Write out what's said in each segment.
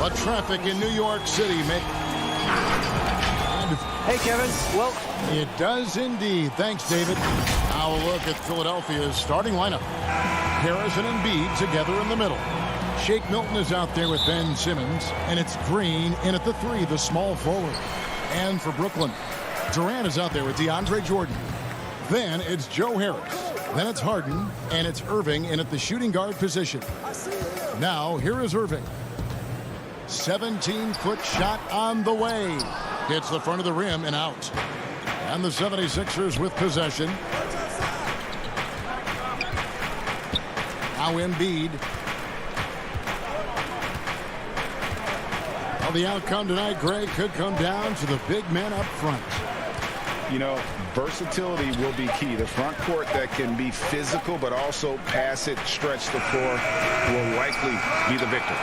The traffic in New York City, Mick. Hey, Kevin. Well, It does indeed. Thanks, David. Now a look at Philadelphia's starting lineup. Harris and Embiid together in the middle. Shake Milton is out there with Ben Simmons, and it's Green in at the 3, the small forward. And for Brooklyn, Durant is out there with DeAndre Jordan. Then it's Joe Harris. Then it's Harden, and it's Irving in at the shooting guard position. Now here is Irving. 17-foot shot on the way. Hits the front of the rim and out. And the 76ers with possession. Now Embiid. Well, the outcome tonight, Greg, could come down to the big men up front. You know, versatility will be key. The front court that can be physical but also pass it, stretch the floor will likely be the victor.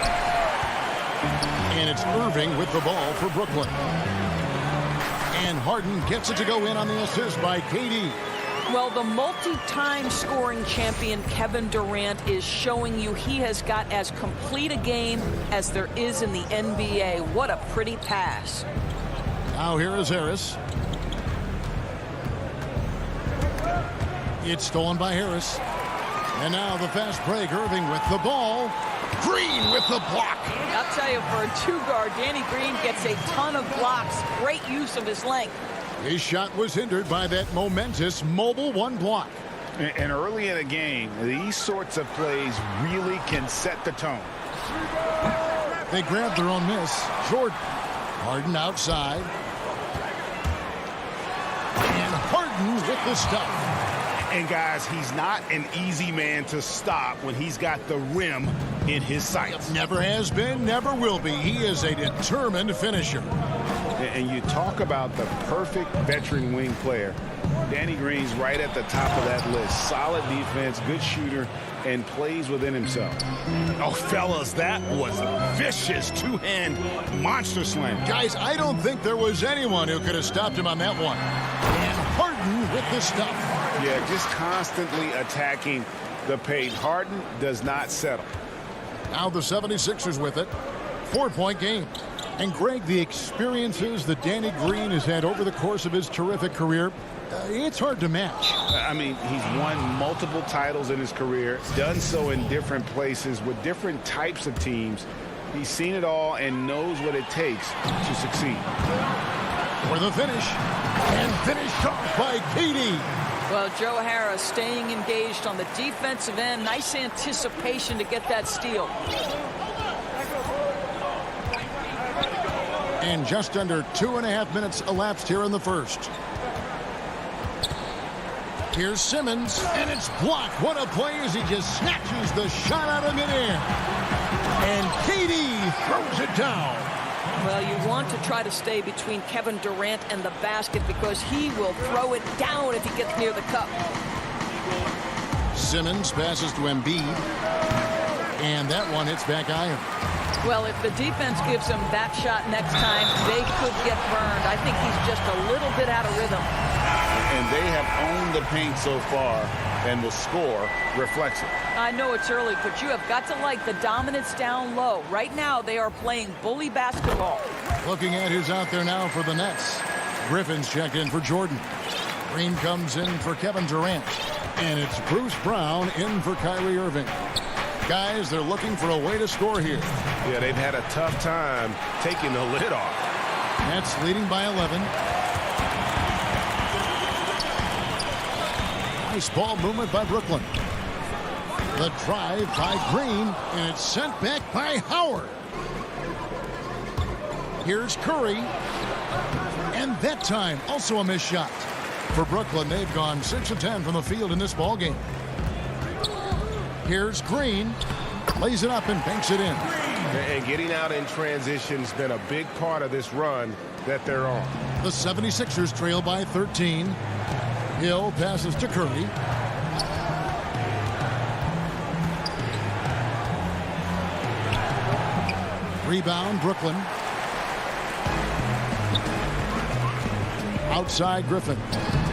And it's Irving with the ball for Brooklyn. And Harden gets it to go in on the assist by KD. Well, the multi-time scoring champion Kevin Durant is showing you he has got as complete a game as there is in the NBA. What a pretty pass. Now here is Harris. It's stolen by Harris. And now the fast break. Irving with the ball. Green with the block. I'll tell you, for a two-guard, Danny Green gets a ton of blocks. Great use of his length. His shot was hindered by that momentous mobile one block. And early in a game, these sorts of plays really can set the tone. They grabbed their own miss. Jordan. Harden outside. And Harden with the stuff. And guys, he's not an easy man to stop when he's got the rim in his sights. Never has been, never will be. He is a determined finisher. And you talk about the perfect veteran wing player. Danny Green's right at the top of that list. Solid defense, good shooter, and plays within himself. Oh, fellas, that was a vicious two-hand monster slam. Guys, I don't think there was anyone who could have stopped him on that one. And Harden with the stuff. Yeah, just constantly attacking the paint. Harden does not settle. Now the 76ers with it. 4-point game. And Greg, the experiences that Danny Green has had over the course of his terrific career, it's hard to match. I mean, he's won multiple titles in his career, done so in different places with different types of teams. He's seen it all and knows what it takes to succeed. For the finish. And finished off by KD. Well, Joe Harris staying engaged on the defensive end. Nice anticipation to get that steal. And just under 2.5 minutes elapsed here in the first. Here's Simmons, and it's blocked. What a play as he just snatches the shot out of midair. And KD throws it down. Well, you want to try to stay between Kevin Durant and the basket because he will throw it down if he gets near the cup. Simmons passes to Embiid. And that one hits back iron. Well, if the defense gives him that shot next time, they could get burned. I think he's just a little bit out of rhythm. And they have owned the paint so far, and the score reflects it. I know it's early, but you have got to like the dominance down low. Right now, they are playing bully basketball. Looking at who's out there now for the Nets. Griffin's checked in for Jordan. Green comes in for Kevin Durant. And it's Bruce Brown in for Kyrie Irving. Guys, they're looking for a way to score here. Yeah, they've had a tough time taking the lid off. Nets leading by 11. Nice ball movement by Brooklyn. The drive by Green, and it's sent back by Howard. Here's Curry. And that time, also a missed shot. For Brooklyn, they've gone 6 of 10 from the field in this ball game. Here's Green. Lays it up and banks it in. And getting out in transition has been a big part of this run that they're on. The 76ers trail by 13. Hill passes to Curry. Rebound, Brooklyn. Outside Griffin.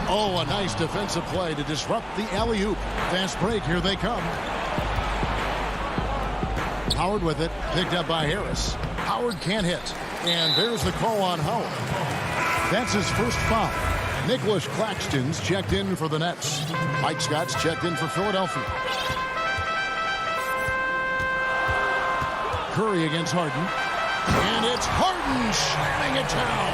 Oh, a nice defensive play to disrupt the alley-oop. Fast break, here they come. Howard with it, picked up by Harris. Howard can't hit. And there's the call on Howard. That's his first foul. Nicholas Claxton's checked in for the Nets. Mike Scott's checked in for Philadelphia. Curry against Harden. And it's Harden slamming it down.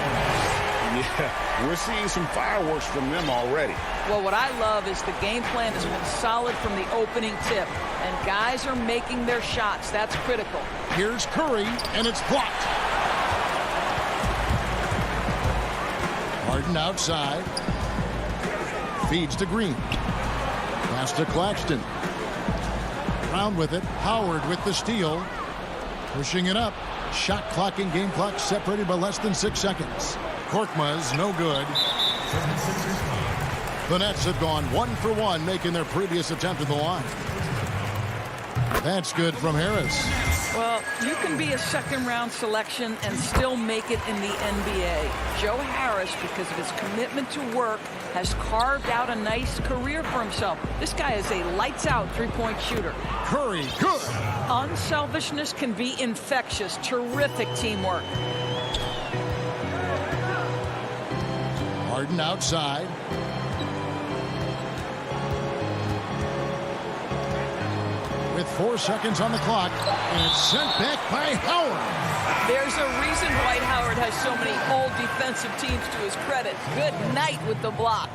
Yeah, we're seeing some fireworks from them already. Well, what I love is the game plan has been solid from the opening tip. And guys are making their shots. That's critical. Here's Curry, and it's blocked. Harden outside. Feeds to Green. Pass to Claxton. Brown with it. Howard with the steal. Pushing it up. Shot clock and game clock separated by less than 6 seconds. Korkmaz no good. The Nets have gone 1 for 1, making their previous attempt at the line. That's good from Harris. Well, you can be a second-round selection and still make it in the NBA. Joe Harris, because of his commitment to work, has carved out a nice career for himself. This guy is a lights-out three-point shooter. Curry, good. Unselfishness can be infectious. Terrific teamwork. Harden outside. With 4 seconds on the clock, and it's sent back by Howard. There's a reason Dwight Howard has so many old defensive teams to his credit. Good night with the block.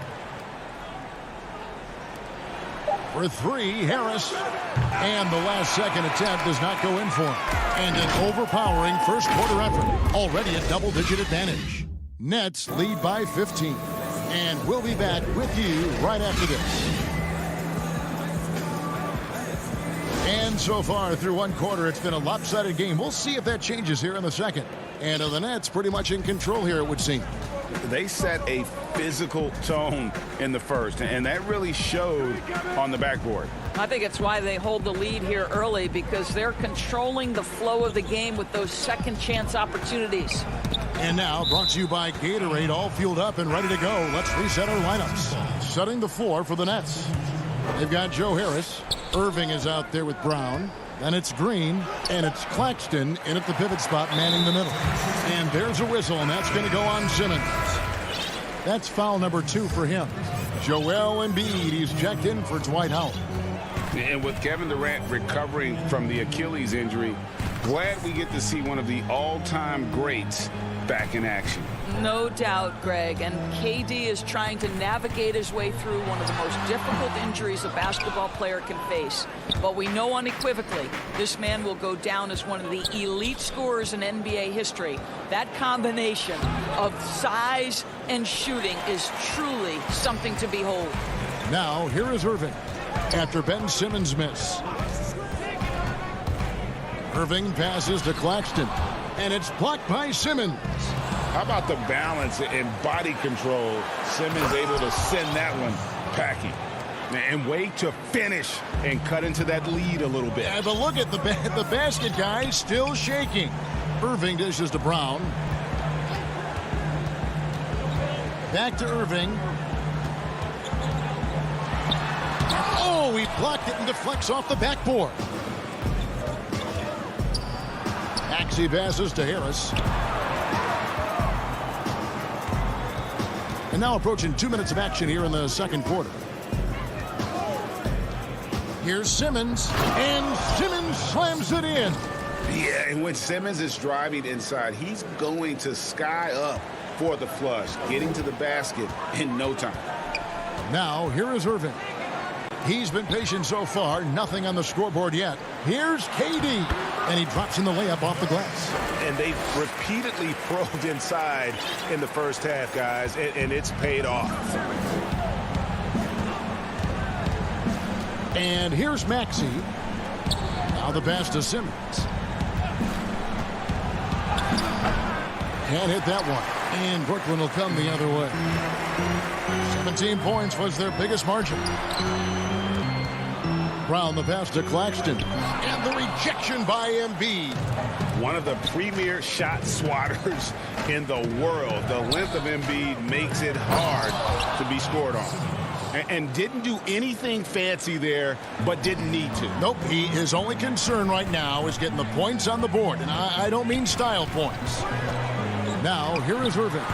For 3, Harris. And the last second attempt does not go in for him. And an overpowering first quarter effort. Already a double-digit advantage. Nets lead by 15. And we'll be back with you right after this. And so far through one quarter, it's been a lopsided game. We'll see if that changes here in the second. And the Nets pretty much in control here, it would seem. They set a physical tone in the first, and that really showed on the backboard. I think it's why they hold the lead here early, because they're controlling the flow of the game with those second chance opportunities. And now, brought to you by Gatorade, all fueled up and ready to go. Let's reset our lineups. Setting the floor for the Nets. They've got Joe Harris. Irving is out there with Brown. Then it's Green, and it's Claxton in at the pivot spot, manning the middle. And there's a whistle, and that's going to go on Simmons. That's foul number 2 for him. Joel Embiid, he's checked in for Dwight Howard. And with Kevin Durant recovering from the Achilles injury, glad we get to see one of the all-time greats back in action. No doubt, Greg. And KD is trying to navigate his way through one of the most difficult injuries a basketball player can face. But we know unequivocally this man will go down as one of the elite scorers in NBA history. That combination of size and shooting is truly something to behold. Now, here is Irving after Ben Simmons' miss. Irving passes to Claxton, and it's blocked by Simmons. How about the balance and body control? Simmons able to send that one packing. And wait to finish and cut into that lead a little bit. Yeah, but look at the basket guy still shaking. Irving dishes to Brown. Back to Irving. Oh, he blocked it and deflects off the backboard. Maxey passes to Harris. And now approaching 2 minutes of action here in the second quarter. Here's Simmons, and Simmons slams it in. Yeah, and when Simmons is driving inside, he's going to sky up for the flush, getting to the basket in no time. Now, here is Irving. He's been patient so far, nothing on the scoreboard yet. Here's KD, and he drops in the layup off the glass. And they repeatedly probed inside in the first half, guys, and it's paid off. And here's Maxey. Now the pass to Simmons. Can't hit that one. And Brooklyn will come the other way. 17 points was their biggest margin. Brown the pass to Claxton. And the rejection by Embiid. One of the premier shot swatters in the world. The length of Embiid makes it hard to be scored on. And didn't do anything fancy there, but didn't need to. Nope, his only concern right now is getting the points on the board, and I don't mean style points. Now, here is Irving.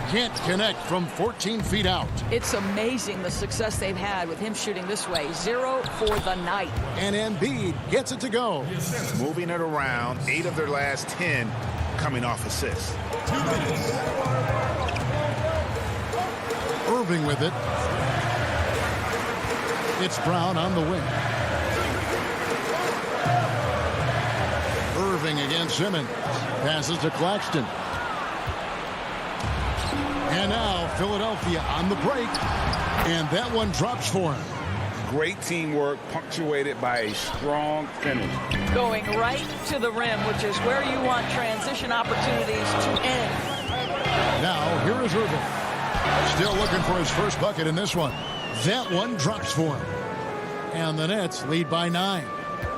Can't connect from 14 feet out. It's amazing the success they've had with him shooting this way. 0 for the night. And Embiid gets it to go. Moving it around, 8 of their last 10 coming off assists. 2 minutes. Irving with it. It's Brown on the wing. Irving against Simmons. Passes to Claxton. And now Philadelphia on the break. And that one drops for him. Great teamwork punctuated by a strong finish. Going right to the rim, which is where you want transition opportunities to end. Now here is Irving. Still looking for his first bucket in this one. That one drops for him. And the Nets lead by 9.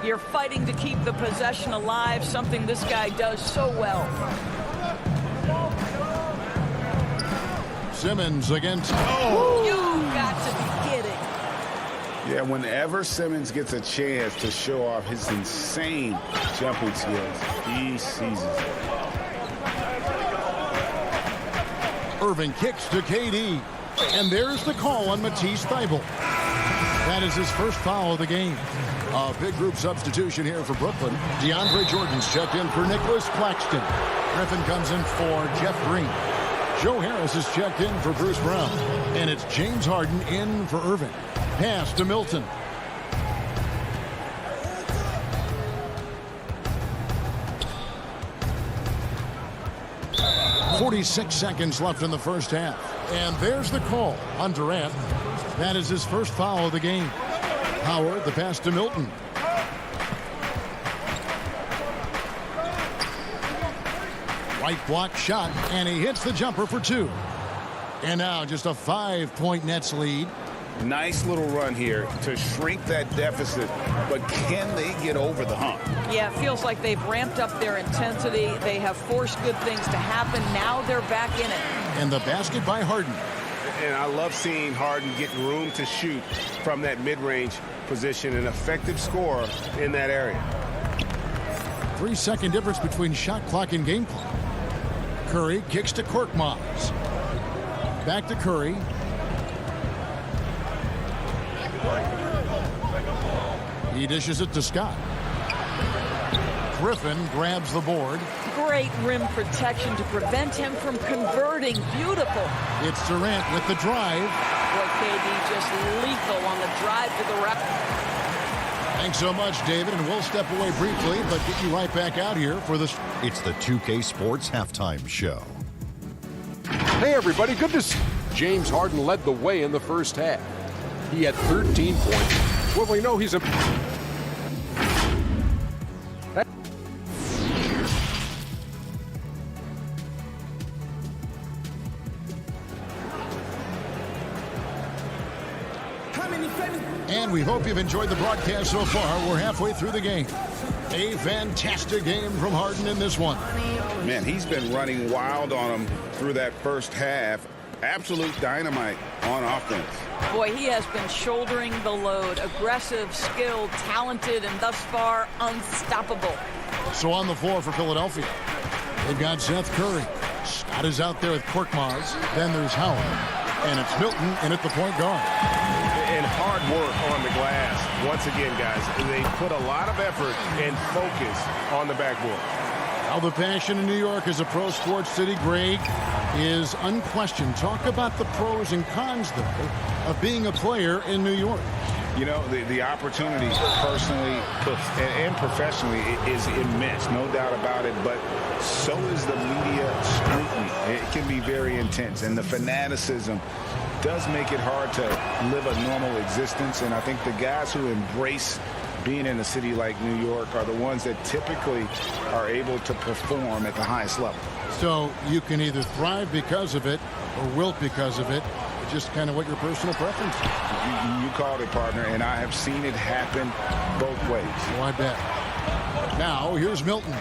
You're fighting to keep the possession alive, something this guy does so well. Simmons against... Oh! You got to be kidding. Yeah, whenever Simmons gets a chance to show off his insane jumping skills, he seizes it. Irving kicks to KD. And there's the call on Matisse Thybulle. That is his first foul of the game. A big group substitution here for Brooklyn. DeAndre Jordan's checked in for Nicholas Claxton. Griffin comes in for Jeff Green. Joe Harris is checked in for Bruce Brown. And it's James Harden in for Irving. Pass to Milton. .46 seconds left in the first half. And there's the call on Durant. That is his first foul of the game. Howard, the pass to Milton. Right block shot, and he hits the jumper for 2. And now just a 5-point Nets lead. Nice little run here to shrink that deficit, but can they get over the hump? Yeah, it feels like they've ramped up their intensity. They have forced good things to happen. Now they're back in it. And the basket by Harden. And I love seeing Harden get room to shoot from that mid-range position, an effective scorer in that area. 3-second difference between shot clock and game clock. Curry kicks to Korkmaz. Back to Curry. He dishes it to Scott. Griffin grabs the board. Great rim protection to prevent him from converting. Beautiful. It's Durant with the drive. Boy, KD just lethal on the drive to the rack. Thanks so much, David, and we'll step away briefly, but get you right back out here for this. It's the 2K Sports Halftime Show. Hey, everybody, good to see. James Harden led the way in the first half. He had 13 points. Well, we know he's a... And we hope you've enjoyed the broadcast so far. We're halfway through the game. A fantastic game from Harden in this one. Man, he's been running wild on him through that first half. Absolute dynamite on offense. Boy, he has been shouldering the load. Aggressive, skilled, talented, and thus far unstoppable. So on the floor for Philadelphia, they've got Seth Curry. Scott is out there with Korkmaz. Then there's Howard. And it's Milton in at the point guard. And hard work on the glass. Once again, guys, they put a lot of effort and focus on the backboard. How the passion in New York is a pro sports city, Greg, is unquestioned. Talk about the pros and cons, though, of being a player in New York. You know, the opportunity personally and professionally is immense, no doubt about it, but so is the media scrutiny. It can be very intense, and the fanaticism does make it hard to live a normal existence, and I think the guys who embrace being in a city like New York are the ones that typically are able to perform at the highest level. So you can either thrive because of it or wilt because of it. It's just kind of what your personal preference is. You called it, partner, and I have seen it happen both ways. Oh, I bet. Now, here's Milton.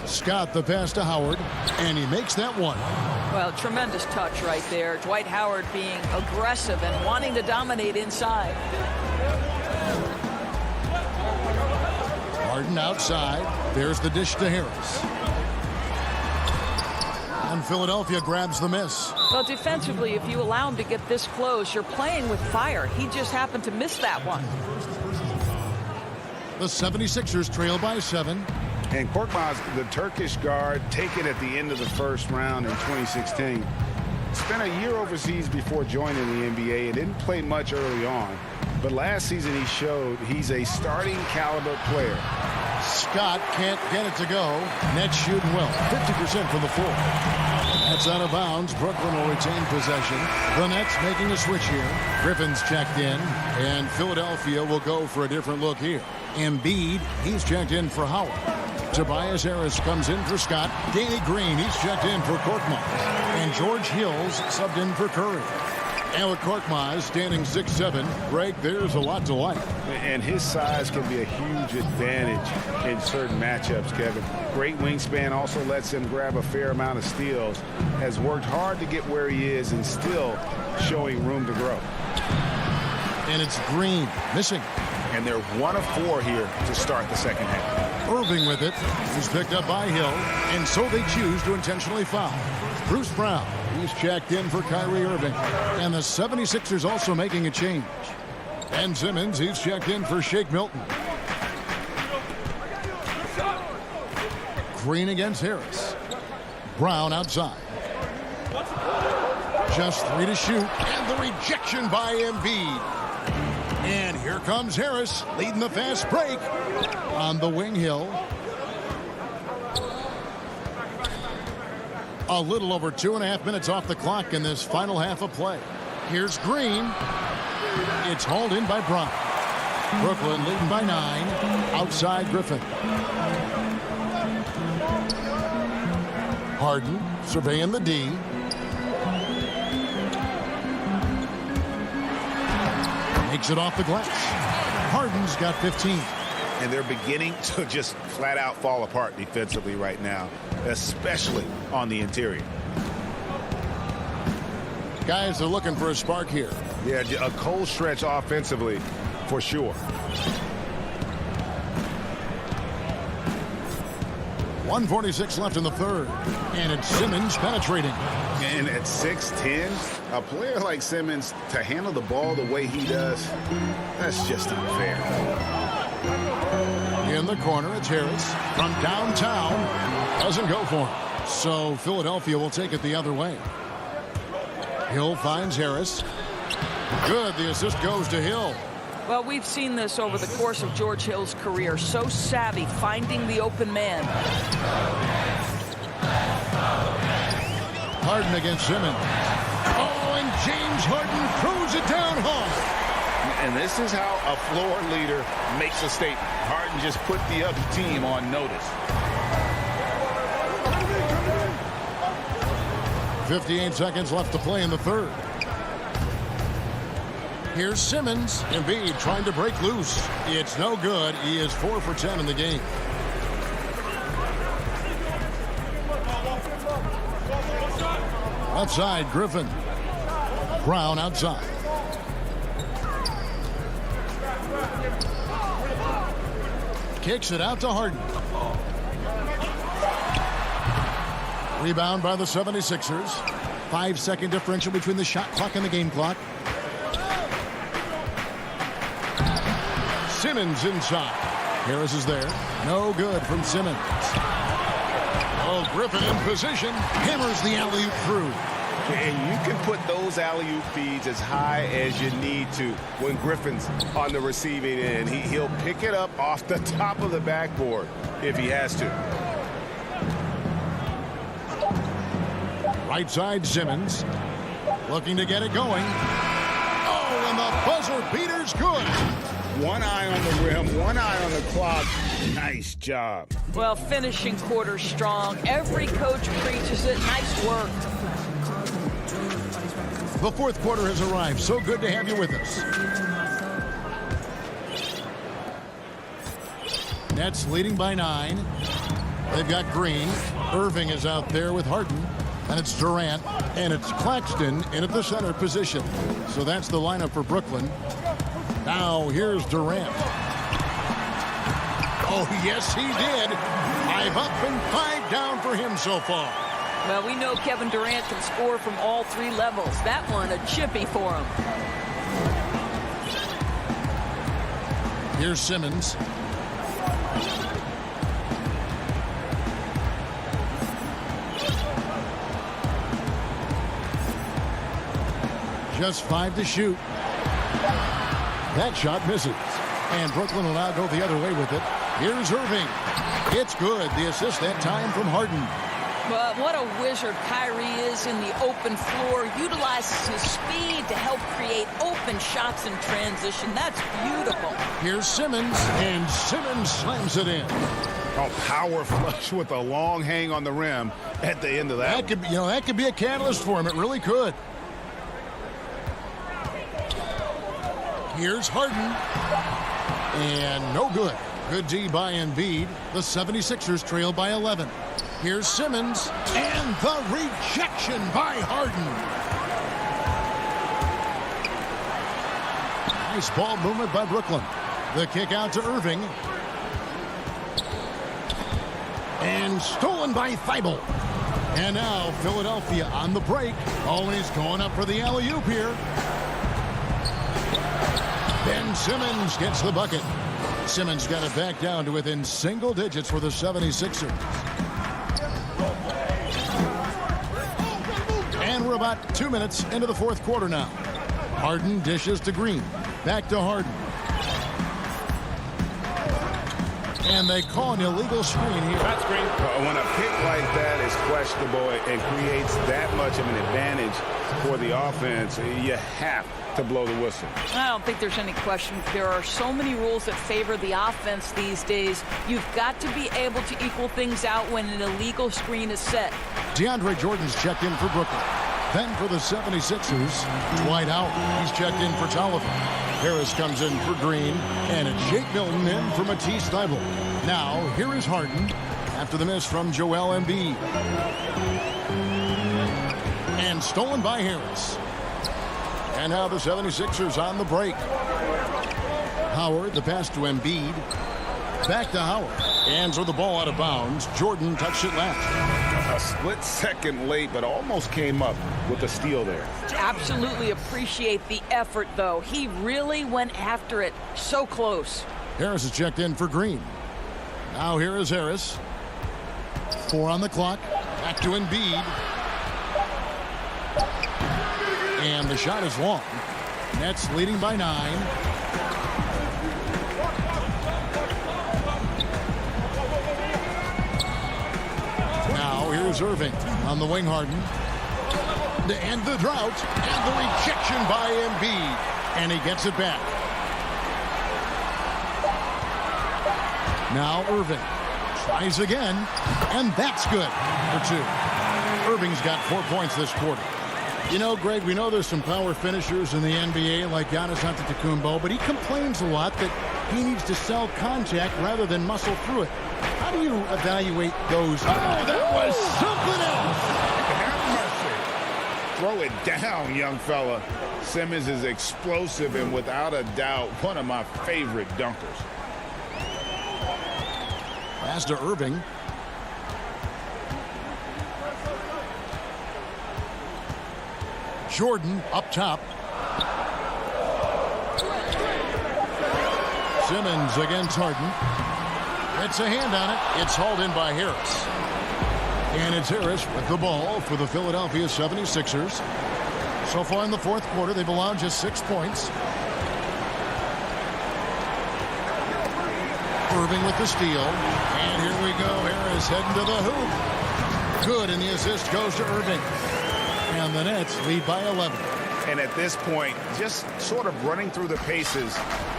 Scott the pass to Howard, and he makes that one. Well, tremendous touch right there. Dwight Howard being aggressive and wanting to dominate inside. Harden outside. There's the dish to Harris. And Philadelphia grabs the miss. Well, defensively, if you allow him to get this close, you're playing with fire. He just happened to miss that one. The 76ers trail by 7. And Korkmaz, the Turkish guard, taken at the end of the first round in 2016. Spent a year overseas before joining the NBA and didn't play much early on. But last season he showed he's a starting caliber player. Scott can't get it to go. Nets shooting well. 50% from the floor. That's out of bounds. Brooklyn will retain possession. The Nets making a switch here. Griffin's checked in. And Philadelphia will go for a different look here. Embiid, he's checked in for Howard. Tobias Harris comes in for Scott. Danny Green, he's checked in for Korkmaz. And George Hills subbed in for Curry. And with Korkmaz standing 6'7", Greg, there's a lot to like. And his size can be a huge advantage in certain matchups, Kevin. Great wingspan also lets him grab a fair amount of steals. Has worked hard to get where he is and still showing room to grow. And it's Green missing. And they're 1 of 4 here to start the second half. Irving with it. He's picked up by Hill. And so they choose to intentionally foul. Bruce Brown, he's checked in for Kyrie Irving. And the 76ers also making a change. Ben Simmons, he's checked in for Shake Milton. Green against Harris. Brown outside. Just 3 to shoot. And the rejection by Embiid. And here comes Harris leading the fast break on the wing. Hill. A little over 2.5 minutes off the clock in this final half of play. Here's Green. It's hauled in by Brown. Brooklyn leading by 9. Outside Griffin. Harden surveying the D. Makes it off the glass. Harden's got 15. And they're beginning to just flat out fall apart defensively right now, especially on the interior. Guys are looking for a spark here. Yeah, a cold stretch offensively for sure. 1:46 left in the third. And it's Simmons penetrating. And at 6'10", a player like Simmons, to handle the ball the way he does, that's just unfair. In the corner, it's Harris from downtown. Doesn't go for him. So Philadelphia will take it the other way. Hill finds Harris. Good. The assist goes to Hill. Well, we've seen this over the course of George Hill's career. So savvy finding the open man. Harden against Simmons. Oh, and James Harden throws it down hard. And this is how a floor leader makes a statement. Harden just put the other team on notice. 58 seconds left to play in the third. Here's Simmons. Embiid trying to break loose. It's no good. He is 4 for 10 in the game. Left side, Griffin. Brown outside. Kicks it out to Harden. Rebound by the 76ers. 5-second differential between the shot clock and the game clock. Simmons inside. Harris is there. No good from Simmons. Oh, Griffin in position. Hammers the alley-oop through. And you can put those alley-oop feeds as high as you need to when Griffin's on the receiving end. He'll pick it up off the top of the backboard if he has to. Right side, Simmons. Looking to get it going. Oh, and the buzzer beater's good. One eye on the rim, one eye on the clock. Nice job. Well, finishing quarter strong. Every coach preaches it. Nice work. The fourth quarter has arrived. So good to have you with us. Nets leading by 9. They've got Green. Irving is out there with Harden. And it's Durant. And it's Claxton in at the center position. So that's the lineup for Brooklyn. Now here's Durant. Oh, yes, he did. 5 up and 5 down for him so far. Well, we know Kevin Durant can score from all 3 levels. That one a chippy for him. Here's Simmons. Just 5 to shoot. That shot misses. And Brooklyn will now go the other way with it. Here's Irving. It's good. The assist that time from Harden. But what a wizard Kyrie is in the open floor. Utilizes his speed to help create open shots in transition. That's beautiful. Here's Simmons, and Simmons slams it in. Oh, power flush with a long hang on the rim at the end of that. That could be, that could be a catalyst for him. It really could. Here's Harden. And no good. Good D by Embiid. The 76ers trail by 11. Here's Simmons. And the rejection by Harden. Nice ball movement by Brooklyn. The kick out to Irving. And stolen by Thibault. And now Philadelphia on the break. Oh, and he's going up for the alley-oop here. Ben Simmons gets the bucket. Simmons got it back down to within single digits for the 76ers. And we're about 2 minutes into the fourth quarter now. Harden dishes to Green. Back to Harden. And they call an illegal screen here. That's green. When a pick like that is questionable and creates that much of an advantage for the offense, you have to blow the whistle. I don't think there's any question. There are so many rules that favor the offense these days. You've got to be able to equal things out when an illegal screen is set. DeAndre Jordan's checked in for Brooklyn. Then for the 76ers, Dwight out. He's checked in for Tolliver. Harris comes in for Green, and it's Shake Milton in for Matisse Thybulle. Now, here is Harden after the miss from Joel Embiid. And stolen by Harris. And now the 76ers on the break. Howard, the pass to Embiid. Back to Howard. Hands with the ball out of bounds. Jordan touched it last. A split second late, but almost came up with a steal there. Absolutely appreciate the effort, though. He really went after it. So close. Harris is checked in for Green. Now here is Harris. 4 on the clock. Back to Embiid. And the shot is long. Nets leading by 9. Now here's Irving on the wing. Harden. To end the drought. And the rejection by Embiid. And he gets it back. Now Irving tries again. And that's good for 2. Irving's got 4 points this quarter. You know, Greg, we know there's some power finishers in the NBA like Giannis Antetokounmpo, but he complains a lot that he needs to sell contact rather than muscle through it. How do you evaluate those? Oh, that was something else. Have mercy. Throw it down, young fella. Simmons is explosive and without a doubt one of my favorite dunkers. Pass to Irving. Jordan up top. Simmons against Harden. It's a hand on it. It's hauled in by Harris. And it's Harris with the ball for the Philadelphia 76ers. So far in the fourth quarter, they've allowed just 6 points. Irving with the steal. And here we go. Harris heading to the hoop. Good, and the assist goes to Irving. And the Nets lead by 11. And at this point, just sort of running through the paces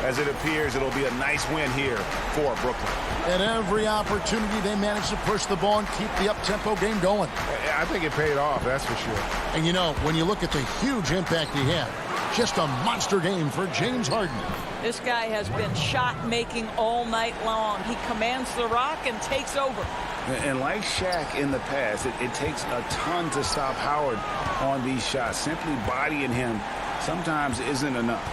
as it appears it'll be a nice win here for Brooklyn. At every opportunity, they managed to push the ball and keep the up-tempo game going. I think it paid off, that's for sure. And, you know, when you look at the huge impact he had, Just a monster game for James Harden. This guy has been shot-making all night long. He commands the rock and takes over. And like Shaq in the past, it takes a ton to stop Howard on these shots. Simply bodying him sometimes isn't enough.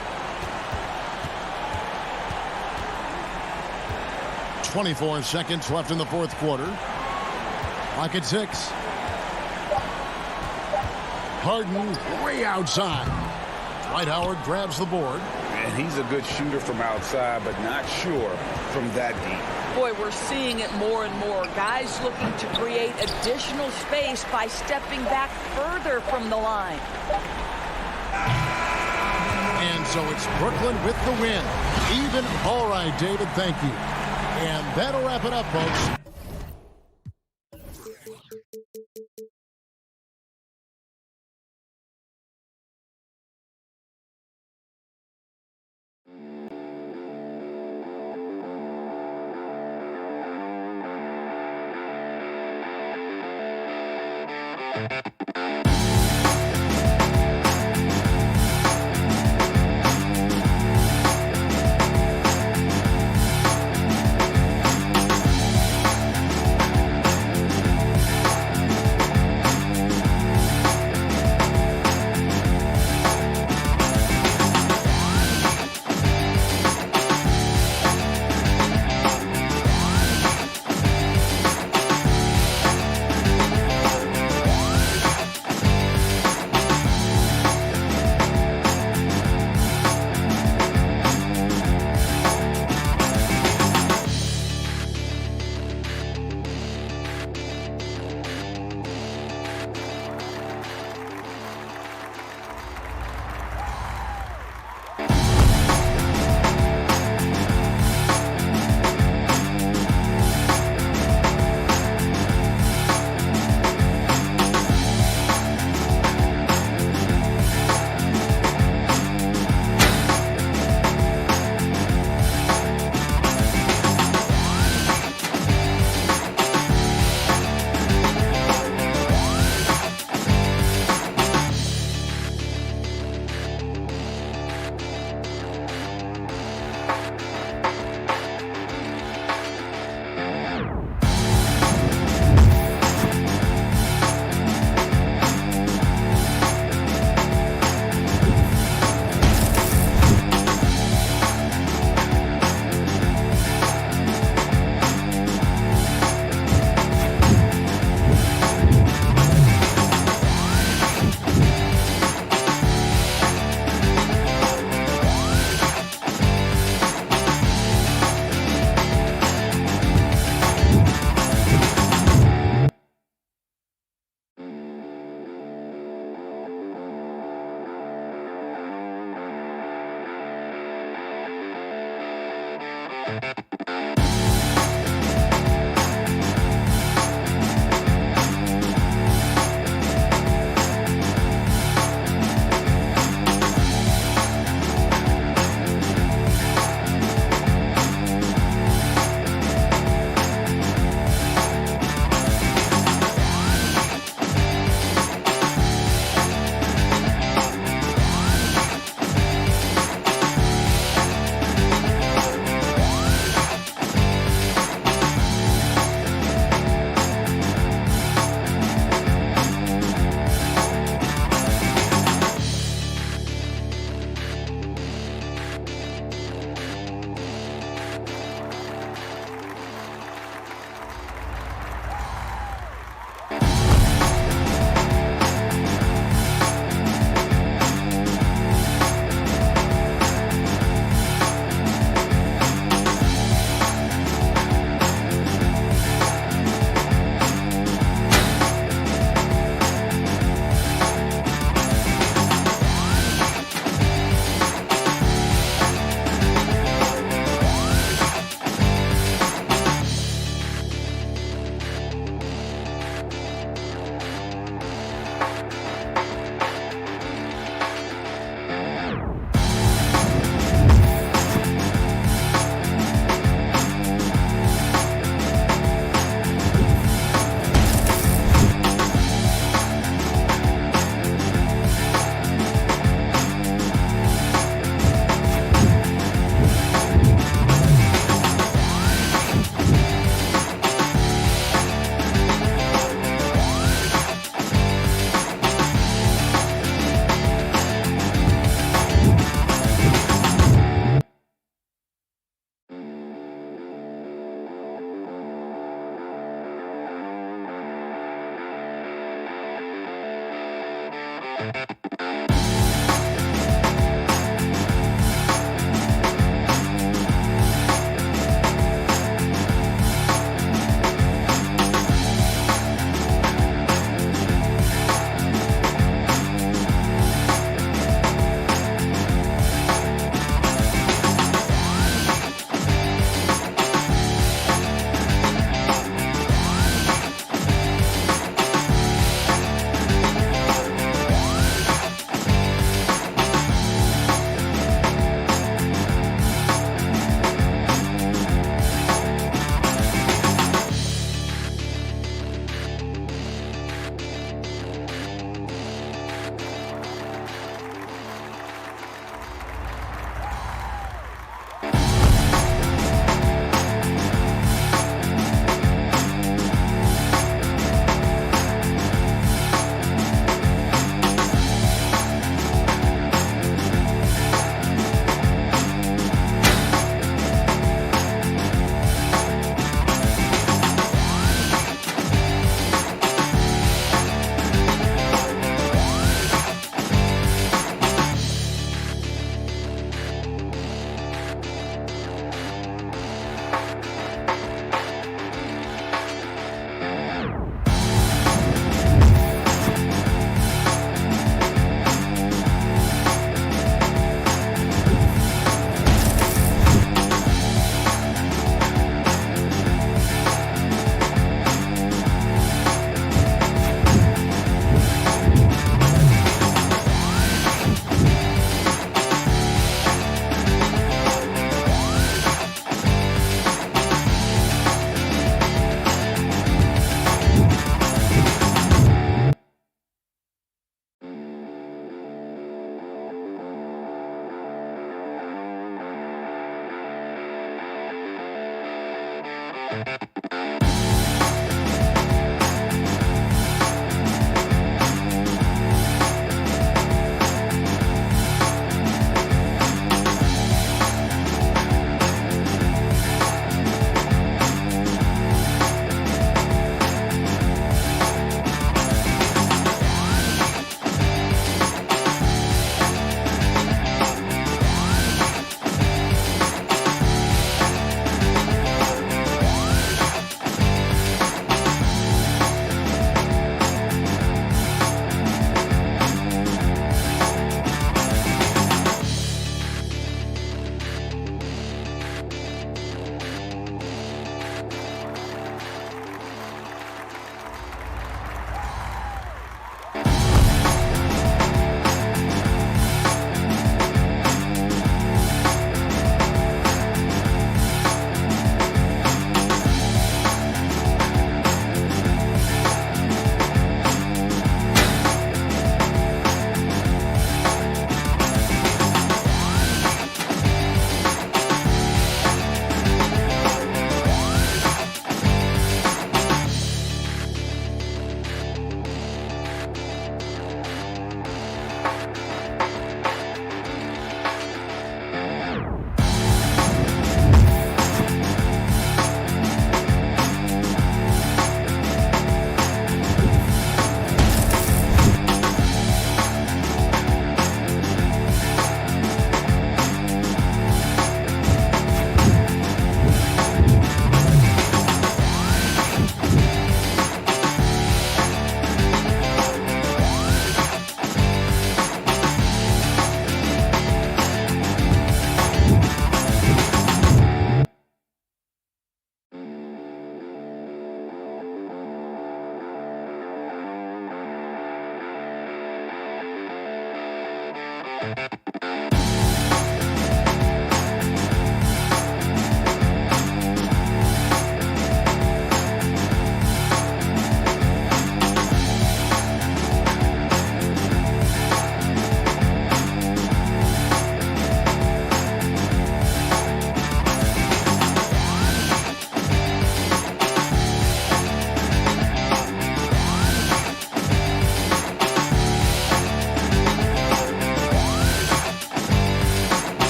24 seconds left in the fourth quarter. Clock at 6. Harden way outside. Dwight Howard grabs the board. And he's a good shooter from outside, but not sure from that deep. Boy, we're seeing it more and more. Guys looking to create additional space by stepping back further from the line. And so it's Brooklyn with the win. Even. All right, David, thank you. And that'll wrap it up, folks.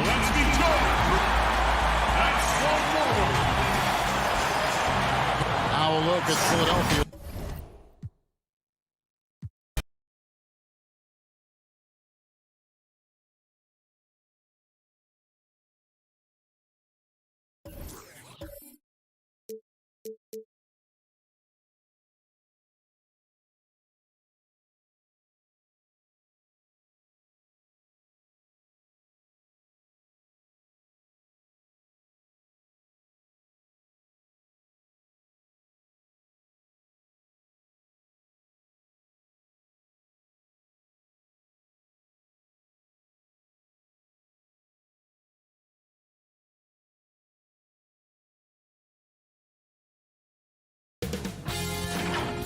Let's get going. That's one more. Now a look at Philadelphia.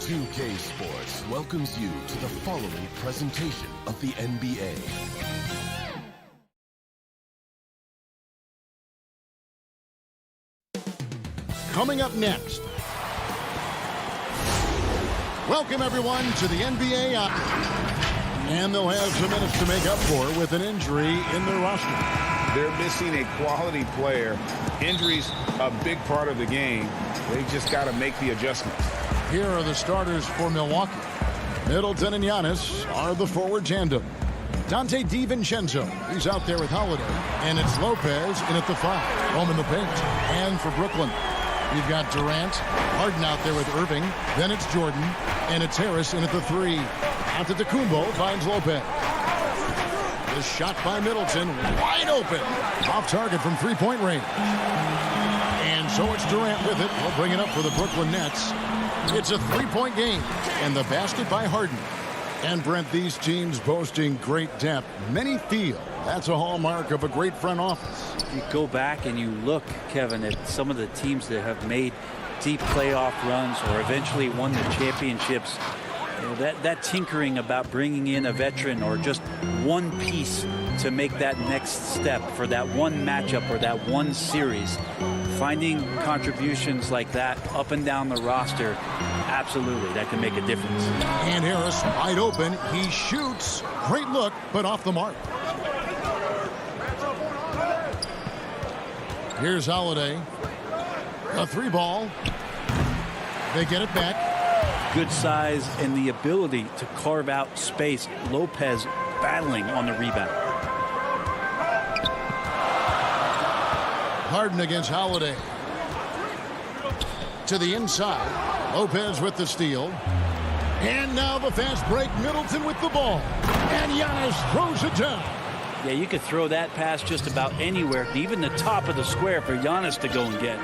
CLA Sports welcomes you to the following presentation of the NBA. Coming up next. Welcome, everyone, to the NBA. And they'll have some minutes to make up for with an injury in their roster. They're missing a quality player. Injuries a big part of the game. They just got to make the adjustments. Here are the starters for Milwaukee. Middleton and Giannis are the forward tandem. Dante DiVincenzo, he's out there with Holiday. And it's Lopez in at the 5, home in the paint. And for Brooklyn, you've got Durant, Harden out there with Irving. Then it's Jordan, and it's Harris in at the 3. Antetokounmpo finds Lopez. The shot by Middleton, wide open. Off target from three-point range. And so it's Durant with it. We'll bring it up for the Brooklyn Nets. It's a three-point game, and the basket by Harden. And Brent, these teams boasting great depth. Many feel that's a hallmark of a great front office. You go back and you look, Kevin, at some of the teams that have made deep playoff runs or eventually won the championships. You know, that tinkering about bringing in a veteran or just one piece to make that next step for that one matchup or that one series. Finding contributions like that up and down the roster, absolutely, that can make a difference. And Harris wide open. He shoots. Great look, but off the mark. Here's Holiday. A 3-ball. They get it back. Good size and the ability to carve out space. Lopez battling on the rebound. Harden against Holiday. To the inside. Lopez with the steal. And now the fast break. Middleton with the ball. And Giannis throws it down. Yeah, you could throw that pass just about anywhere, even the top of the square for Giannis to go and get.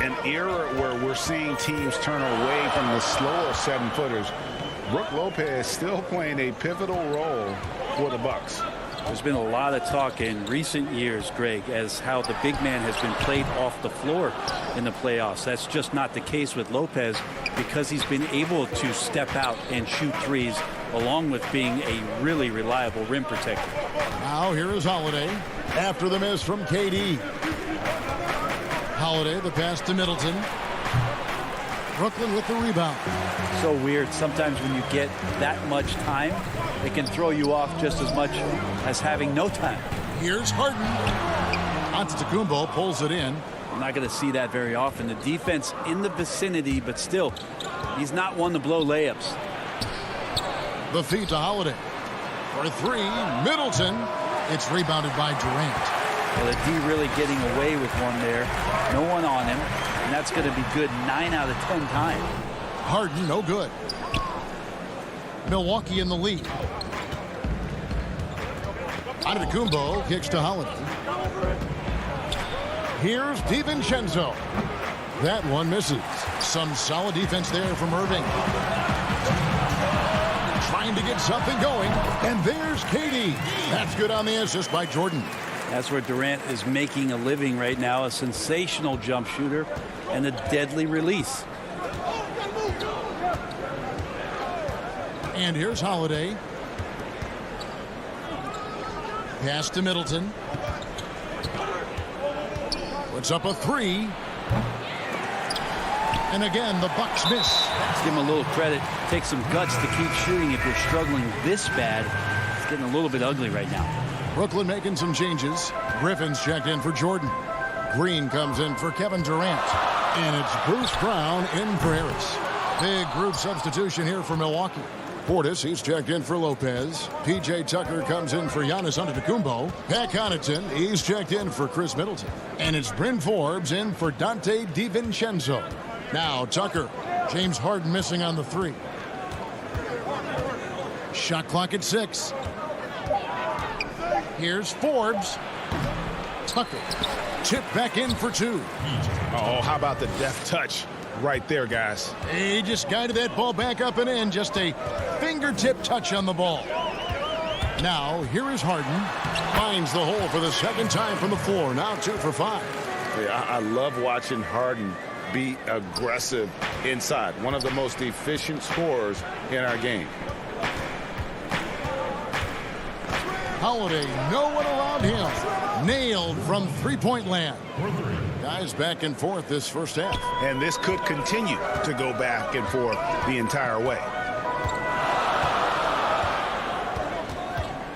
An era where we're seeing teams turn away from the slower 7-footers. Brook Lopez still playing a pivotal role for the Bucks. There's been a lot of talk in recent years, Greg, as how the big man has been played off the floor in the playoffs. That's just not the case with Lopez because he's been able to step out and shoot threes along with being a really reliable rim protector. Now here is Holiday after the miss from KD. Holiday, the pass to Middleton. Brooklyn with the rebound. So weird. Sometimes when you get that much time, it can throw you off just as much as having no time. Here's Harden. Antetokounmpo pulls it in. I'm not going to see that very often. The defense in the vicinity, but still, he's not one to blow layups. The feed to Holiday. For 3, Middleton. It's rebounded by Durant. Well, the D really getting away with one there. No one on him. And that's going to be good 9 out of 10 times. Harden, no good. Milwaukee in the lead. Antetokounmpo kicks to Holiday. Here's DiVincenzo. That one misses. Some solid defense there from Irving. Trying to get something going. And there's KD. That's good on the assist by Jordan. That's where Durant is making a living right now. A sensational jump shooter and a deadly release. And here's Holiday. Pass to Middleton. Puts up a 3. And again, the Bucks miss. Let's give him a little credit. Take some guts to keep shooting if you're struggling this bad. It's getting a little bit ugly right now. Brooklyn making some changes. Griffin's checked in for Jordan. Green comes in for Kevin Durant. And it's Bruce Brown in for Harris. Big group substitution here for Milwaukee. Portis, he's checked in for Lopez. P.J. Tucker comes in for Giannis Antetokounmpo. Pat Connaughton, he's checked in for Chris Middleton. And it's Bryn Forbes in for Dante DiVincenzo. Now Tucker. James Harden missing on the three. Shot clock at 6. Here's Forbes. Tucker. Chip back in for 2. Oh, how about the deft touch right there, guys? He just guided that ball back up and in. Just a fingertip touch on the ball. Now, here is Harden. Finds the hole for the second time from the floor. Now 2 for 5. Yeah, I love watching Harden be aggressive inside. One of the most efficient scorers in our game. Holiday, no one around him. Nailed from three-point land. Guys back and forth this first half. And this could continue to go back and forth the entire way.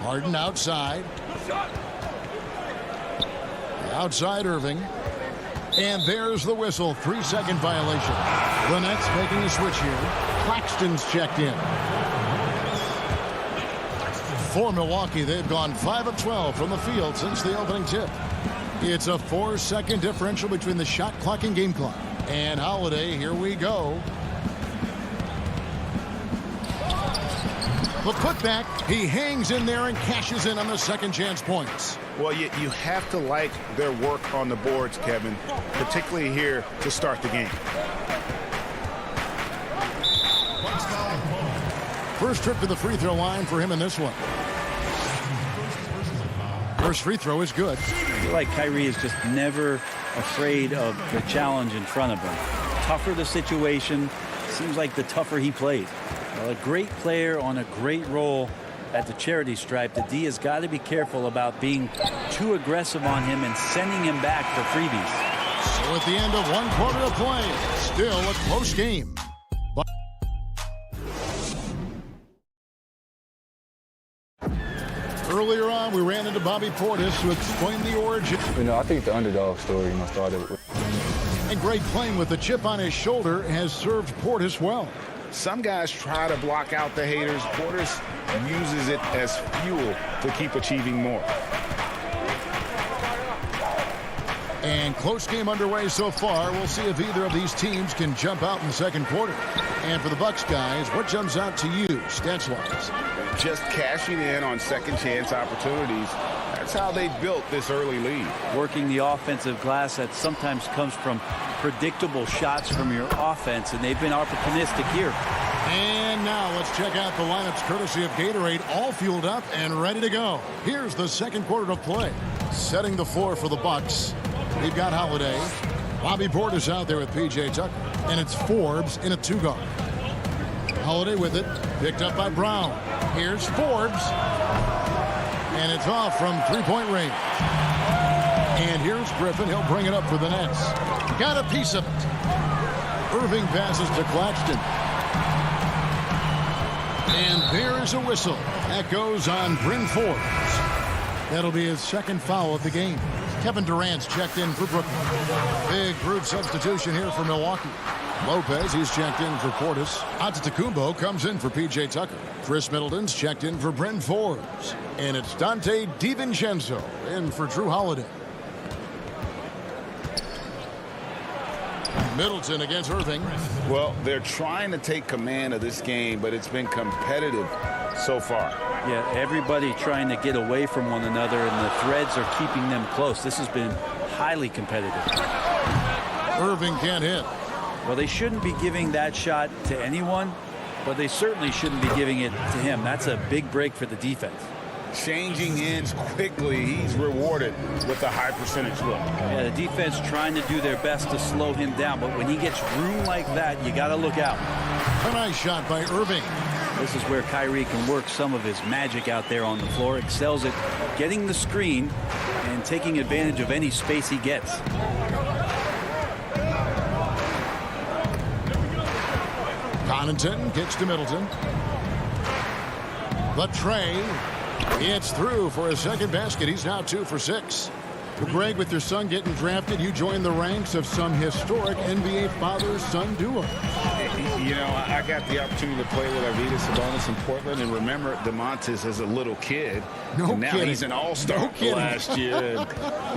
Harden outside. Outside Irving. And there's the whistle. 3-second violation. The Nets making a switch here. Claxton's checked in. For Milwaukee, they've gone 5 of 12 from the field since the opening tip. It's a 4-second differential between the shot clock and game clock. And Holiday, here we go. The putback, he hangs in there and cashes in on the second chance points. Well, you have to like their work on the boards, Kevin, particularly here to start the game. First trip to the free throw line for him in this one. First free throw is good. I feel like Kyrie is just never afraid of the challenge in front of him. Tougher the situation, seems like the tougher he played. Well, a great player on a great role at the charity stripe. The D has got to be careful about being too aggressive on him and sending him back for freebies. So at the end of 1 quarter of play, still a close game. Earlier on, we ran into Bobby Portis to explain the origin. I think the underdog story, started with. And Greg playing with the chip on his shoulder has served Portis well. Some guys try to block out the haters. Portis uses it as fuel to keep achieving more. And close game underway so far. We'll see if either of these teams can jump out in the second quarter. And for the Bucks guys, what jumps out to you, stats-wise? Just cashing in on second chance opportunities. That's how they built this early lead. Working the offensive glass that sometimes comes from predictable shots from your offense, and they've been opportunistic here. And now let's check out the lineups courtesy of Gatorade, all fueled up and ready to go. Here's the second quarter of play. Setting the floor for the Bucks. We've got Holiday. Bobby Portis out there with P.J. Tucker. And it's Forbes in a 2-guard. Holiday with it. Picked up by Brown. Here's Forbes. And it's off from three-point range. And here's Griffin. He'll bring it up for the Nets. Got a piece of it. Irving passes to Claxton. And there's a whistle. That goes on Bryn Forbes. That'll be his second foul of the game. Kevin Durant's checked in for Brooklyn. Big group substitution here for Milwaukee. Lopez, he's checked in for Portis. Antetokounmpo comes in for P.J. Tucker. Chris Middleton's checked in for Bryn Forbes. And it's Dante DiVincenzo in for Drew Holiday. Middleton against Irving. Well, they're trying to take command of this game, but it's been competitive so far. Yeah, everybody trying to get away from one another, and the threads are keeping them close. This has been highly competitive. Irving can't hit. Well, they shouldn't be giving that shot to anyone, but they certainly shouldn't be giving it to him. That's a big break for the defense. Changing ends quickly. He's rewarded with a high percentage look. Yeah, the defense trying to do their best to slow him down, but when he gets room like that, you got to look out. A nice shot by Irving. This is where Kyrie can work some of his magic out there on the floor. Excels at getting the screen and taking advantage of any space he gets. Connaughton gets to Middleton. The tray. It's through for a second basket. He's now 2 for 6. Well, Greg, with your son getting drafted, you joined the ranks of some historic NBA father-son duo. You know, I got the opportunity to play with Arvydas Sabonis in Portland, and remember DeMontis as a little kid. No and now kidding. he's an all-star last year. And,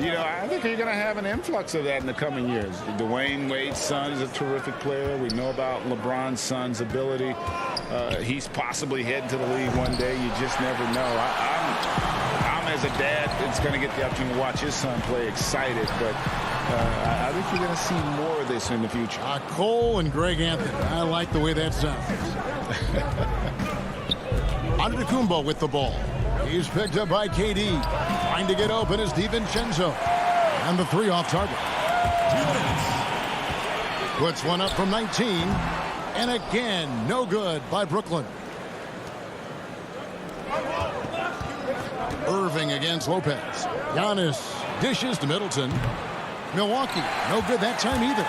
you know, I think you're going to have an influx of that in the coming years. Dwayne Wade's son is a terrific player. We know about LeBron's son's ability. He's possibly heading to the league one day. You just never know. I'm as a dad that's going to get the opportunity to watch his son play excited, but I think you're going to see more of this in the future. Cole and Greg Anthony. I like the way that sounds. Antetokounmpo with the ball. He's picked up by KD. Trying to get open is DiVincenzo. And the 3 off target. Puts one up from 19. And again, no good by Brooklyn. Irving against Lopez. Giannis dishes to Middleton. Milwaukee, no good that time either.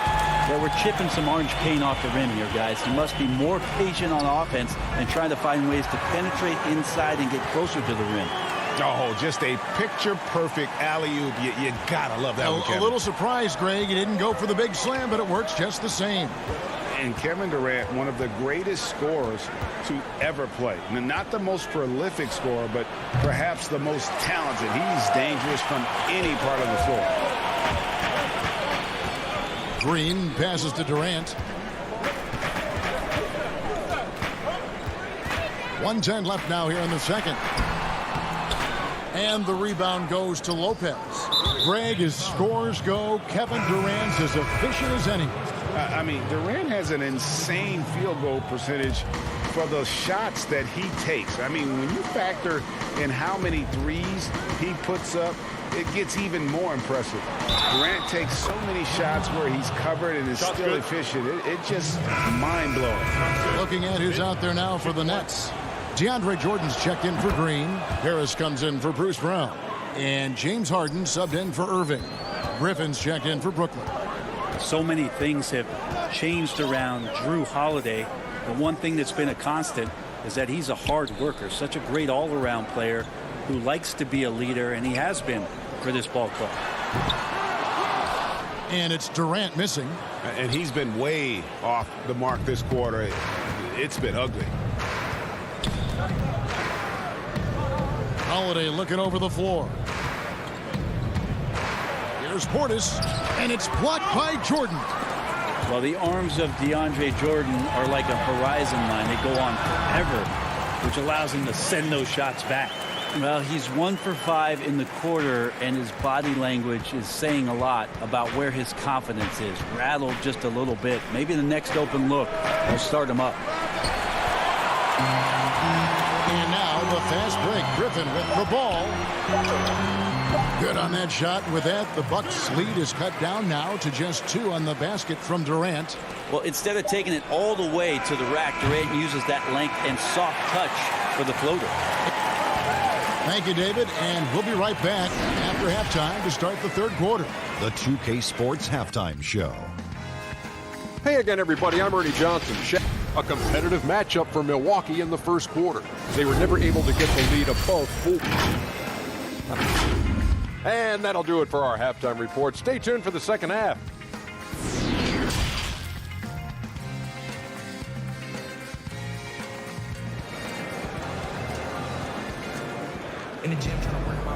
Well, we're chipping some orange paint off the rim here, guys. He must be more patient on offense and trying to find ways to penetrate inside and get closer to the rim. Oh, just a picture-perfect alley-oop. You gotta love that one, Kevin. A little surprised, Greg. He didn't go for the big slam, but it works just the same. And Kevin Durant, one of the greatest scorers to ever play. Now, not the most prolific scorer, but perhaps the most talented. He's dangerous from any part of the floor. Green passes to Durant. 1:10 left now here in the second. And the rebound goes to Lopez. Greg, as scores go, Kevin Durant's as efficient as any. I mean, Durant has an insane field goal percentage for the shots that he takes. I mean, when you factor in how many threes he puts up, it gets even more impressive. Durant takes so many shots where he's covered and is still efficient. It's just mind-blowing. Looking at who's out there now for the Nets. DeAndre Jordan's checked in for Green. Harris comes in for Bruce Brown. And James Harden subbed in for Irving. Griffin's checked in for Brooklyn. So many things have changed around Drew Holiday. The one thing that's been a constant is that he's a hard worker, such a great all-around player who likes to be a leader, and he has been for this ball club. And it's Durant missing. And he's been way off the mark this quarter. It's been ugly. Holiday looking over the floor. Here's Portis, and it's blocked by Jordan. Well, the arms of DeAndre Jordan are like a horizon line. They go on forever, which allows him to send those shots back. Well, he's 1 for 5 in the quarter, and his body language is saying a lot about where his confidence is. Rattled just a little bit. Maybe the next open look will start him up. And now the fast break. Griffin with the ball. Good on that shot. With that, the Bucks' lead is cut down now to just 2 on the basket from Durant. Well, instead of taking it all the way to the rack, Durant uses that length and soft touch for the floater. Thank you, David, and we'll be right back after halftime to start the third quarter. The 2K Sports Halftime Show. Hey again, everybody. I'm Ernie Johnson. A competitive matchup for Milwaukee in the first quarter. They were never able to get the lead above 4. And that'll do it for our halftime report. Stay tuned for the second half.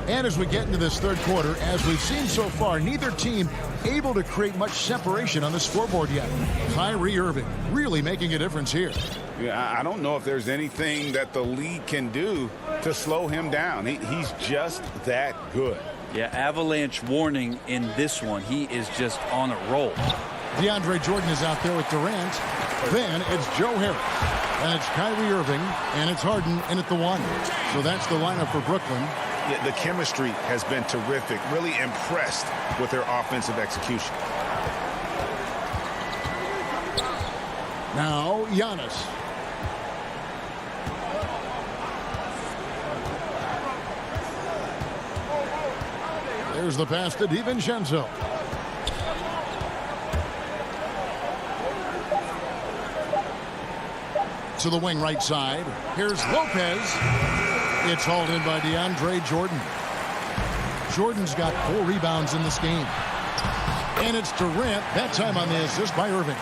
And as we get into this third quarter, as we've seen so far, neither team able to create much separation on the scoreboard yet. Kyrie Irving really making a difference here. Yeah, I don't know if there's anything that the league can do to slow him down. He's just that good. Yeah, avalanche warning in this one. He is just on a roll. DeAndre Jordan is out there with Durant. Then it's Joe Harris. And it's Kyrie Irving. And it's Harden in at the 1. So that's the lineup for Brooklyn. Yeah, the chemistry has been terrific. Really impressed with their offensive execution. Now Giannis. There's the pass to DiVincenzo. To the wing right side. Here's Lopez. It's hauled in by DeAndre Jordan. Jordan's got 4 rebounds in this game. And it's Durant, that time on the assist by Irving.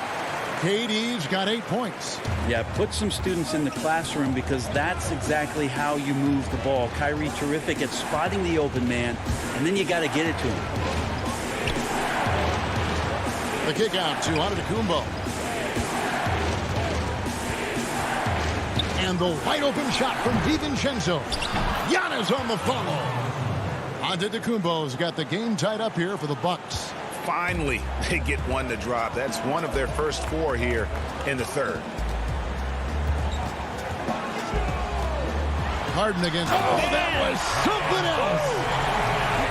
KD's got 8 points. Yeah, put some students in the classroom because that's exactly how you move the ball. Kyrie terrific at spotting the open man, and then you got to get it to him. The kick out to Antetokounmpo. And the wide open shot from DiVincenzo. Giannis on the follow. Antetokounmpo's got the game tied up here for the Bucks. Finally, they get one to drop. That's one of their first 4 here in the third. Harden against. Oh, that was something else.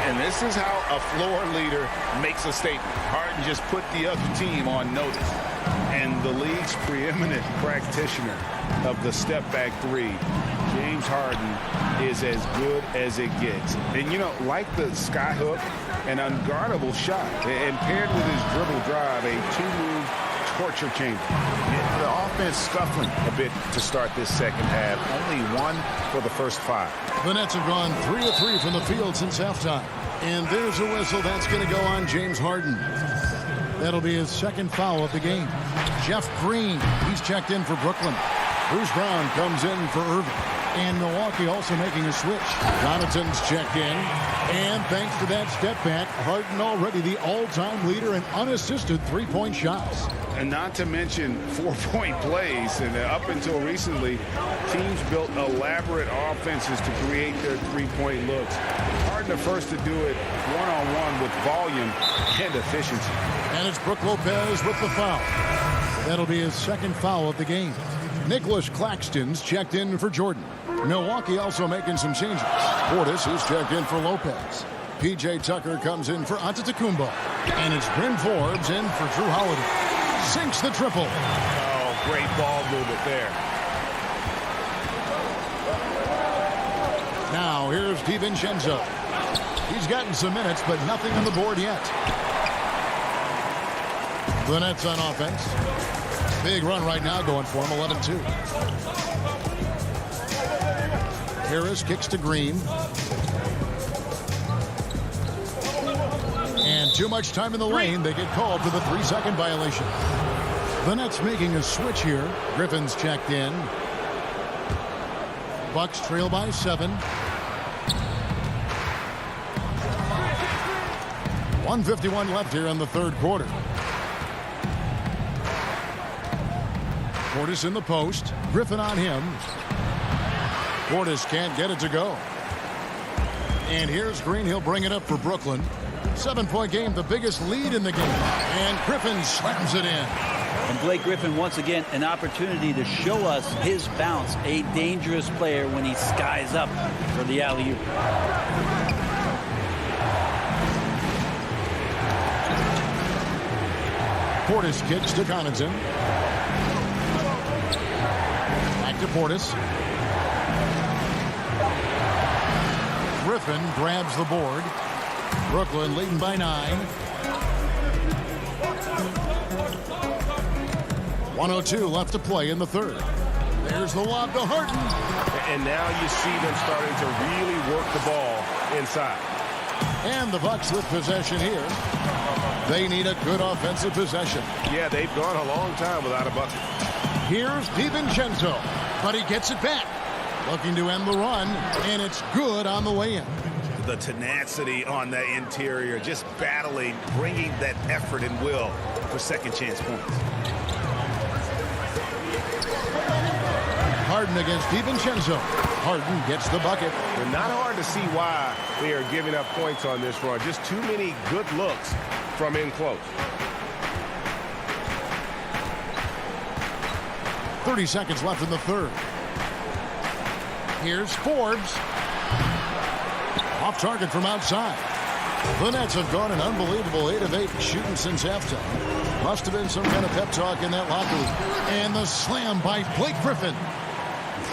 And this is how a floor leader makes a statement. Harden just put the other team on notice. And the league's preeminent practitioner of the step-back 3, James Harden, is as good as it gets. And, you know, like the skyhook, an unguardable shot. And paired with his dribble drive, a 2-move torture chamber. The offense scuffling a bit to start this second half. Only 1 for the first 5. The Nets have gone 3 of 3 from the field since halftime. And there's a whistle that's going to go on James Harden. That'll be his second foul of the game. Jeff Green, he's checked in for Brooklyn. Bruce Brown comes in for Irving. And Milwaukee also making a switch. Jonathan's checked in. And thanks to that step back, Harden already the all-time leader in unassisted three-point shots. And not to mention 4-point plays. And up until recently, teams built elaborate offenses to create their three-point looks. Harden the first to do it one-on-one with volume and efficiency. And it's Brook Lopez with the foul. That'll be his second foul of the game. Nicholas Claxton's checked in for Jordan. Milwaukee also making some changes. Portis is checked in for Lopez. P.J. Tucker comes in for Antetokounmpo. And it's Bryn Forbes in for Drew Holiday. Sinks the triple. Oh, great ball movement there. Now here's DiVincenzo. He's gotten some minutes, but nothing on the board yet. The Nets on offense. Big run right now going for him, 11-2. Harris kicks to Green. And too much time in the lane. They get called for the 3-second violation. The Nets making a switch here. Griffin's checked in. Bucks trail by 7. 1:51 left here in the third quarter. Portis in the post. Griffin on him. Portis can't get it to go. And here's Green. He'll bring it up for Brooklyn. 7-point game, the biggest lead in the game. And Griffin slams it in. And Blake Griffin, once again, an opportunity to show us his bounce. A dangerous player when he skies up for the alley-oop. Portis kicks to Connaughton. Back to Portis. Griffin grabs the board. Brooklyn leading by 9. 1:02 left to play in the third. There's the lob to Harden. And now you see them starting to really work the ball inside. And the Bucks with possession here. They need a good offensive possession. Yeah, they've gone a long time without a bucket. Here's DiVincenzo, but he gets it back. Looking to end the run, and it's good on the way in. The tenacity on that interior, just battling, bringing that effort and will for second chance points. Harden against DiVincenzo. Harden gets the bucket. But not hard to see why they are giving up points on this run. Just too many good looks from in close. 30 seconds left in the third. Here's Forbes. Off target from outside. The Nets have gone an unbelievable 8 of 8 shooting since halftime. Must have been some kind of pep talk in that locker room. And the slam by Blake Griffin.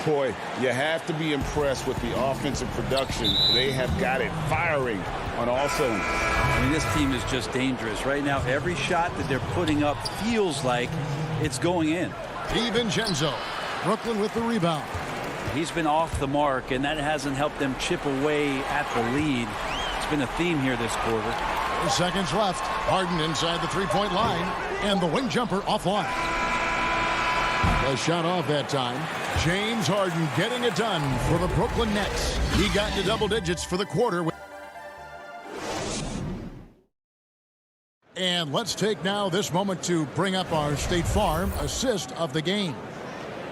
Boy, you have to be impressed with the offensive production. They have got it firing on all cylinders. I mean, this team is just dangerous. Right now, every shot that they're putting up feels like it's going in. DiVincenzo. Brooklyn with the rebound. He's been off the mark, and that hasn't helped them chip away at the lead. It's been a theme here this quarter. 4 seconds left. Harden inside the three-point line, and the wing jumper offline. The shot off that time. James Harden getting it done for the Brooklyn Nets. He got into double digits for the quarter. And let's take now this moment to bring up our State Farm assist of the game.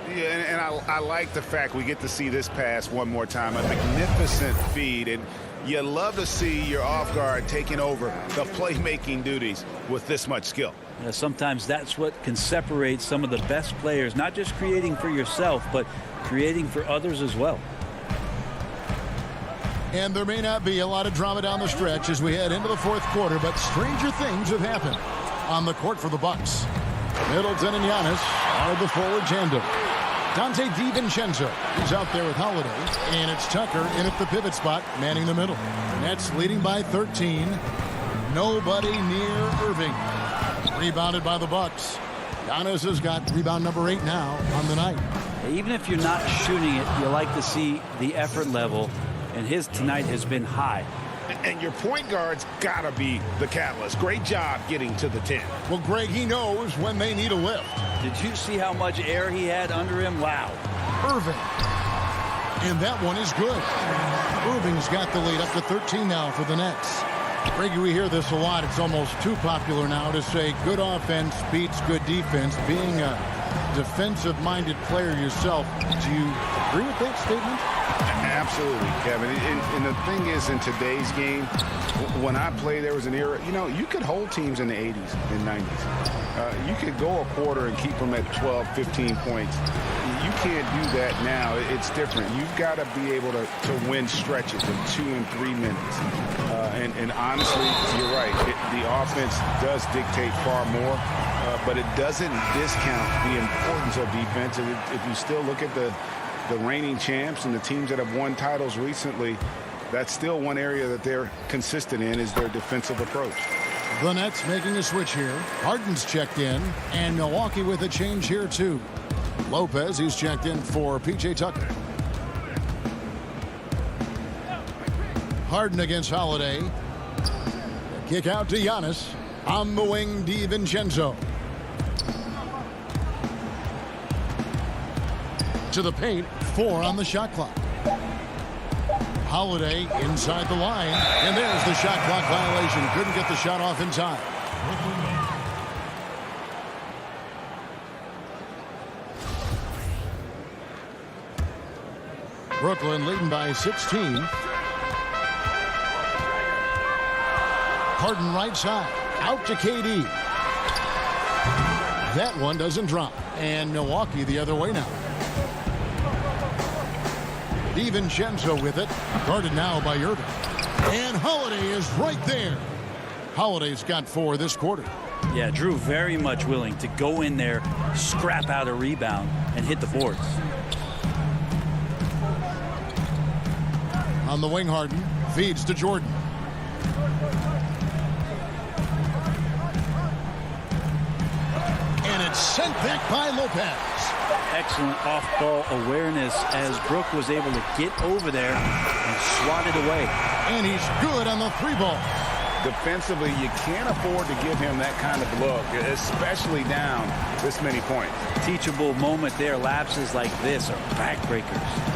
Yeah, and I like the fact we get to see this pass one more time. A magnificent feed, and you love to see your off guard taking over the playmaking duties with this much skill. Yeah, sometimes that's what can separate some of the best players, not just creating for yourself, but creating for others as well. And there may not be a lot of drama down the stretch as we head into the fourth quarter, but stranger things have happened on the court for the Bucks. Middleton and Giannis are the forward tandem. Dante DiVincenzo is out there with Holiday, and it's Tucker in at the pivot spot, manning the middle. Nets leading by 13. Nobody near Irving. Rebounded by the Bucks. Giannis has got rebound number 8 now on the night. Even if you're not shooting it, you like to see the effort level, and his tonight has been high. And your point guard's got to be the catalyst. Great job getting to the 10. Well, Greg, he knows when they need a lift. Did you see how much air he had under him? Wow. Irving. And that one is good. Irving's got the lead up to 13 now for the Nets. Greg, we hear this a lot. It's almost too popular now to say good offense beats good defense. Being a defensive-minded player yourself, do you agree with that statement? Absolutely, Kevin. And the thing is, in today's game, when I play, there was an era, you could hold teams in the 80s and 90s. You could go a quarter and keep them at 12, 15 points. You can't do that now. It's different. You've got to be able to win stretches of 2 and 3 minutes. And honestly, you're right. The offense does dictate far more, but it doesn't discount the importance of defense. And if you still look at the reigning champs and the teams that have won titles recently, that's still one area that they're consistent in, is their defensive approach. The Nets making a switch here. Harden's checked in, and Milwaukee with a change here too. Lopez, he's checked in for P.J. Tucker. Harden against Holiday. Kick out to Giannis. On the wing, DiVincenzo. To the paint, 4 on the shot clock. Holiday inside the line, and there's the shot clock violation. Couldn't get the shot off in time. Brooklyn leading by 16. Harden right side, out to KD. That one doesn't drop, and Milwaukee the other way now. DiVincenzo with it, guarded now by Irving. And Holiday is right there. Holiday's got 4 this quarter. Yeah, Drew very much willing to go in there, scrap out a rebound, and hit the boards. On the wing, Harden feeds to Jordan. And it's sent back by Lopez. Excellent off-ball awareness as Brook was able to get over there and swat it away. And he's good on the 3-ball. Defensively, you can't afford to give him that kind of look, especially down this many points. Teachable moment there. Lapses like this are backbreakers.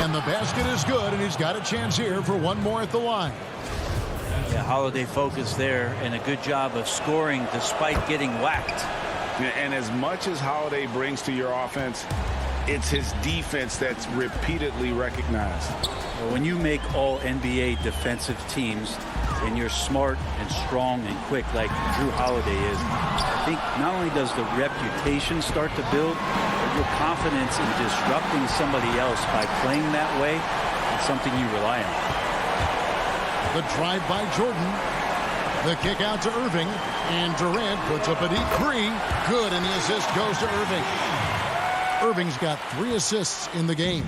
And the basket is good, and he's got a chance here for one more at the line. Yeah, Holiday focus there, and a good job of scoring despite getting whacked. And as much as Holiday brings to your offense, it's his defense that's repeatedly recognized. Well, when you make all NBA defensive teams and you're smart and strong and quick like Drew Holiday is, I think not only does the reputation start to build, but your confidence in disrupting somebody else by playing that way is something you rely on. The drive by Jordan. The kick out to Irving, and Durant puts up a deep 3. Good, and the assist goes to Irving. Irving's got 3 assists in the game.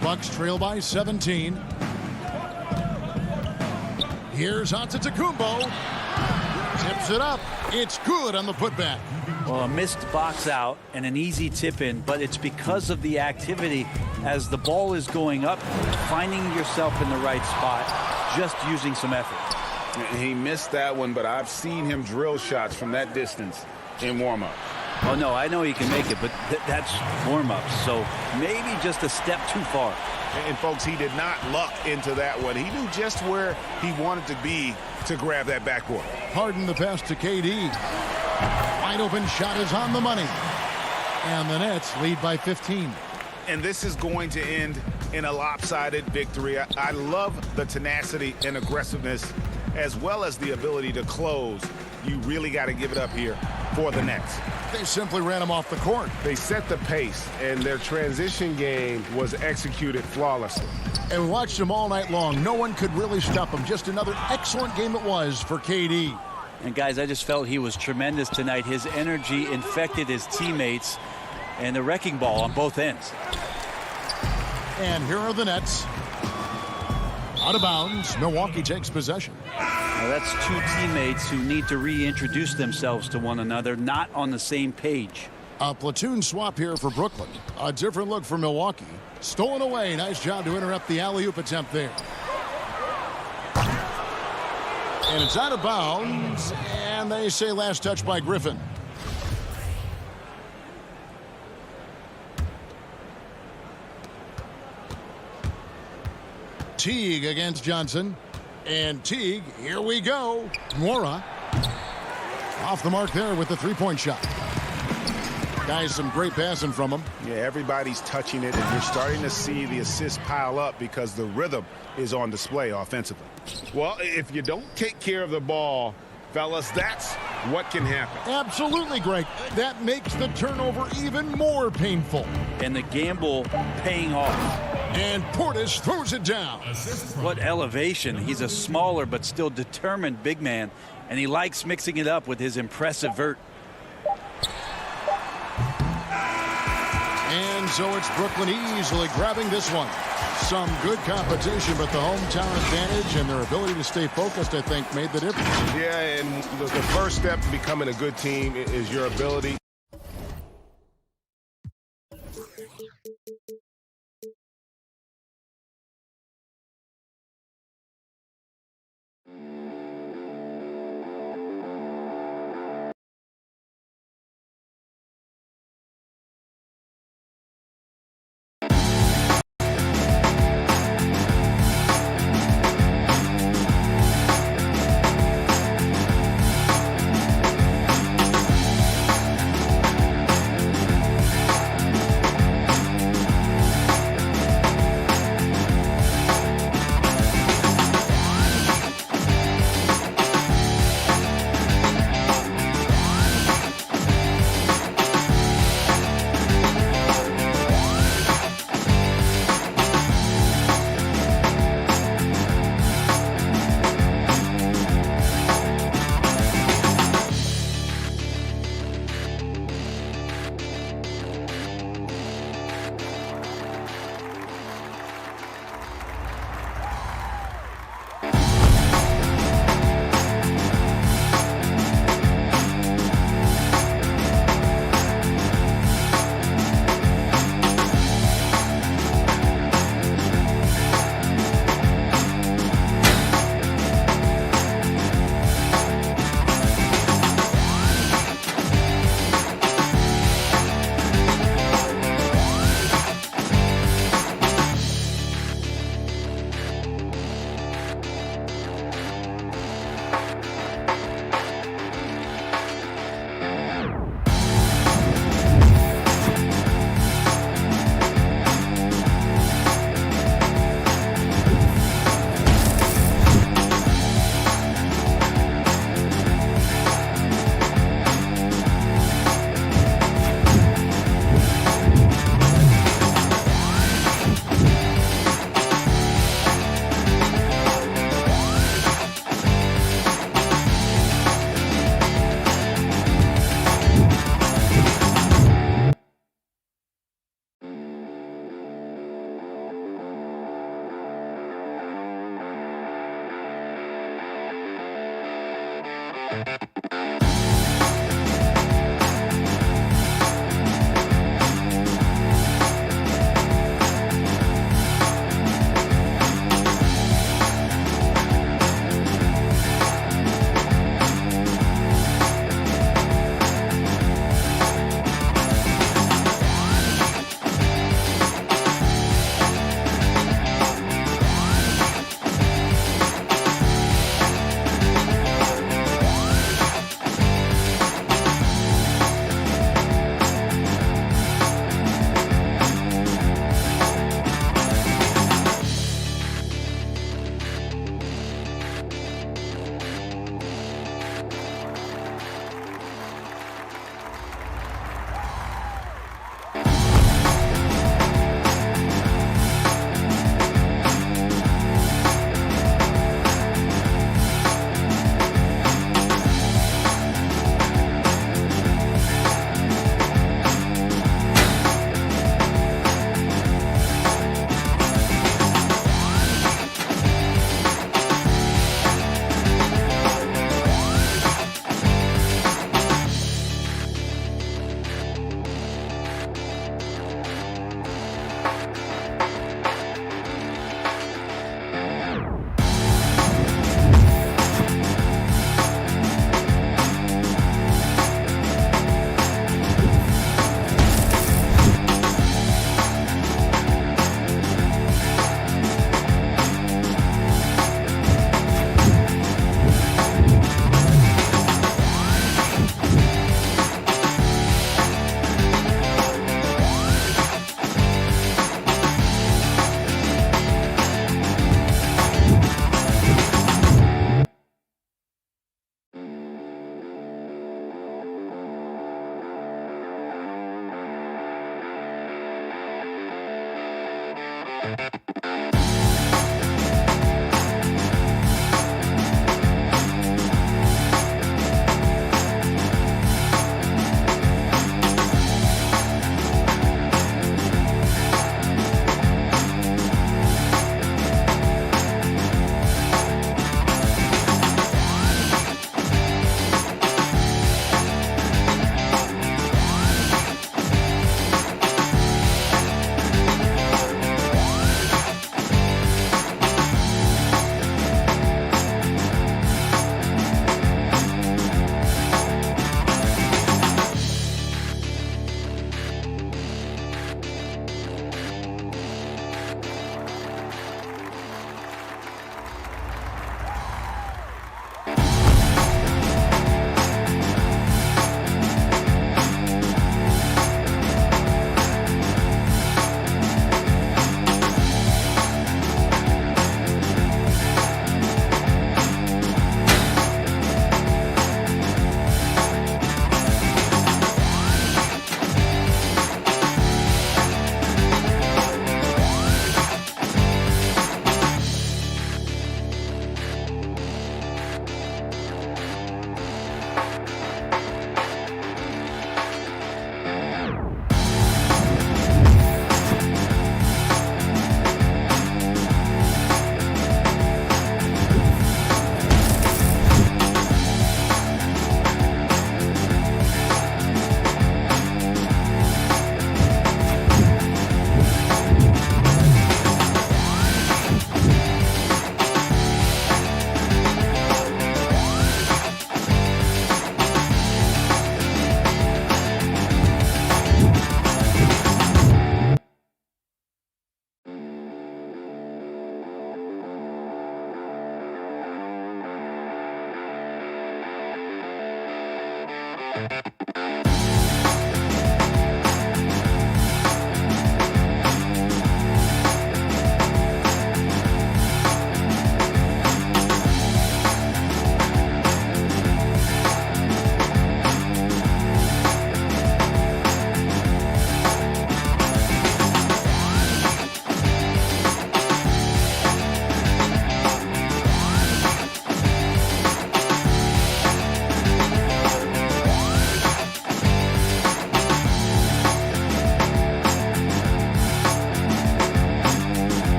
Bucks trail by 17. Here's Antetokounmpo. Tips it up. It's good on the putback. Well, a missed box out and an easy tip in, but it's because of the activity as the ball is going up, finding yourself in the right spot, just using some effort. He missed that one, but I've seen him drill shots from that distance in warm-up. Oh, no, I know he can make it, but that's warm-up, so maybe just a step too far. And, folks, he did not luck into that one. He knew just where he wanted to be to grab that backboard. Harden the pass to KD. Wide open shot is on the money. And the Nets lead by 15. And this is going to end in a lopsided victory. I love the tenacity and aggressiveness as well as the ability to close. You really got to give it up here for the Nets. They simply ran him off the court. They set the pace, and their transition game was executed flawlessly. And we watched him all night long. No one could really stop him. Just another excellent game it was for KD. And, guys, I just felt he was tremendous tonight. His energy infected his teammates, and the wrecking ball on both ends. And here are the Nets. Out of bounds. Milwaukee takes possession. Now that's two teammates who need to reintroduce themselves to one another, not on the same page. A platoon swap here for Brooklyn. A different look for Milwaukee. Stolen away. Nice job to interrupt the alley-oop attempt there. And it's out of bounds. And they say last touch by Griffin. Teague against Johnson. And Teague, here we go. Mora off the mark there with the three-point shot. Guys, some great passing from him. Yeah, everybody's touching it, and you're starting to see the assists pile up because the rhythm is on display offensively. Well, if you don't take care of the ball, fellas, that's what can happen. Absolutely, Greg. That makes the turnover even more painful. And the gamble paying off. And Portis throws it down. What elevation. He's a smaller but still determined big man, and he likes mixing it up with his impressive vert. And so it's Brooklyn easily grabbing this one. Some good competition, but the hometown advantage and their ability to stay focused, I think, made the difference. Yeah, and the first step in becoming a good team is your ability.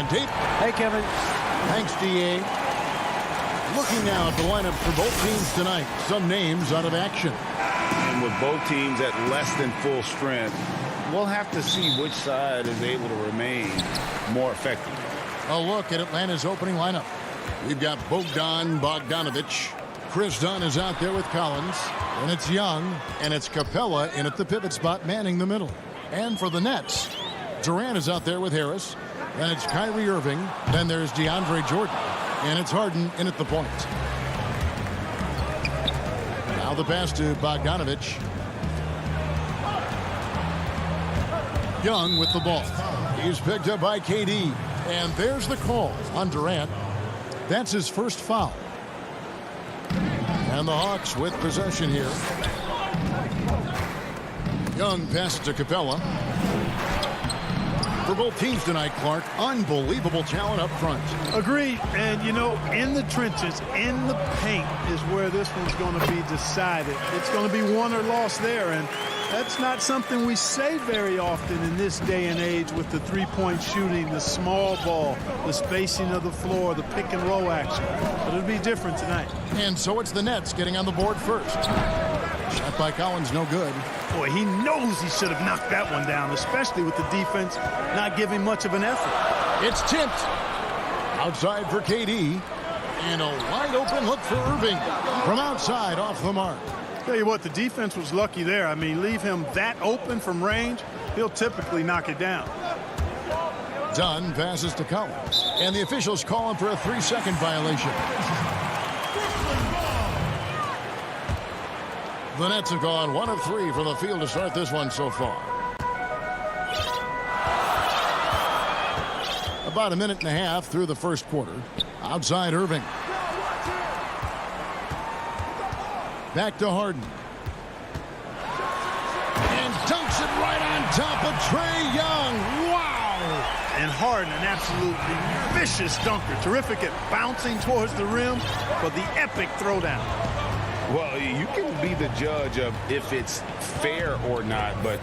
And Dave. Hey, Kevin. Thanks, D.A. Looking now at the lineups for both teams tonight. Some names out of action. And with both teams at less than full strength, we'll have to see which side is able to remain more effective. A look at Atlanta's opening lineup. We've got Bogdanovich. Chris Dunn is out there with Collins. And it's Young. And it's Capella in at the pivot spot, manning the middle. And for the Nets, Durant is out there with Harris. Then it's Kyrie Irving. Then there's DeAndre Jordan. And it's Harden in at the point. Now the pass to Bogdanovich. Young with the ball. He's picked up by KD. And there's the call on Durant. That's his first foul. And the Hawks with possession here. Young passes to Capella. For both teams tonight, Clark, unbelievable talent up front. Agreed. And, you know, in the trenches, in the paint is where this one's going to be decided. It's going to be won or lost there. And that's not something we say very often in this day and age with the three-point shooting, the small ball, the spacing of the floor, the pick and roll action. But it'll be different tonight. And so it's the Nets getting on the board first. Shot by Collins, no good. Boy, he knows he should have knocked that one down, especially with the defense not giving much of an effort. It's tipped. Outside for KD. And a wide open look for Irving. From outside, off the mark. Tell you what, the defense was lucky there. I mean, leave him that open from range, he'll typically knock it down. Dunn passes to Collins. And the officials call him for a 3-second violation. The Nets have gone 1 of 3 from the field to start this one so far. About a minute and a half through the first quarter. Outside Irving. Back to Harden. And dunks it right on top of Trae Young. Wow! And Harden, an absolutely vicious dunker. Terrific at bouncing towards the rim for the epic throwdown. Well, you can be the judge of if it's fair or not, but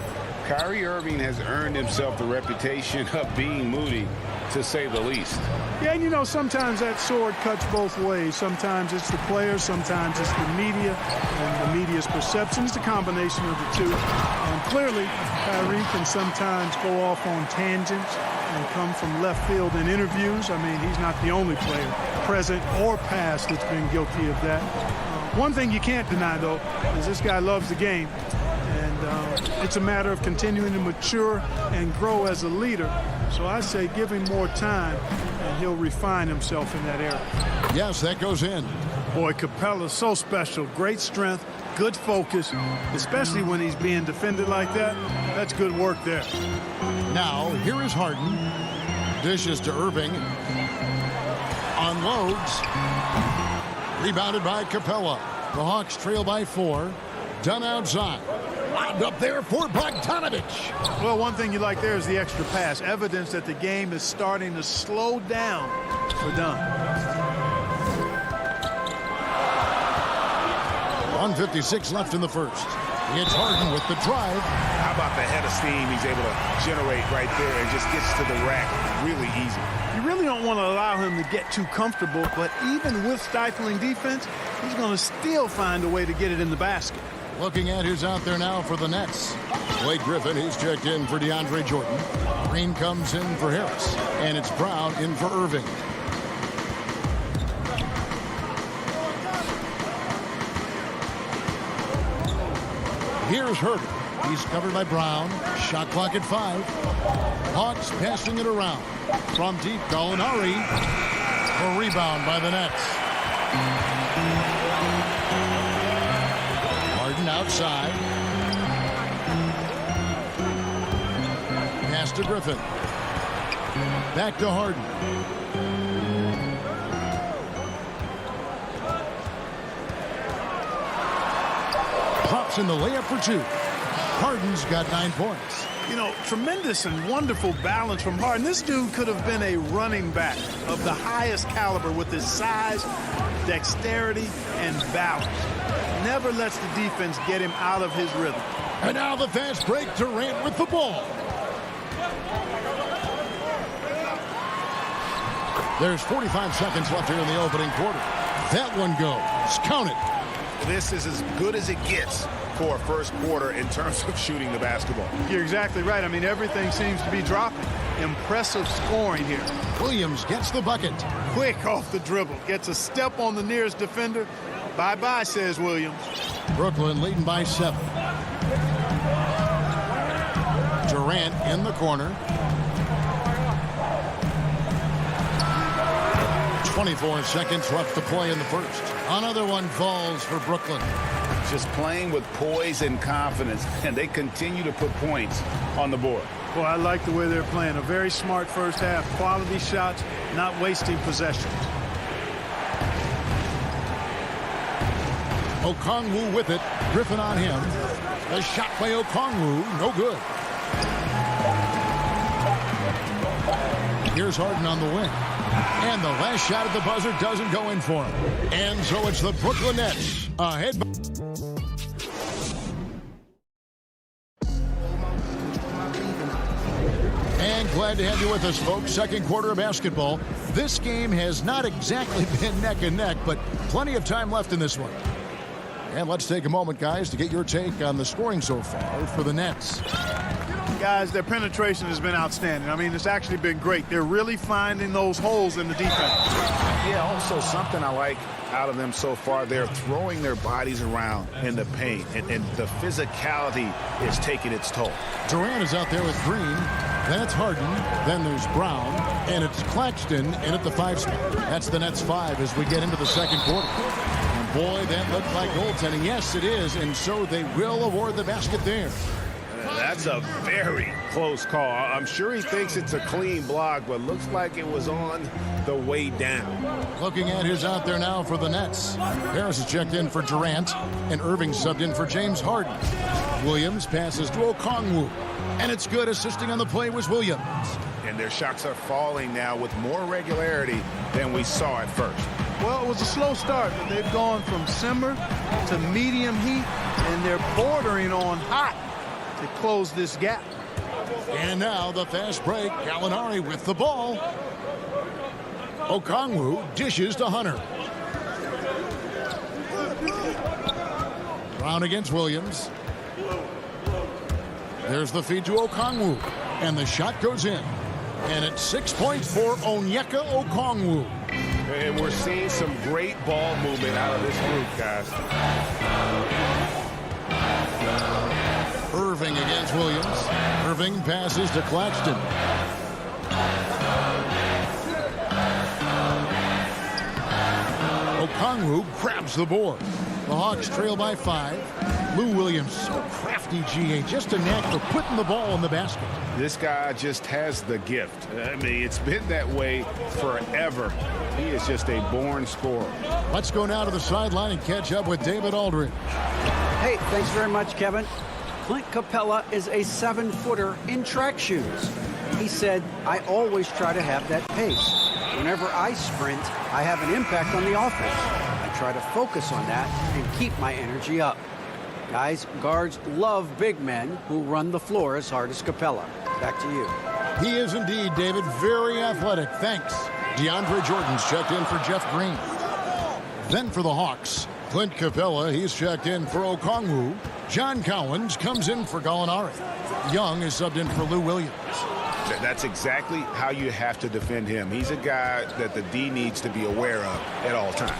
Kyrie Irving has earned himself the reputation of being moody, to say the least. Yeah, and you know, sometimes that sword cuts both ways. Sometimes it's the players, sometimes it's the media, and the media's perception is the combination of the two. And clearly, Kyrie can sometimes go off on tangents and come from left field in interviews. I mean, he's not the only player, present or past, that's been guilty of that. One thing you can't deny, though, is this guy loves the game. And it's a matter of continuing to mature and grow as a leader. So I say give him more time, and he'll refine himself in that area. Yes, that goes in. Boy, Capella's so special. Great strength, good focus, especially when he's being defended like that. That's good work there. Now, here is Harden. Dishes to Irving. Unloads. Rebounded by Capella. The Hawks trail by 4. Dunn outside. Lobbed up there for Bogdanovich. Well, one thing you like there is the extra pass. Evidence that the game is starting to slow down for Dunn. 1:56 left in the first. It's Harden with the drive. How about the head of steam he's able to generate right there and just gets to the rack really easy. You really don't want to allow him to get too comfortable, but even with stifling defense, he's going to still find a way to get it in the basket. Looking at who's out there now for the Nets. Blake Griffin, he's checked in for DeAndre Jordan. Green comes in for Harris. And it's Brown in for Irving. Here's Herder. He's covered by Brown. Shot clock at 5. Hawks passing it around. From deep, Gallinari. A rebound by the Nets. Harden outside. Pass to Griffin. Back to Harden. Drops in the layup for 2. Harden's got 9 points. You know, tremendous and wonderful balance from Harden. This dude could have been a running back of the highest caliber with his size, dexterity, and balance. Never lets the defense get him out of his rhythm. And now the fast break. Durant with the ball. There's 45 seconds left here in the opening quarter. That one goes. Count it. This is as good as it gets for a first quarter in terms of shooting the basketball. You're exactly right. I mean, everything seems to be dropping. Impressive scoring here. Williams gets the bucket. Quick off the dribble. Gets a step on the nearest defender. Bye-bye, says Williams. Brooklyn leading by 7. Durant in the corner. 24 seconds left to play in the first. Another one falls for Brooklyn. Just playing with poise and confidence, and they continue to put points on the board. Well, I like the way they're playing. A very smart first half. Quality shots, not wasting possessions. Okongwu with it. Griffin on him. A shot by Okongwu. No good. Here's Harden on the wing. And the last shot at the buzzer doesn't go in for him. And so it's the Brooklyn Nets ahead. And glad to have you with us, folks. Second quarter of basketball. This game has not exactly been neck and neck, but plenty of time left in this one. And let's take a moment, guys, to get your take on the scoring so far for the Nets. Guys, their penetration has been outstanding. I mean, it's actually been great. They're really finding those holes in the defense. Yeah, also something I like out of them so far, they're throwing their bodies around in the paint, and the physicality is taking its toll. Durant is out there with Green. Then it's Harden. Then there's Brown. And it's Claxton in at the 5 spot. That's the Nets 5 as we get into the second quarter. And boy, that looked like goaltending. Yes, it is. And so they will award the basket there. That's a very close call. I'm sure he thinks it's a clean block, but looks like it was on the way down. Looking at who's out there now for the Nets. Harris is checked in for Durant, and Irving subbed in for James Harden. Williams passes to Okongwu, and it's good. Assisting on the play was Williams. And their shots are falling now with more regularity than we saw at first. Well, it was a slow start, but they've gone from simmer to medium heat, and they're bordering on hot to close this gap. And now the fast break. Gallinari with the ball. Okongwu dishes to Hunter. Brown against Williams. There's the feed to Okongwu. And the shot goes in. And it's 6 points for Onyeka Okongwu. And we're seeing some great ball movement out of this group, guys. Irving against Williams. Irving passes to Claxton. Okongwu grabs the board. The Hawks trail by 5. Lou Williams, so crafty, GA. Just a knack for putting the ball in the basket. This guy just has the gift. I mean, it's been that way forever. He is just a born scorer. Let's go now to the sideline and catch up with David Aldridge. Hey, thanks very much, Kevin. Clint Capella is a 7-footer in track shoes. He said, I always try to have that pace. Whenever I sprint, I have an impact on the offense. I try to focus on that and keep my energy up. Guys, guards love big men who run the floor as hard as Capella. Back to you. He is indeed, David, very athletic. Thanks. DeAndre Jordan's checked in for Jeff Green. Then for the Hawks, Clint Capella, he's checked in for Okongwu. John Collins comes in for Gallinari. Young is subbed in for Lou Williams. That's exactly how you have to defend him. He's a guy that the D needs to be aware of at all times.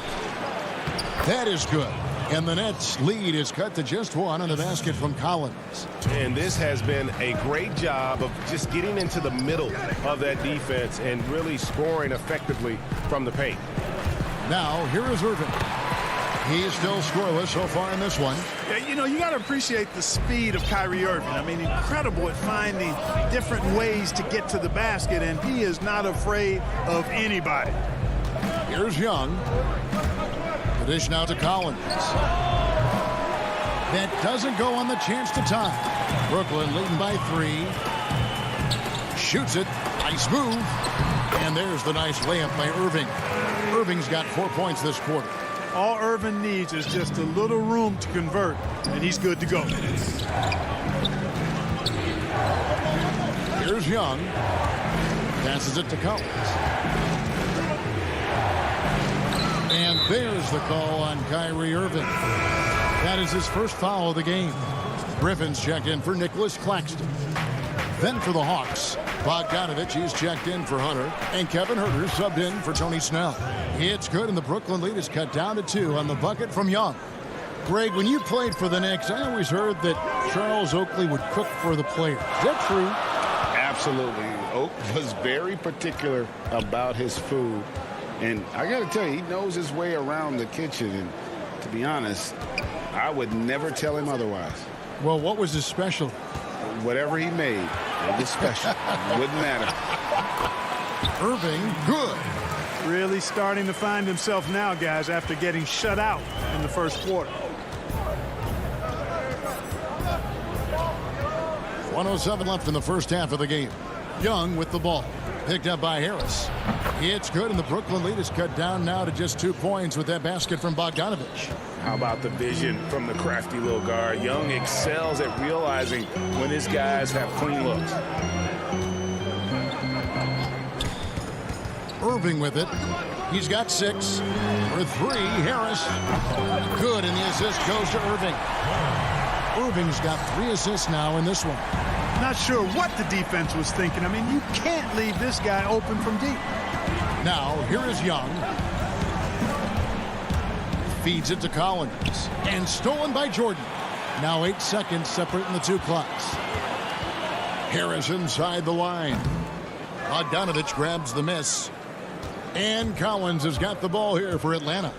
That is good. And the Nets' lead is cut to just 1 on a basket from Collins. And this has been a great job of just getting into the middle of that defense and really scoring effectively from the paint. Now, here is Irving. He is still scoreless so far in this one. Yeah, you know, you got to appreciate the speed of Kyrie Irving. I mean, incredible at finding different ways to get to the basket, and he is not afraid of anybody. Here's Young. The dish now to Collins. That doesn't go on the chance to tie. Brooklyn leading by 3. Shoots it. Nice move. And there's the nice layup by Irving. Irving's got 4 points this quarter. All Irving needs is just a little room to convert, and he's good to go. Here's Young. Passes it to Collins. And there's the call on Kyrie Irving. That is his first foul of the game. Griffin's checked in for Nicholas Claxton. Then for the Hawks, Bogdanovich is checked in for Hunter, and Kevin Huerter subbed in for Tony Snell. It's good, and the Brooklyn lead is cut down to 2 on the bucket from Young. Greg, when you played for the Knicks, I always heard that Charles Oakley would cook for the players. Is that true? Absolutely. Oak was very particular about his food. And I got to tell you, he knows his way around the kitchen. And to be honest, I would never tell him otherwise. Well, what was his special? Whatever he made, it was special. Wouldn't matter. Irving, good. Really starting to find himself now, guys, after getting shut out in the first quarter. 1:07 left in the first half of the game. Young with the ball. Picked up by Harris. It's good, and the Brooklyn lead is cut down now to just 2 points with that basket from Bogdanovich. How about the vision from the crafty little guard? Young excels at realizing when his guys have clean looks. Irving with it. He's got 6. For 3, Harris. Good, and the assist goes to Irving. Irving's got 3 assists now in this one. Not sure what the defense was thinking. I mean, you can't leave this guy open from deep. Now, here is Young. Feeds it to Collins. And stolen by Jordan. Now 8 seconds separating the 2 clocks. Harris inside the line. Bogdanovich grabs the miss. And Collins has got the ball here for Atlanta.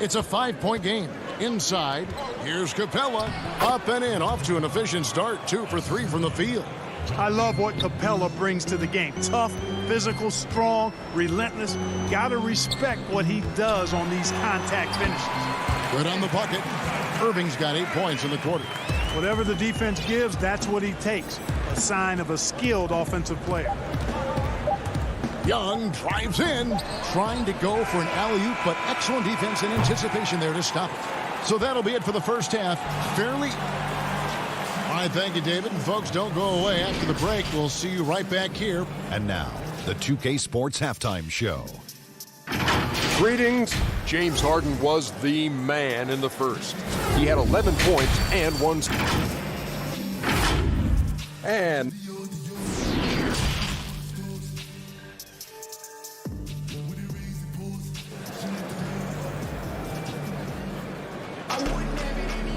It's a 5-point game. Inside, here's Capella. Up and in, off to an efficient start. 2 for 3 from the field. I love what Capella brings to the game. Tough, physical, strong, relentless. Got to respect what he does on these contact finishes. Good on the bucket. Irving's got 8 points in the quarter. Whatever the defense gives, that's what he takes. A sign of a skilled offensive player. Young drives in, trying to go for an alley-oop, but excellent defense and anticipation there to stop it. So that'll be it for the first half. Fairly. All right, thank you, David. And folks, don't go away. After the break, we'll see you right back here. And now, the 2K Sports Halftime Show. Greetings. James Harden was the man in the first. He had 11 points and 1 steal. And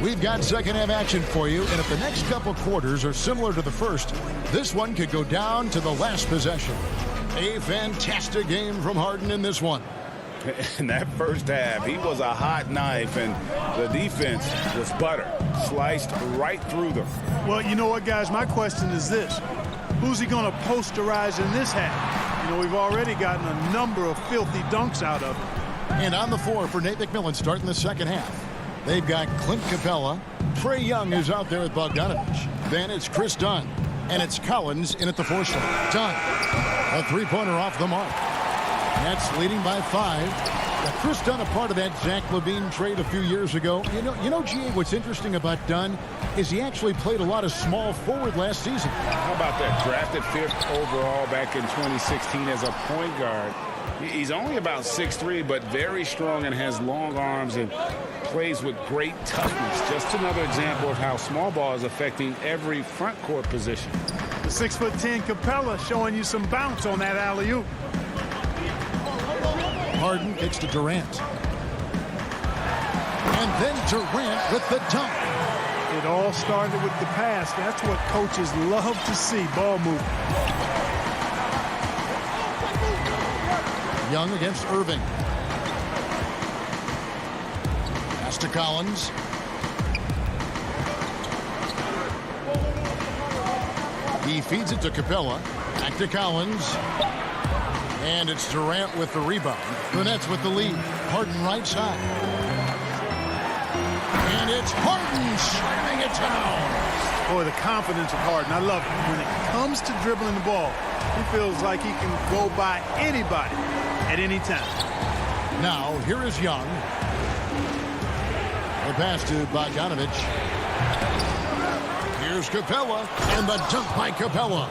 we've got second half action for you, and if the next couple quarters are similar to the first, this one could go down to the last possession. A fantastic game from Harden in this one. In that first half, he was a hot knife, and the defense was butter. Sliced right through them. Well, you know what, guys? My question is this. Who's he going to posterize in this half? You know, we've already gotten a number of filthy dunks out of him. And on the floor for Nate McMillan starting the second half. They've got Clint Capella. Trae Young is out there with Bogdanovich. Then it's Chris Dunn. And it's Collins in at the 4 slot. Dunn. A 3-pointer off the mark. Nets leading by 5. Now, Chris Dunn, a part of that Zach LaVine trade a few years ago. You know, G.A., what's interesting about Dunn is he actually played a lot of small forward last season. How about that? Drafted 5th overall back in 2016 as a point guard. He's only about 6'3", but very strong and has long arms and plays with great toughness. Just another example of how small ball is affecting every front court position. The 6'10" Capella showing you some bounce on that alley-oop. Harden kicks to Durant. And then Durant with the dunk. It all started with the pass. That's what coaches love to see, ball movement. Young against Irving. Pass to Collins. He feeds it to Capella. Back to Collins. And it's Durant with the rebound. The Nets with the lead. Harden right side. And it's Harden slamming it down. Boy, the confidence of Harden. I love it. When it comes to dribbling the ball, he feels like he can go by anybody at any time. Now, here is Young. The pass to Bogdanovich. Here's Capella, and the dunk by Capella.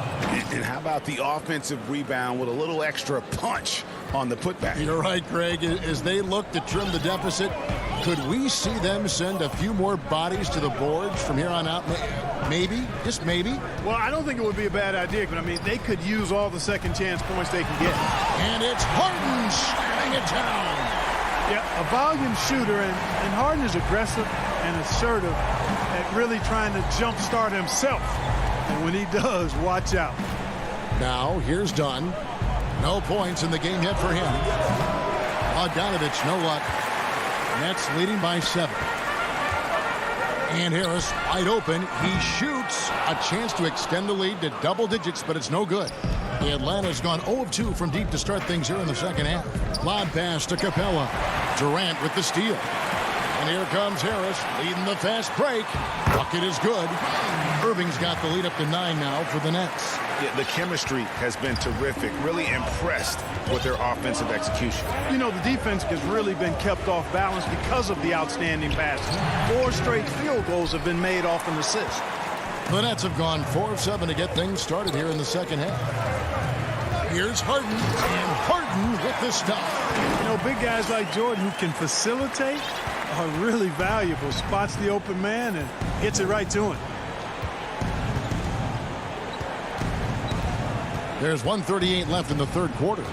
And how about the offensive rebound with a little extra punch? on the putback. You're right, Greg. As they look to trim the deficit, could we see them send a few more bodies to the boards from here on out? Maybe, just maybe. Well, I don't think it would be a bad idea, but I mean, they could use all the second chance points they can get. And it's Harden slamming it down. Yeah, a volume shooter, and Harden is aggressive and assertive at really trying to jumpstart himself. And when he does, watch out. Now, here's Dunn. No points in the game yet for him. Bogdanovich, no luck. Nets leading by 7. And Harris wide open. He shoots. A chance to extend the lead to double digits, but it's no good. Atlanta's gone 0 of 2 from deep to start things here in the second half. Lob pass to Capella. Durant with the steal. And here comes Harris leading the fast break. Bucket is good. Irving's got the lead up to 9 now for the Nets. Yeah, the chemistry has been terrific. Really impressed with their offensive execution. You know, the defense has really been kept off balance because of the outstanding passes. 4 straight field goals have been made off an assist. The Nets have gone 4 of 7 to get things started here in the second half. Here's Harden, and Harden with the stop. You know, big guys like Jordan who can facilitate are really valuable. Spots the open man and gets it right to him. There's 1:38 left in the third quarter.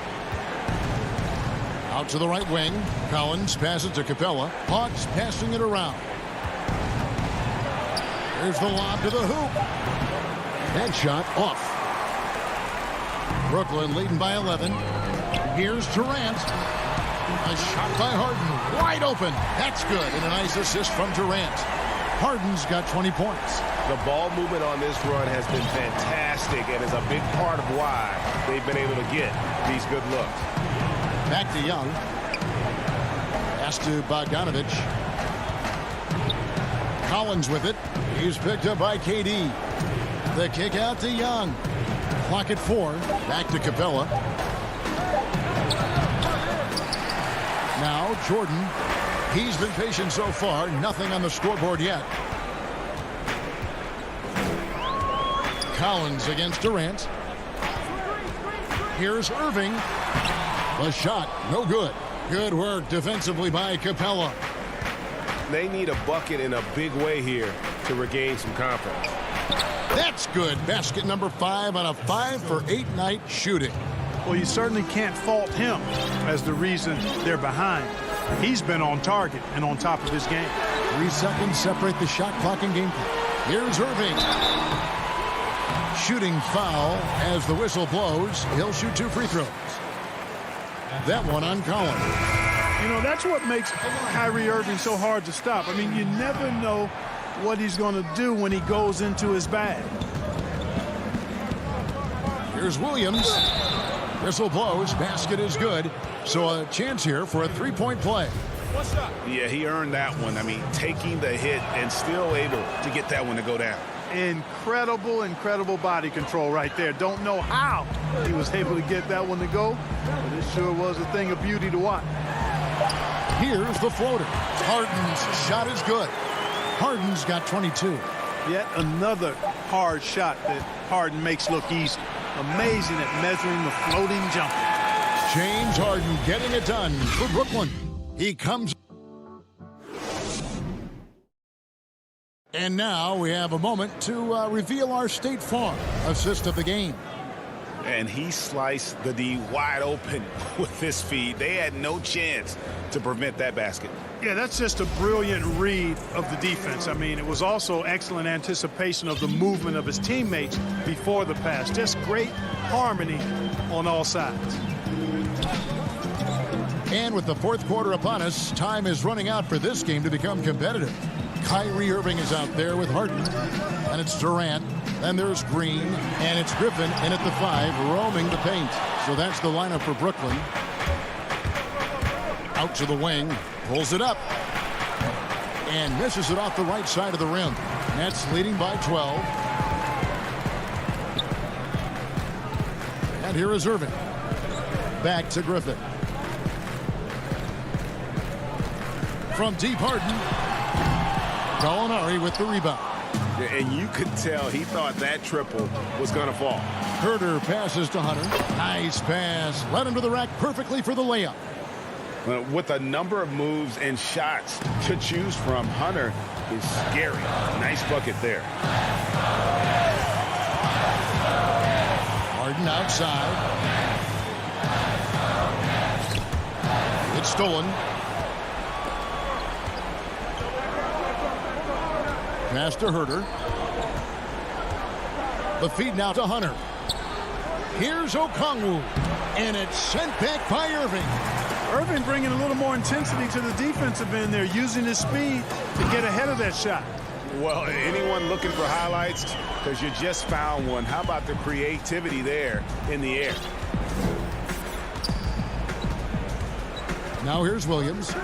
Out to the right wing. Collins passes to Capella. Hawks passing it around. There's the lob to the hoop. That shot off. Brooklyn leading by 11. Here's Durant. A shot by Harden. Wide open. That's good. And a nice assist from Durant. Harden's got 20 points. The ball movement on this run has been fantastic and is a big part of why they've been able to get these good looks. Back to Young. Pass to Bogdanovich. Collins with it. He's picked up by KD. The kick out to Young. Clock at 4. Back to Capella. Now Jordan. He's been patient so far. Nothing on the scoreboard yet. Collins against Durant. Here's Irving. The shot, no good. Good work defensively by Capella. They need a bucket in a big way here to regain some confidence. That's good. Basket number 5 on a 5 for 8 night shooting. Well, you certainly can't fault him as the reason they're behind. He's been on target and on top of his game. 3 seconds separate the shot clock and game clock. Here's Irving. Shooting foul as the whistle blows. He'll shoot 2 free throws. That one on Collins. You know, that's what makes Kyrie Irving so hard to stop. I mean, you never know what he's going to do when he goes into his bag. Here's Williams. Whistle blows. Basket is good. So a chance here for a 3-point play. Yeah, he earned that one. I mean, taking the hit and still able to get that one to go down. Incredible body control right there. Don't know how he was able to get that one to go, but it sure was a thing of beauty to watch. Here's the floater. Harden's shot is good. Harden's got 22. Yet another hard shot that Harden makes look easy. Amazing at measuring the floating jumper. James Harden getting it done for Brooklyn. He comes. And now we have a moment to reveal our State Farm assist of the game. And he sliced the D wide open with his feed. They had no chance to prevent that basket. Yeah, that's just a brilliant read of the defense. I mean, it was also excellent anticipation of the movement of his teammates before the pass. Just great harmony on all sides. And with the fourth quarter upon us, time is running out for this game to become competitive. Kyrie Irving is out there with Harden, and it's Durant, and there's Green, and it's Griffin in at the 5, roaming the paint. So that's the lineup for Brooklyn. Out to the wing, pulls it up, and misses it off the right side of the rim. Nets leading by 12. And here is Irving. Back to Griffin. From deep, Harden. Gallinari with the rebound. And you could tell he thought that triple was going to fall. Herder passes to Hunter. Nice pass. Led him to the rack perfectly for the layup. With a number of moves and shots to choose from, Hunter is scary. Nice bucket there. Harden outside. It's stolen. Pass to Herder. The feed now to Hunter. Here's Okongwu. And it's sent back by Irving. Irving bringing a little more intensity to the defensive end there, using his speed to get ahead of that shot. Well, anyone looking for highlights, because you just found one. How about the creativity there in the air? Now here's Williams.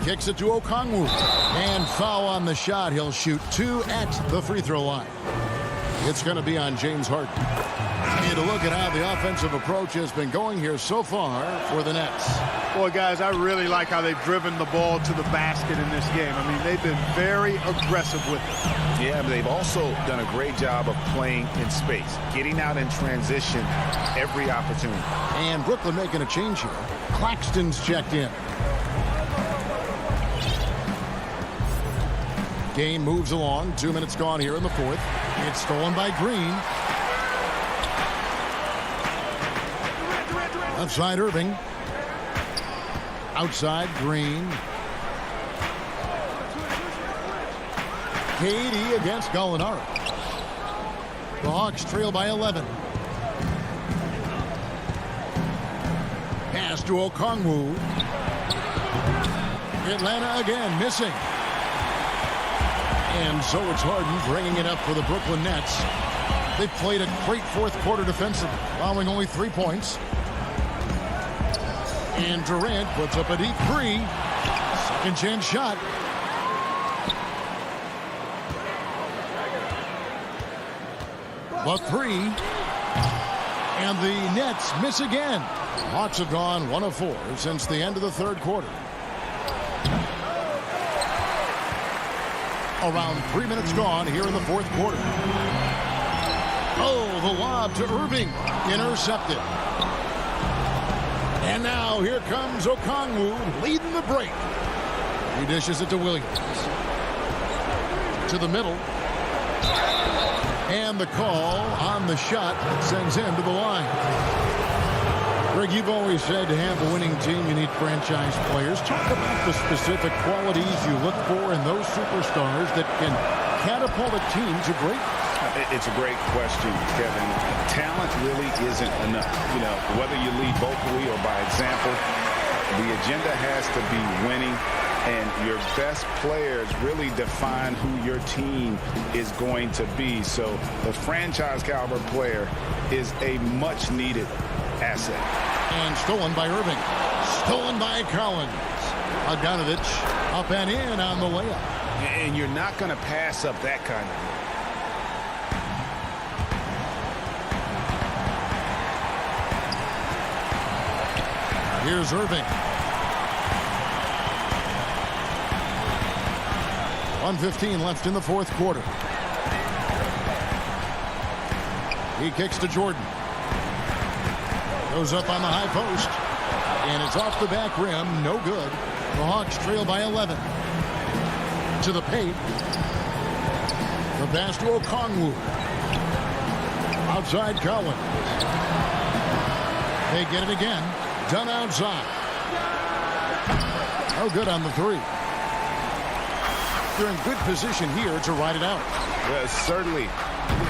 Kicks it to Okongwu. And foul on the shot. He'll shoot 2 at the free throw line. It's going to be on James Harden. To look at how the offensive approach has been going here so far for the Nets. Boy, guys, I really like how they've driven the ball to the basket in this game. I mean, they've been very aggressive with it. Yeah, but they've also done a great job of playing in space, getting out in transition every opportunity. And Brooklyn making a change here. Claxton's checked in. Game moves along. 2 minutes gone here in the fourth. It's stolen by Green. Outside Irving. Outside Green. KD against Gallinari. The Hawks trail by 11. Pass to Okongwu. Atlanta again missing. And so it's Harden bringing it up for the Brooklyn Nets. They played a great fourth quarter defensively, allowing only 3 points. And Durant puts up a deep three. Second chance shot. The three. And the Nets miss again. Hawks have gone 1 of 4 since the end of the third quarter. Around 3 minutes gone here in the fourth quarter. Oh, the lob to Irving. Intercepted. And now here comes Okongwu leading the break. He dishes it to Williams. To the middle. And the call on the shot sends him to the line. Greg, you've always said to have a winning team, you need franchise players. Talk about the specific qualities you look for in those superstars that can catapult a team to greatness. It's a great question, Kevin. Talent really isn't enough. You know, whether you lead vocally or by example, the agenda has to be winning, and your best players really define who your team is going to be. So the franchise caliber player is a much needed asset. And stolen by Irving. Stolen by Collins. Bogdanovich up and in on the layup. And you're not going to pass up that kind of. Here's Irving. 1:15 left in the fourth quarter. He kicks to Jordan. Goes up on the high post. And it's off the back rim. No good. The Hawks trail by 11. To the paint. The pass to Okongwu. Outside Collins. They get it again. Done outside. Oh, good on the three. They're in good position here to ride it out. Certainly.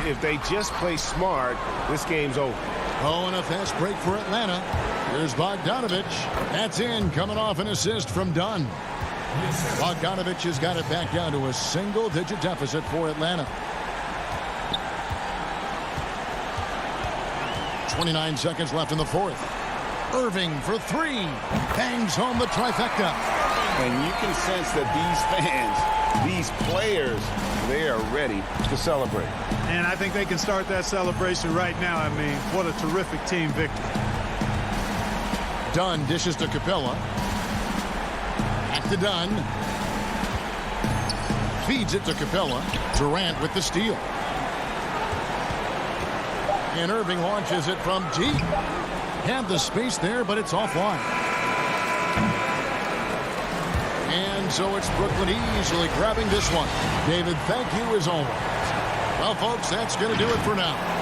If they just play smart, this game's over. Oh, and a fast break for Atlanta. Here's Bogdanovich. That's in, coming off an assist from Dunn. Bogdanovich has got it back down to a single-digit deficit for Atlanta. 29 seconds left in the fourth. Irving for three. Bangs home the trifecta. And you can sense that these fans, these players, they are ready to celebrate. And I think they can start that celebration right now. I mean, what a terrific team victory. Dunn dishes to Capella. Back to Dunn. Feeds it to Capella. Durant with the steal. And Irving launches it from deep. Had the space there, but it's offline. And so it's Brooklyn easily grabbing this one. David, thank you as always. Well, folks, that's going to do it for now.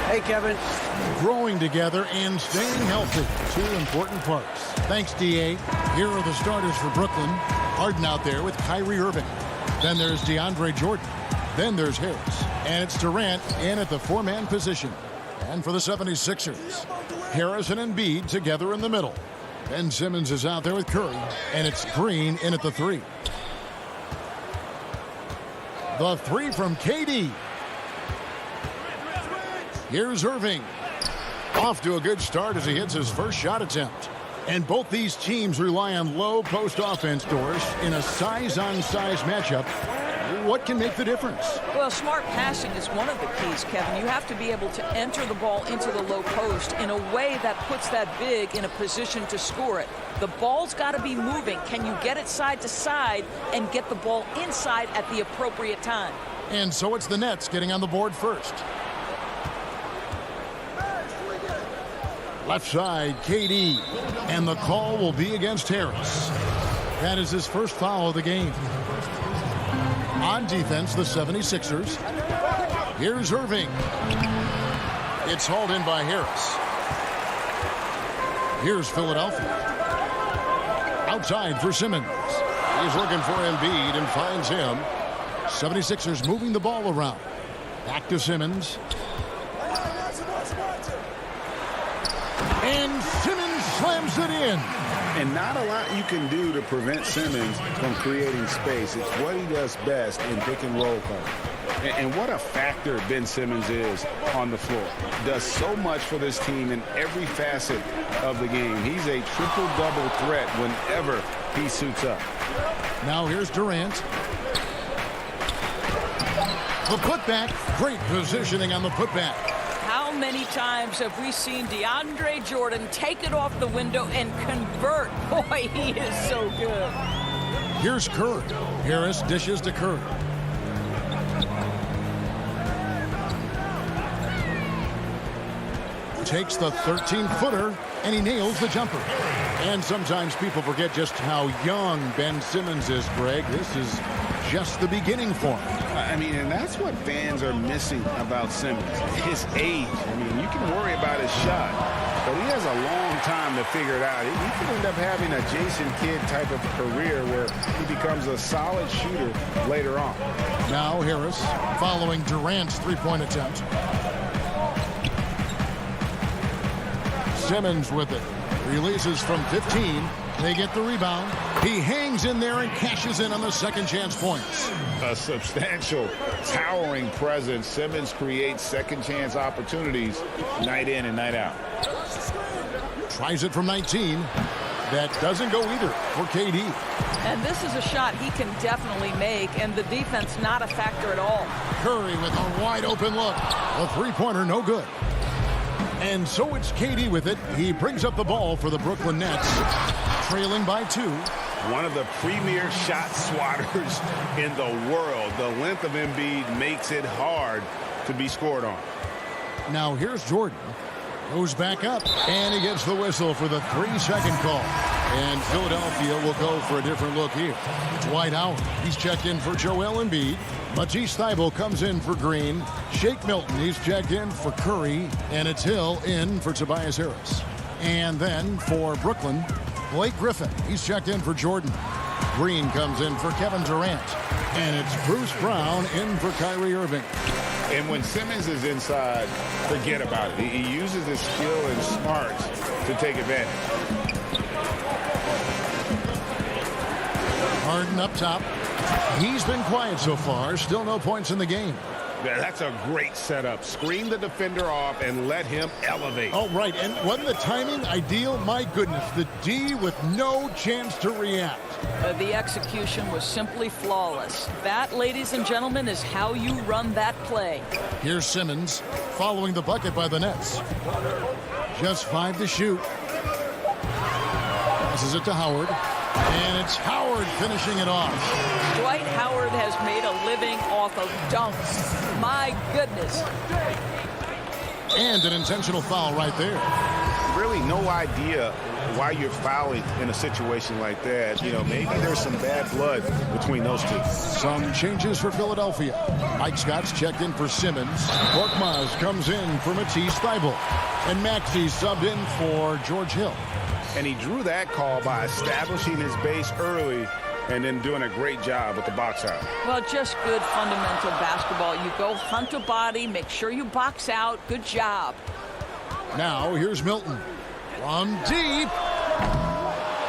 Hey, Kevin. Growing together and staying healthy. Two important parts. Thanks, D.A. Here are the starters for Brooklyn. Harden out there with Kyrie Irving. Then there's DeAndre Jordan. Then there's Harris. And it's Durant in at the four-man position. And for the 76ers, Harris and Embiid together in the middle. Ben Simmons is out there with Curry. And it's Green in at the three. The three from KD. Here's Irving. Off to a good start as he hits his first shot attempt. And both these teams rely on low post offense doors in a size-on-size matchup. What can make the difference? Well, smart passing is one of the keys, Kevin. You have to be able to enter the ball into the low post in a way that puts that big in a position to score it. The ball's got to be moving. Can you get it side to side and get the ball inside at the appropriate time? And so it's the Nets getting on the board first. Left side, KD. And the call will be against Harris. That is his first foul of the game. On defense, the 76ers. Here's Irving. It's hauled in by Harris. Here's Philadelphia. Outside for Simmons. He's looking for Embiid and finds him. 76ers moving the ball around. Back to Simmons. And Simmons slams it in. And not a lot you can do to prevent Simmons from creating space. It's what he does best in pick and roll coverage. And what a factor Ben Simmons is on the floor. Does so much for this team in every facet of the game. He's a triple-double threat whenever he suits up. Now here's Durant. The putback. Great positioning on the putback. How many times have we seen DeAndre Jordan take it off the window and convert? Boy, he is so good. Here's Curry. Harris dishes to Curry. Takes the 13-footer, and he nails the jumper. And sometimes people forget just how young Ben Simmons is, Greg. This is just the beginning for him. I mean, and that's what fans are missing about Simmons, his age. I mean, you can worry about his shot, but he has a long time to figure it out. He could end up having a Jason Kidd type of career where he becomes a solid shooter later on. Now Harris following Durant's three-point attempt. Simmons with it. Releases from 15. They get the rebound. He hangs in there and cashes in on the second chance points. A substantial, towering presence. Simmons creates second chance opportunities night in and night out. Tries it from 19. That doesn't go either for KD. And this is a shot he can definitely make, and the defense not a factor at all. Curry with a wide open look. The three-pointer no good. And so it's KD with it. He brings up the ball for the Brooklyn Nets, trailing by 2. One of the premier shot swatters in the world. The length of Embiid makes it hard to be scored on. Now here's Jordan. Goes back up, and he gets the whistle for the 3-second call. And Philadelphia will go for a different look here. Dwight Howard, he's checked in for Joel Embiid. Matisse Thybulle comes in for Green. Shake Milton, he's checked in for Curry. And it's Hill in for Tobias Harris. And then for Brooklyn, Blake Griffin, he's checked in for Jordan. Green comes in for Kevin Durant. And it's Bruce Brown in for Kyrie Irving. And when Simmons is inside, forget about it. He uses his skill and smarts to take advantage. Harden up top. He's been quiet so far. Still no points in the game. Yeah, that's a great setup. Screen the defender off and let him elevate. Oh, right. And wasn't the timing ideal? My goodness. The D with no chance to react. The execution was simply flawless. That, ladies and gentlemen, is how you run that play. Here's Simmons following the bucket by the Nets. Just 5 to shoot. Passes it to Howard. And it's Howard finishing it off. Dwight Howard has made a living off of dunks. My goodness. And an intentional foul right there. Really no idea why you're fouling in a situation like that. You know, maybe there's some bad blood between those two. Some changes for Philadelphia. Mike Scott's checked in for Simmons. Korkmaz comes in for Matisse Thybulle. And Maxey subbed in for George Hill. And he drew that call by establishing his base early and then doing a great job with the box out. Well, just good fundamental basketball. You go hunt a body, make sure you box out. Good job. Now here's Milton. From deep.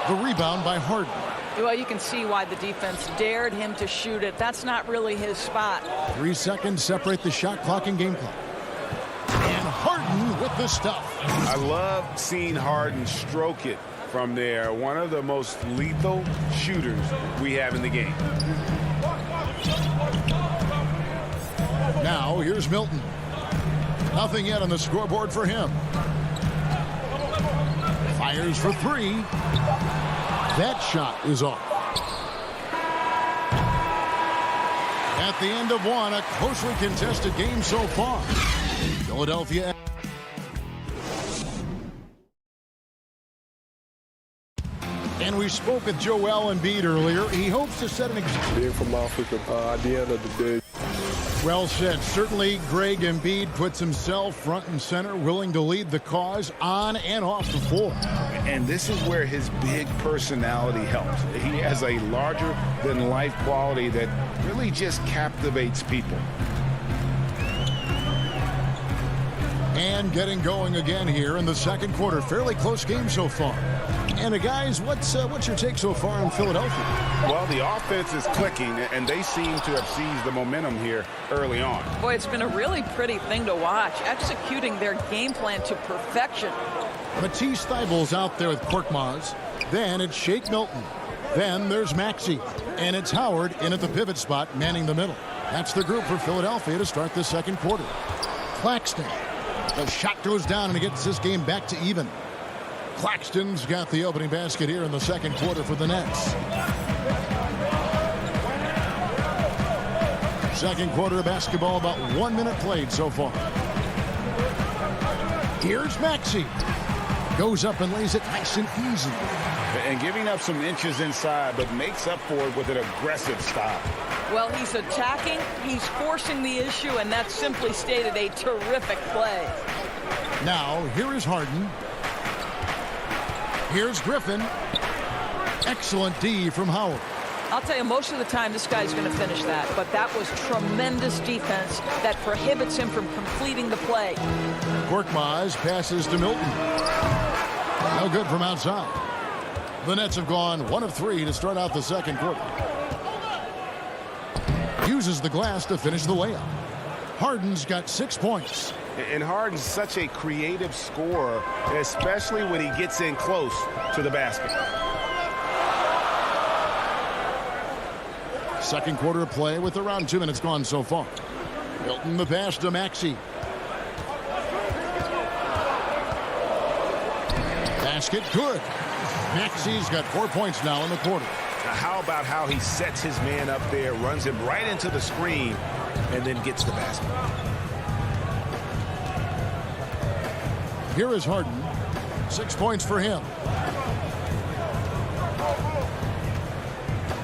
The rebound by Harden. Well, you can see why the defense dared him to shoot it. That's not really his spot. 3 seconds separate the shot clock and game clock. And Harden with the stuff. I love seeing Harden stroke it from there. One of the most lethal shooters we have in the game. Now here's Milton. Nothing yet on the scoreboard for him. Fires for 3. That shot is off. At the end of one, a closely contested game so far. Philadelphia. And we spoke with Joel Embiid earlier. He hopes to set an example. Being from Africa, at the end of the day. Well said. Certainly, Greg Embiid puts himself front and center, willing to lead the cause on and off the floor. And this is where his big personality helps. He has a larger-than-life quality that really just captivates people. And getting going again here in the second quarter. Fairly close game so far. And guys, what's your take so far on Philadelphia? Well, the offense is clicking, and they seem to have seized the momentum here early on. Boy, it's been a really pretty thing to watch, executing their game plan to perfection. Matisse Thybulle's out there with Korkmaz. Then it's Shake Milton. Then there's Maxey. And it's Howard in at the pivot spot, manning the middle. That's the group for Philadelphia to start the second quarter. Claxton. The shot goes down and it gets this game back to even. Claxton's got the opening basket here in the second quarter for the Nets. Second quarter of basketball, about 1 minute played so far. Here's Maxey. Goes up and lays it nice and easy. And giving up some inches inside, but makes up for it with an aggressive stop. Well, he's attacking, he's forcing the issue, and that's simply stated a terrific play. Now, here is Harden. Here's Griffin. Excellent D from Howard. I'll tell you, most of the time this guy's going to finish that, but that was tremendous defense that prohibits him from completing the play. Korkmaz passes to Milton. No good from outside. The Nets have gone 1 of 3 to start out the second quarter. Uses the glass to finish the layup. Harden's got 6 points. And Harden's such a creative scorer, especially when he gets in close to the basket. Second quarter of play with around 2 minutes gone so far. Milton the pass to Maxey. Basket good. Maxey's got 4 points now in the quarter. Now how about how he sets his man up there, runs him right into the screen, and then gets the basket. Here is Harden. 6 points for him.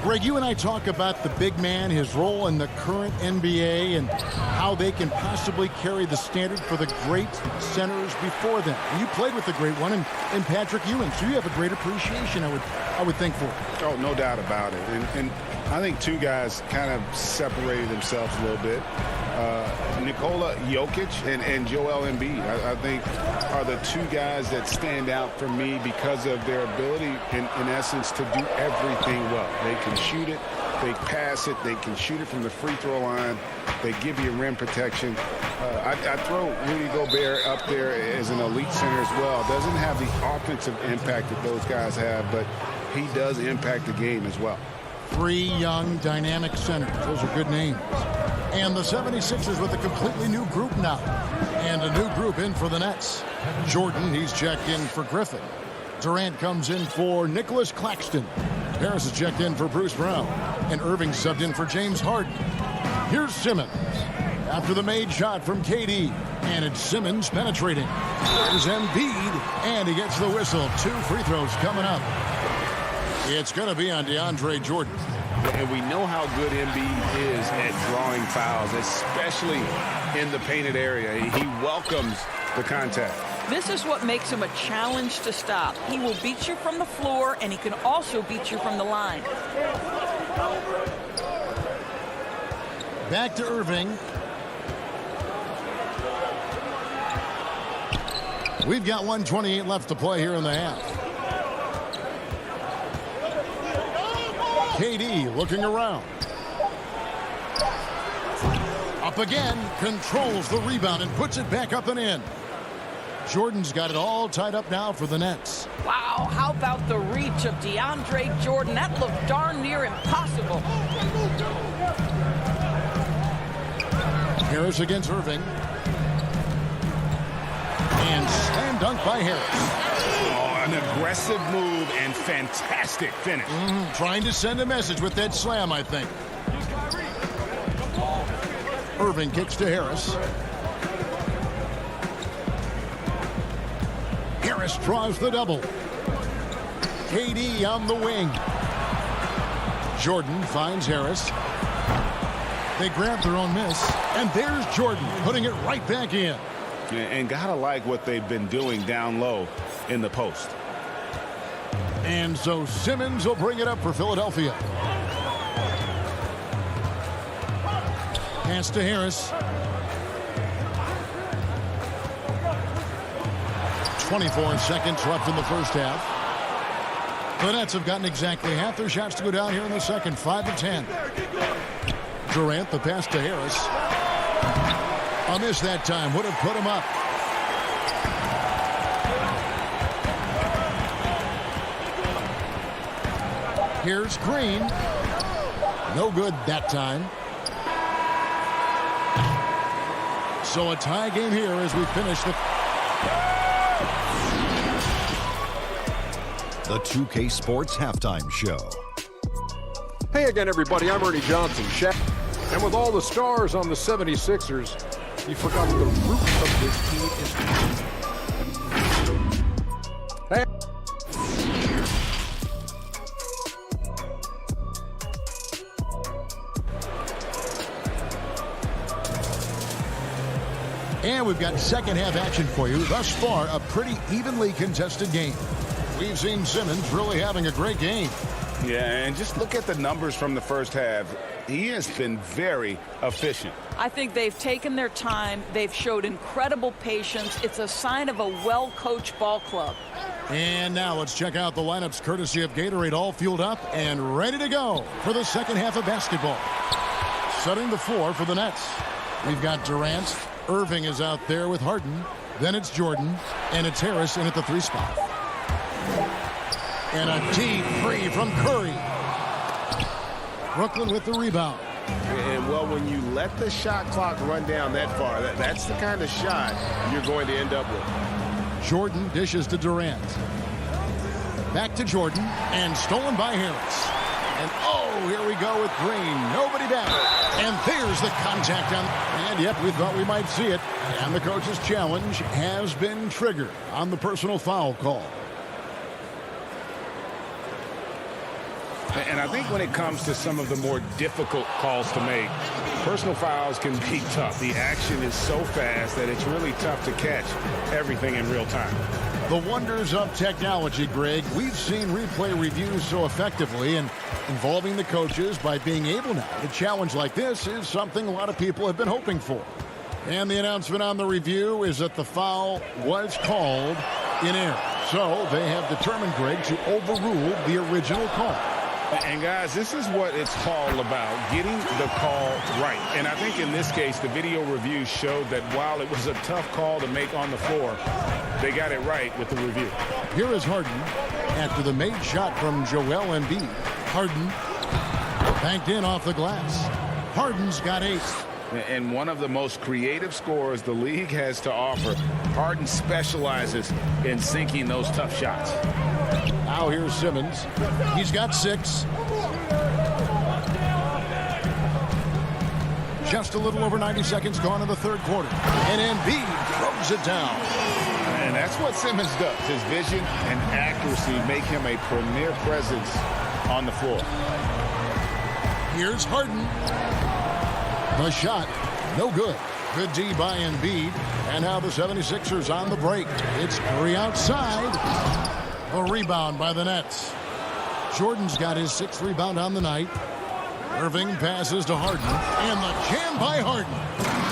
Greg, you and I talk about the big man, his role in the current NBA, and how they can possibly carry the standard for the great centers before them. And you played with the great one in Patrick Ewing, so you have a great appreciation, I would think, for it. Oh, no doubt about it. And I think two guys kind of separated themselves a little bit. Nikola Jokic and Joel Embiid, I think, are the two guys that stand out for me because of their ability, in essence, to do everything well. They can shoot it, they pass it, they can shoot it from the free throw line, they give you rim protection. I throw Rudy Gobert up there as an elite center as well. Doesn't have the offensive impact that those guys have, but he does impact the game as well. 3 young, dynamic centers. Those are good names. And the 76ers with a completely new group now. And a new group in for the Nets. Jordan, he's checked in for Griffin. Durant comes in for Nicholas Claxton. Harris is checked in for Bruce Brown. And Irving subbed in for James Harden. Here's Simmons. After the made shot from KD. And it's Simmons penetrating. There's Embiid. And he gets the whistle. 2 free throws coming up. It's going to be on DeAndre Jordan. And we know how good Embiid is at drawing fouls, especially in the painted area. He welcomes the contact. This is what makes him a challenge to stop. He will beat you from the floor, and he can also beat you from the line. Back to Irving. We've got 1:28 left to play here in the half. KD looking around. Up again, controls the rebound and puts it back up and in. Jordan's got it all tied up now for the Nets. Wow, how about the reach of DeAndre Jordan? That looked darn near impossible. Harris against Irving. And slam dunk by Harris. An aggressive move and fantastic finish. Trying to send a message with that slam, I think. Irving kicks to Harris. Harris draws the double. KD on the wing. Jordan finds Harris. They grab their own miss. And there's Jordan putting it right back in. And gotta like what they've been doing down low in the post. And so Simmons will bring it up for Philadelphia. Pass to Harris. 24 seconds left in the first half. The Nets have gotten exactly half their shots to go down here in the second. 5 of 10. Durant, the pass to Harris. A miss that time. Would have put him up. Here's Green. No good that time. So a tie game here as we finish the 2K Sports Halftime Show. Hey again, everybody. I'm Ernie Johnson. And with all the stars on the 76ers, you forgot the root of this team is... Hey. And we've got second half action for you. Thus far, a pretty evenly contested game. We've seen Simmons really having a great game. Yeah, and just look at the numbers from the first half. He has been very efficient. I think they've taken their time. They've showed incredible patience. It's a sign of a well-coached ball club. And now let's check out the lineups courtesy of Gatorade, all fueled up and ready to go for the second half of basketball. Setting the floor for the Nets. We've got Durant. Irving is out there with Harden. Then it's Jordan. And it's Harris in at the 3 spot. And a deep three from Curry. Brooklyn with the rebound. And, well, when you let the shot clock run down that far, that's the kind of shot you're going to end up with. Jordan dishes to Durant. Back to Jordan. And stolen by Harris. And, oh, here we go with Green. Nobody down. And there's the contact on. And yep, we thought we might see it. And the coach's challenge has been triggered on the personal foul call. And I think when it comes to some of the more difficult calls to make, personal fouls can be tough. The action is so fast that it's really tough to catch everything in real time. The wonders of technology, Greg. We've seen replay reviews so effectively, and involving the coaches by being able now to challenge like this is something a lot of people have been hoping for. And the announcement on the review is that the foul was called in error. So they have determined, Greg, to overrule the original call. And guys, this is what it's all about, getting the call right. And I think in this case, the video review showed that while it was a tough call to make on the floor, they got it right with the review. Here is Harden after the made shot from Joel Embiid. Harden banked in off the glass. Harden's got 8. And one of the most creative scorers the league has to offer. Harden specializes in sinking those tough shots. Now here's Simmons. He's got 6. Just a little over 90 seconds gone in the third quarter. And Embiid throws it down. And that's what Simmons does. His vision and accuracy make him a premier presence on the floor. Here's Harden. The shot, no good. Good D by Embiid. And now the 76ers on the break. It's 3 outside. A rebound by the Nets. Jordan's got his 6th rebound on the night. Irving passes to Harden. And the jam by Harden.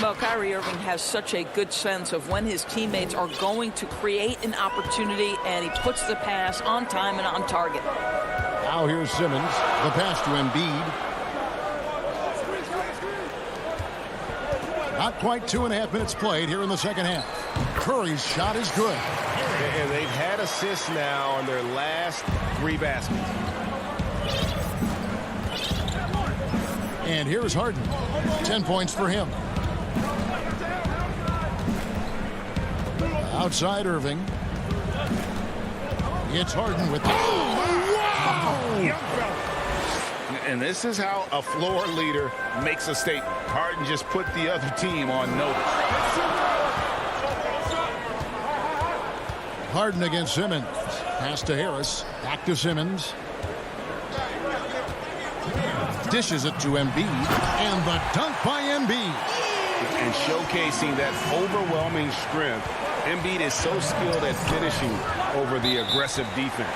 Well, Kyrie Irving has such a good sense of when his teammates are going to create an opportunity, and he puts the pass on time and on target. Now here's Simmons. The pass to Embiid. Not quite 2.5 minutes played here in the second half. Curry's shot is good. And they've had assists now on their last 3 baskets. And here's Harden. 10 points for him. Outside Irving. It's Harden with the... And this is how a floor leader makes a statement. Harden just put the other team on notice. Harden against Simmons. Pass to Harris. Back to Simmons. Dishes it to Embiid. And the dunk by Embiid. And showcasing that overwhelming strength. Embiid is so skilled at finishing over the aggressive defense.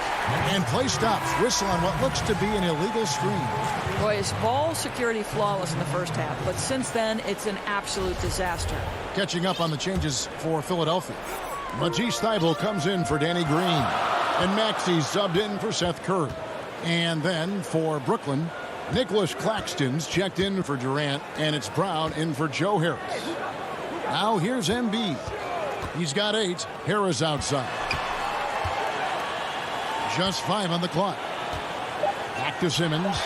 And play stops. Whistle on what looks to be an illegal screen. Boy, his ball security flawless in the first half, but since then, it's an absolute disaster. Catching up on the changes for Philadelphia. Matisse Thybulle comes in for Danny Green. And Maxey's subbed in for Seth Curry. And then for Brooklyn, Nicholas Claxton's checked in for Durant, and it's Brown in for Joe Harris. Now here's Embiid. He's got 8. Harris outside. Just 5 on the clock. Back to Simmons.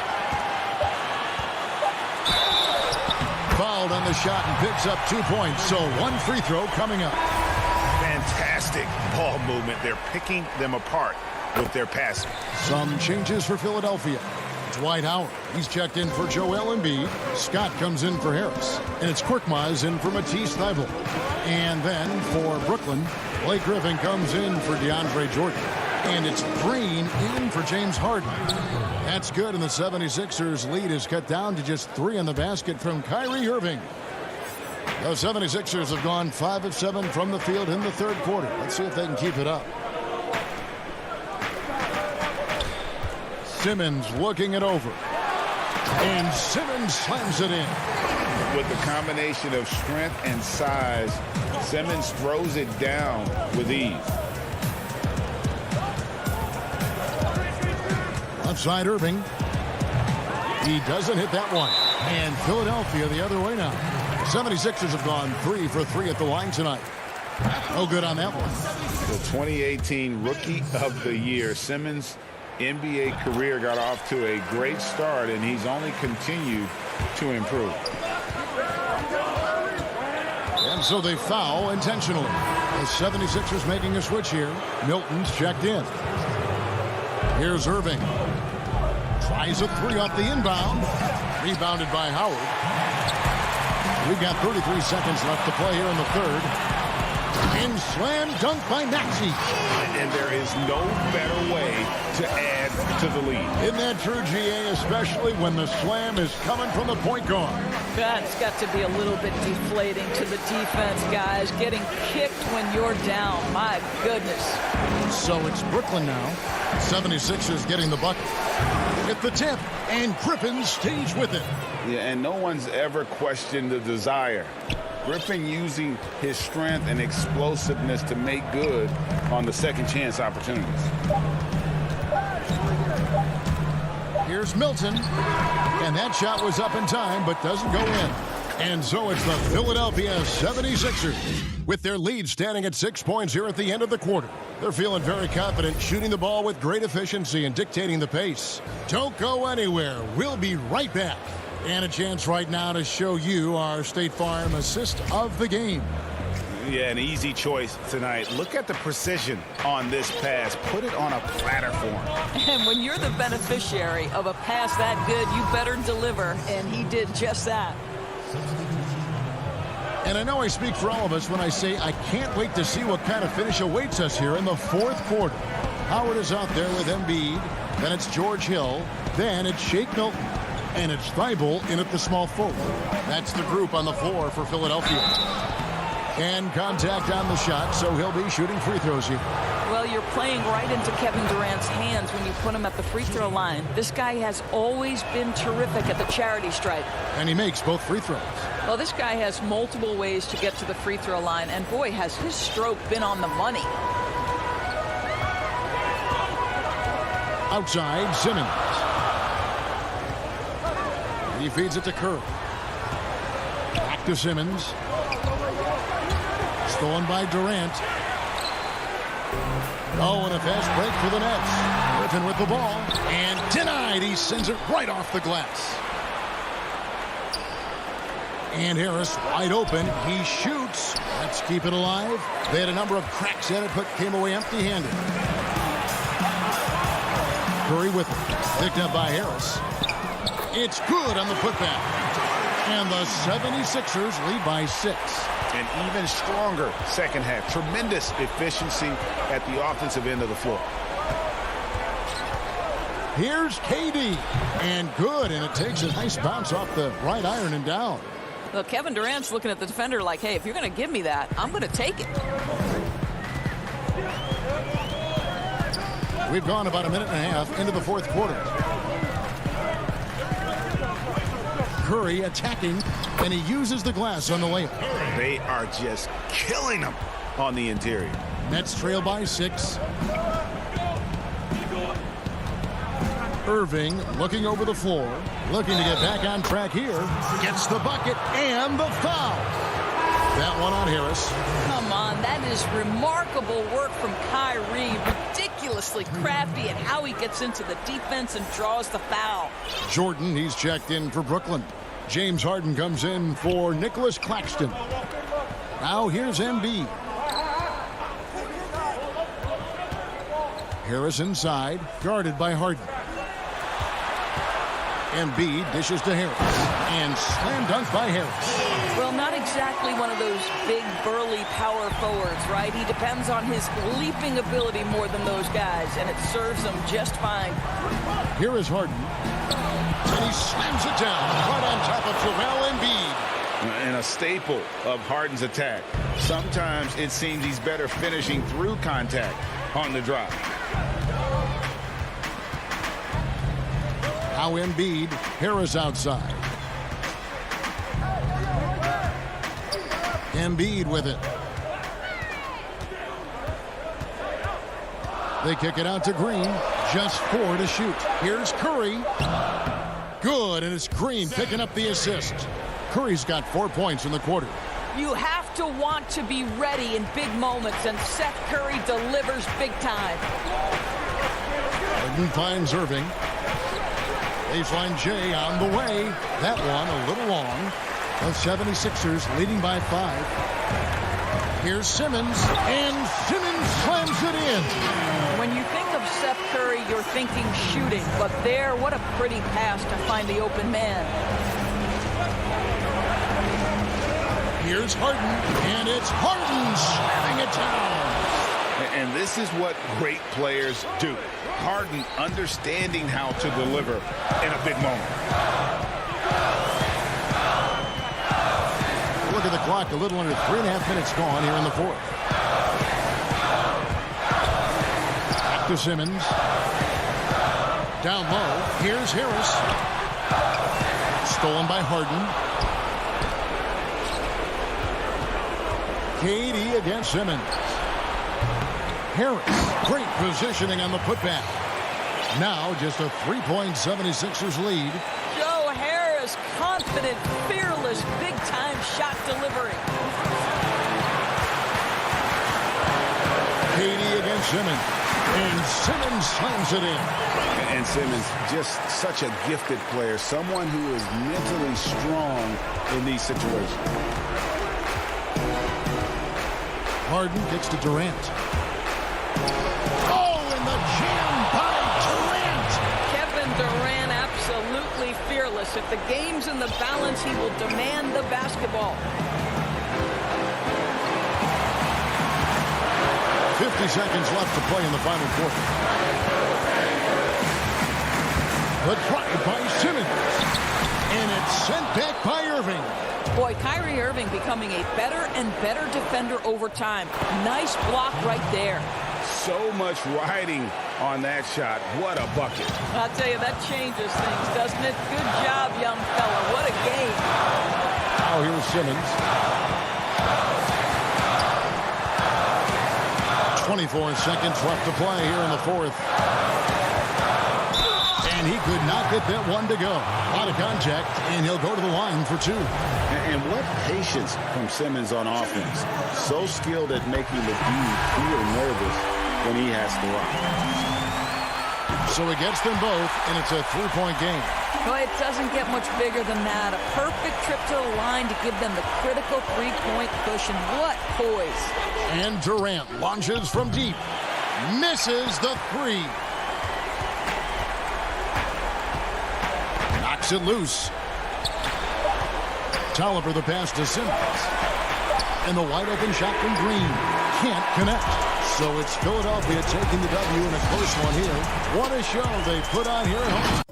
Fouled on the shot and picks up 2 points. So 1 free throw coming up. Fantastic ball movement. They're picking them apart with their passing. Some changes for Philadelphia. Dwight Howard. He's checked in for Joel Embiid. Scott comes in for Harris. And it's Korkmaz in for Matisse Thybulle. And then for Brooklyn, Blake Griffin comes in for DeAndre Jordan. And it's Green in for James Harden. That's good, and the 76ers lead is cut down to just 3 in the basket from Kyrie Irving. The 76ers have gone 5 of 7 from the field in the third quarter. Let's see if they can keep it up. Simmons looking it over. And Simmons slams it in. With the combination of strength and size, Simmons throws it down with ease. Outside Irving. He doesn't hit that one. And Philadelphia the other way now. The 76ers have gone 3 for 3 at the line tonight. No good on that one. The 2018 Rookie of the Year, Simmons' NBA career got off to a great start, and he's only continued to improve. And so they foul intentionally. The 76ers making a switch here. Milton's checked in. Here's Irving. Tries a three off the inbound. Rebounded by Howard. We've got 33 seconds left to play here in the third. And slam dunk by Maxey. And there is no better way to add to the lead. Isn't that true, GA, especially when the slam is coming from the point guard? That's got to be a little bit deflating to the defense, guys. Getting kicked when you're down. My goodness. So it's Brooklyn now. 76ers getting the bucket. With the tip, and Griffin stays with it. Yeah, and no one's ever questioned the desire. Griffin using his strength and explosiveness to make good on the second chance opportunities. Here's Milton. And that shot was up in time, but doesn't go in. And so it's the Philadelphia 76ers with their lead standing at 6 points here at the end of the quarter. They're feeling very confident, shooting the ball with great efficiency and dictating the pace. Don't go anywhere. We'll be right back. And a chance right now to show you our State Farm assist of the game. Yeah, an easy choice tonight. Look at the precision on this pass. Put it on a platter for him. And when you're the beneficiary of a pass that good, you better deliver. And he did just that. And I know I speak for all of us when I say I can't wait to see what kind of finish awaits us here in the fourth quarter. Howard is out there with Embiid. Then it's George Hill. Then it's Shake Milton. And it's Thibault in at the small forward. That's the group on the floor for Philadelphia. And contact on the shot, so he'll be shooting free throws here. Well, you're playing right into Kevin Durant's hands when you put him at the free throw line. This guy has always been terrific at the charity stripe. And he makes both free throws. Well, this guy has multiple ways to get to the free throw line, and boy, has his stroke been on the money. Outside, Simmons. He feeds it to Curry. Back to Simmons. Stolen by Durant. Oh, and a fast break for the Nets. Griffin with the ball. And denied. He sends it right off the glass. And Harris wide open. He shoots. Let's keep it alive. They had a number of cracks at it, but came away empty-handed. Curry with it. Picked up by Harris. It's good on the putback. And the 76ers lead by 6. An even stronger second half. Tremendous efficiency at the offensive end of the floor. Here's KD. And good. And it takes a nice bounce off the right iron and down. Well, Kevin Durant's looking at the defender like, hey, if you're going to give me that, I'm going to take it. We've gone about a minute and a half into the fourth quarter. Curry attacking, and he uses the glass on the layup. They are just killing him on the interior. Nets trail by 6. Irving looking over the floor, looking to get back on track here. Gets the bucket and the foul. That one on Harris. Come on, that is remarkable work from Kyrie. Ridiculously crafty at how he gets into the defense and draws the foul. Jordan, he's checked in for Brooklyn. James Harden comes in for Nicholas Claxton. Now here's Embiid. Harris inside, guarded by Harden. Embiid dishes to Harris. And slam dunk by Harris. Well, not exactly one of those big, burly power forwards, right? He depends on his leaping ability more than those guys, and it serves him just fine. Here is Harden. And he slams it down right on top of Joel Embiid. And a staple of Harden's attack. Sometimes it seems he's better finishing through contact on the drive. Now Embiid, Harris outside. Embiid with it. They kick it out to Green. Just 4 to shoot. Here's Curry. Good, and it's Green picking up the assist. Curry's got 4 points in the quarter. You have to want to be ready in big moments, and Seth Curry delivers big time. Harden finds Irving. Baseline J on the way. That one a little long. The 76ers leading by 5. Here's Simmons, and Simmons slams it in. When you think of Steph Curry, you're thinking shooting. But there, what a pretty pass to find the open man. Here's Harden, and it's Harden slamming it down. And this is what great players do. Harden understanding how to deliver in a big moment. Look at the clock, a little under 3.5 minutes gone here in the fourth. Back to Simmons. Down low, here's Harris. Stolen by Harden. KD against Simmons. Harris, great positioning on the putback. Now just a 3-point 76ers lead. Joe Harris, confident, fearless, big-time shot delivery. KD against Simmons. And Simmons slams it in. And Simmons, just such a gifted player. Someone who is mentally strong in these situations. Harden kicks to Durant. Oh, and the jam by Durant. Kevin Durant, absolutely fearless. If the game's in the balance, he will demand the basketball. 50 seconds left to play in the final quarter. The drive by Simmons. And it's sent back by Irving. Boy, Kyrie Irving becoming a better and better defender over time. Nice block right there. So much riding on that shot. What a bucket. I'll tell you, that changes things, doesn't it? Good job, young fella. What a game. Now here's Simmons. 24 seconds left to play here in the fourth. And he could not get that one to go. A lot of contact, and he'll go to the line for two. And what patience from Simmons on offense. So skilled at making the dude feel nervous when he has to rock. So he gets them both, and it's a 3-point game. Well, it doesn't get much bigger than that. A perfect trip to the line to give them the critical 3-point cushion. What poise. And Durant launches from deep. Misses the three. Knocks it loose. Tolliver the pass to Simmons. And the wide open shot from Green. Can't connect. So it's Philadelphia taking the W in a close one here. What a show they put on here at home.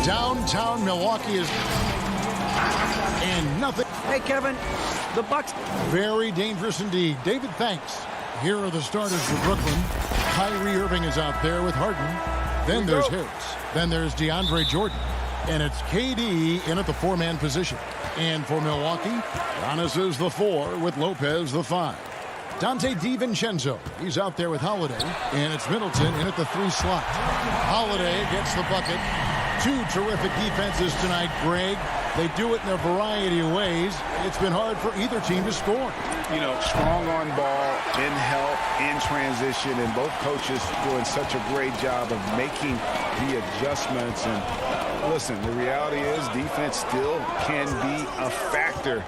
Downtown Milwaukee is... and nothing. Hey, Kevin, the Bucks. Very dangerous indeed. David, thanks. Here are the starters for Brooklyn. Kyrie Irving is out there with Harden. Then there's Harris. Then there's DeAndre Jordan. And it's KD in at the 4-man position. And for Milwaukee, Giannis is the 4 with Lopez the 5. Dante DiVincenzo, he's out there with Holiday. And it's Middleton in at the 3 slot. Holiday gets the bucket. 2 terrific defenses tonight, Greg. They do it in a variety of ways. It's been hard for either team to score. You know, strong on ball, in help, in transition, and both coaches doing such a great job of making the adjustments. And listen, the reality is defense still can be a factor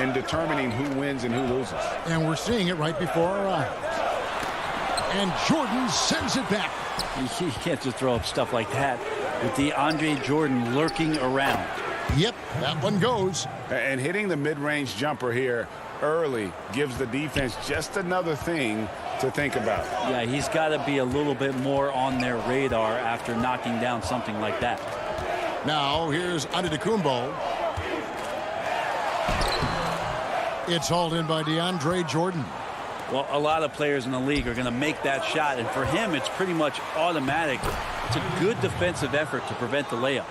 in determining who wins and who loses. And we're seeing it right before our eyes. And Jordan sends it back. You can't just throw up stuff like that with DeAndre Jordan lurking around. Yep, that one goes. And hitting the mid-range jumper here early gives the defense just another thing to think about. Yeah, he's got to be a little bit more on their radar after knocking down something like that. Now, here's Antetokounmpo. It's hauled in by DeAndre Jordan. Well, a lot of players in the league are going to make that shot, and for him, it's pretty much automatic. It's a good defensive effort to prevent the layup.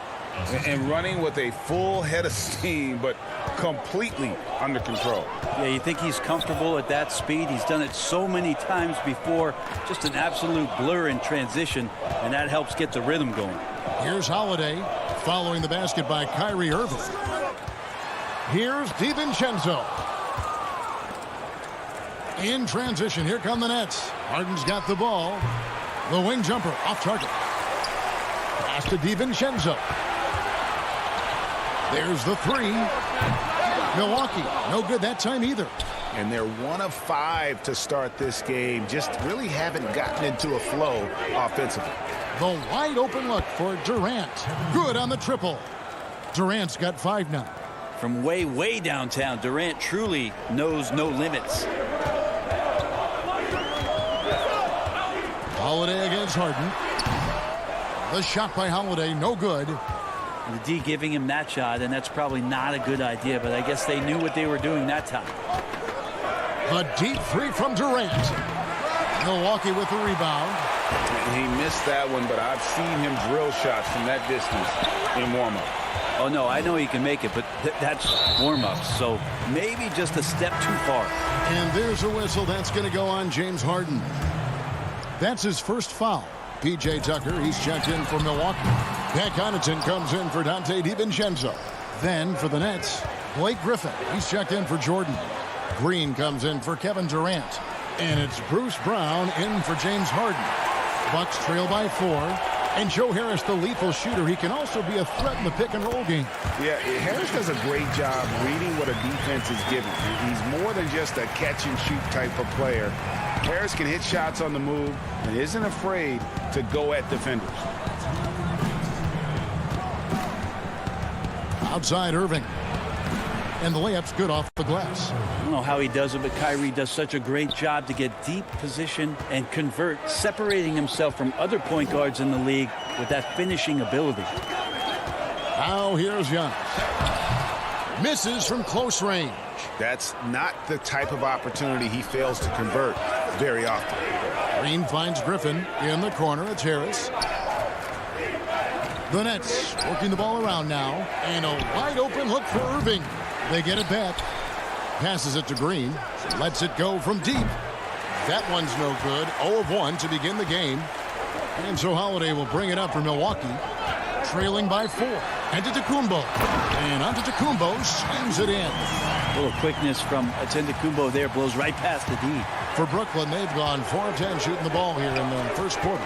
And running with a full head of steam, but completely under control. Yeah, you think he's comfortable at that speed? He's done it so many times before. Just an absolute blur in transition, and that helps get the rhythm going. Here's Holiday following the basket by Kyrie Irving. Here's DiVincenzo. In transition, here come the Nets. Harden's got the ball. The wing jumper off target. Pass to DiVincenzo. There's the 3. Milwaukee, no good that time either. And they're 1 of 5 to start this game. Just really haven't gotten into a flow offensively. The wide open look for Durant. Good on the triple. Durant's got 5 now. From way, way downtown, Durant truly knows no limits. Holiday against Harden. The shot by Holiday, no good. The D giving him that shot, and that's probably not a good idea, but I guess they knew what they were doing that time. The deep 3 from Durant. Milwaukee with the rebound. He missed that one, but I've seen him drill shots from that distance in warm-up. Oh, no, I know he can make it, but that's warm-up, so maybe just a step too far. And there's a whistle. That's going to go on James Harden. That's his first foul. P.J. Tucker, he's checked in for Milwaukee. Pat Connaughton comes in for Dante DiVincenzo. Then for the Nets, Blake Griffin, he's checked in for Jordan. Green comes in for Kevin Durant. And it's Bruce Brown in for James Harden. Bucks trail by 4. And Joe Harris, the lethal shooter, he can also be a threat in the pick-and-roll game. Yeah, Harris does a great job reading what a defense is giving. He's more than just a catch-and-shoot type of player. Harris can hit shots on the move and isn't afraid to go at defenders. Outside Irving. And the layup's good off the glass. I don't know how he does it, but Kyrie does such a great job to get deep position and convert, separating himself from other point guards in the league with that finishing ability. Now here's Giannis. Misses from close range. That's not the type of opportunity he fails to convert very often. Green finds Griffin in the corner. It's Harris. The Nets working the ball around now. And a wide open look for Irving. They get it back. Passes it to Green. Lets it go from deep. That one's no good. 0 of 1 to begin the game. And so Holiday will bring it up for Milwaukee. Trailing by 4. Antetokounmpo. And Antetokounmpo slams it in. A little quickness from Antetokounmpo there, blows right past the D. For Brooklyn, they've gone 4 of 10 shooting the ball here in the first quarter.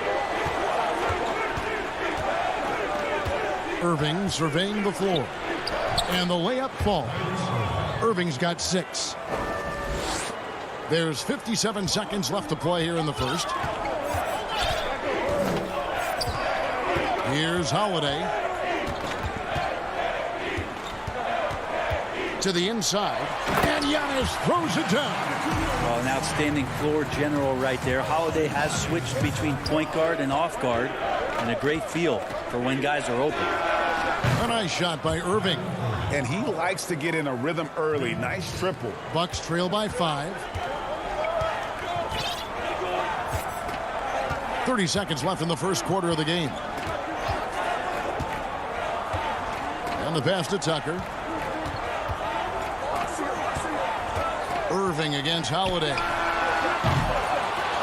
Irving surveying the floor. And the layup falls. Irving's got 6. There's 57 seconds left to play here in the first. Here's Holiday. To the inside. And Giannis throws it down. Well, an outstanding floor general right there. Holiday has switched between point guard and off guard. And a great feel for when guys are open. Nice shot by Irving. And he likes to get in a rhythm early. Nice triple. Bucks trail by 5. 30 seconds left in the first quarter of the game. And the pass to Tucker. Irving against Holiday.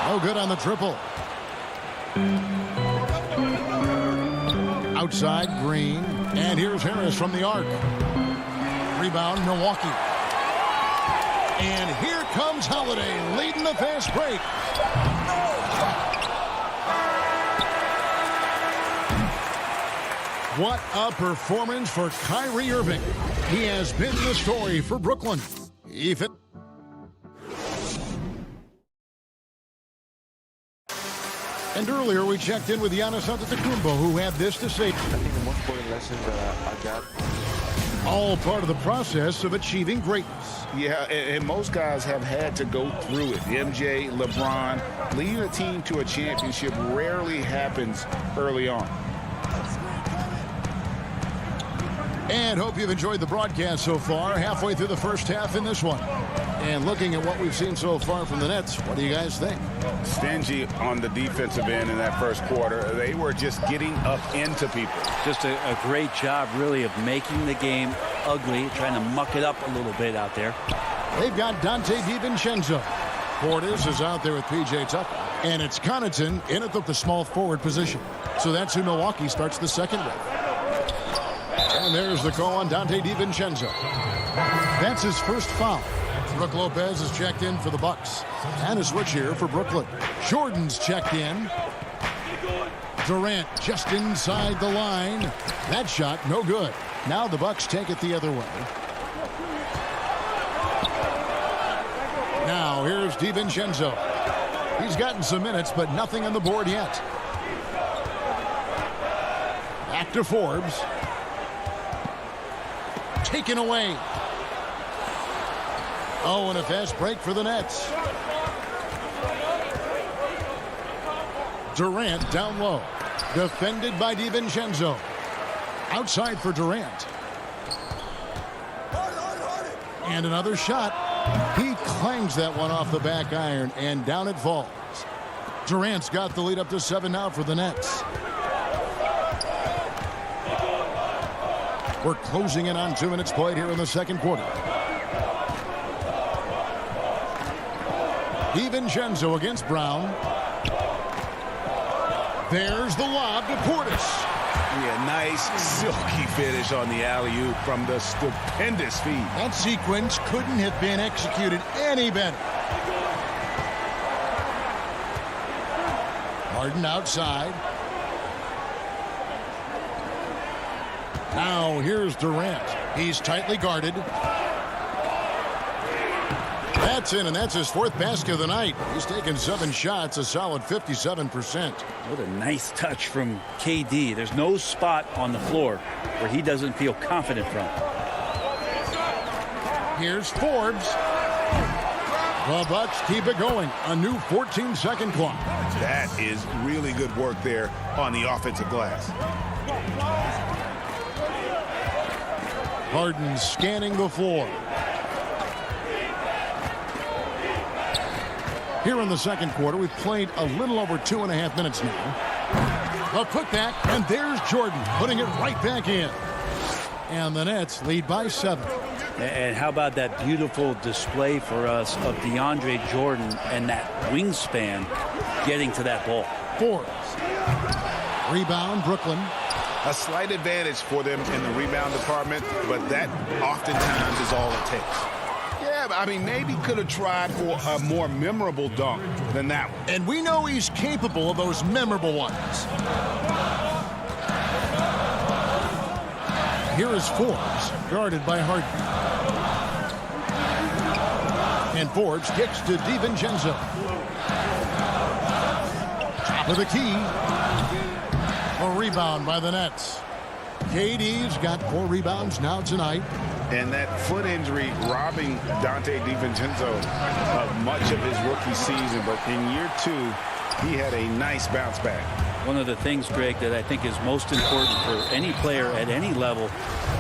No good on the triple. Outside, Green. And here's Harris from the arc. Rebound, Milwaukee. And here comes Holiday leading the fast break. What a performance for Kyrie Irving. He has been the story for Brooklyn. Ethan. And earlier we checked in with Giannis Antetokounmpo, who had this to say. I think the most important lesson that I got. All part of the process of achieving greatness. Yeah, and most guys have had to go through it. MJ, LeBron, leading a team to a championship rarely happens early on. And hope you've enjoyed the broadcast so far. Halfway through the first half in this one. And looking at what we've seen so far from the Nets, what do you guys think? Stingy on the defensive end in that first quarter. They were just getting up into people. Just a great job, really, of making the game ugly, trying to muck it up a little bit out there. They've got Dante DiVincenzo. Portis is out there with P.J. Tucker. And it's Connaughton in at the small forward position. So that's who Milwaukee starts the second with. And there's the call on Dante DiVincenzo. That's his first foul. Brook Lopez is checked in for the Bucks. And a switch here for Brooklyn. Jordan's checked in. Durant just inside the line. That shot no good. Now the Bucks take it the other way. Now here's DiVincenzo. He's gotten some minutes, but nothing on the board yet. Back to Forbes. Taken away. Oh, and a fast break for the Nets. Durant down low. Defended by DiVincenzo. Outside for Durant. And another shot. He clangs that one off the back iron, and down it falls. Durant's got the lead up to 7 now for the Nets. We're closing in on 2 minutes played here in the second quarter. DiVincenzo against Brown. There's the lob to Portis. Yeah, nice silky finish on the alley-oop from the stupendous feed. That sequence couldn't have been executed any better. Harden outside. Now here's Durant. He's tightly guarded. That's in, and that's his 4th basket of the night. He's taken 7 shots, a solid 57%. What a nice touch from KD. There's no spot on the floor where he doesn't feel confident from. Here's Forbes. The Bucks keep it going. A new 14-second clock. That is really good work there on the offensive glass. Harden scanning the floor. Here in the second quarter, we've played a little over 2.5 minutes now. A putback, and there's Jordan putting it right back in. And the Nets lead by 7. And how about that beautiful display for us of DeAndre Jordan and that wingspan getting to that ball. Forbes. Rebound, Brooklyn. A slight advantage for them in the rebound department, but that oftentimes is all it takes. Yeah, I mean, maybe could have tried for a more memorable dunk than that one. And we know he's capable of those memorable ones. Here is Forbes, guarded by Harden. And Forbes kicks to DiVincenzo. Top of the key. A rebound by the Nets. KD's got 4 rebounds now tonight. And that foot injury robbing Dante DiVincenzo of much of his rookie season. But in year 2, he had a nice bounce back. One of the things, Greg, that I think is most important for any player at any level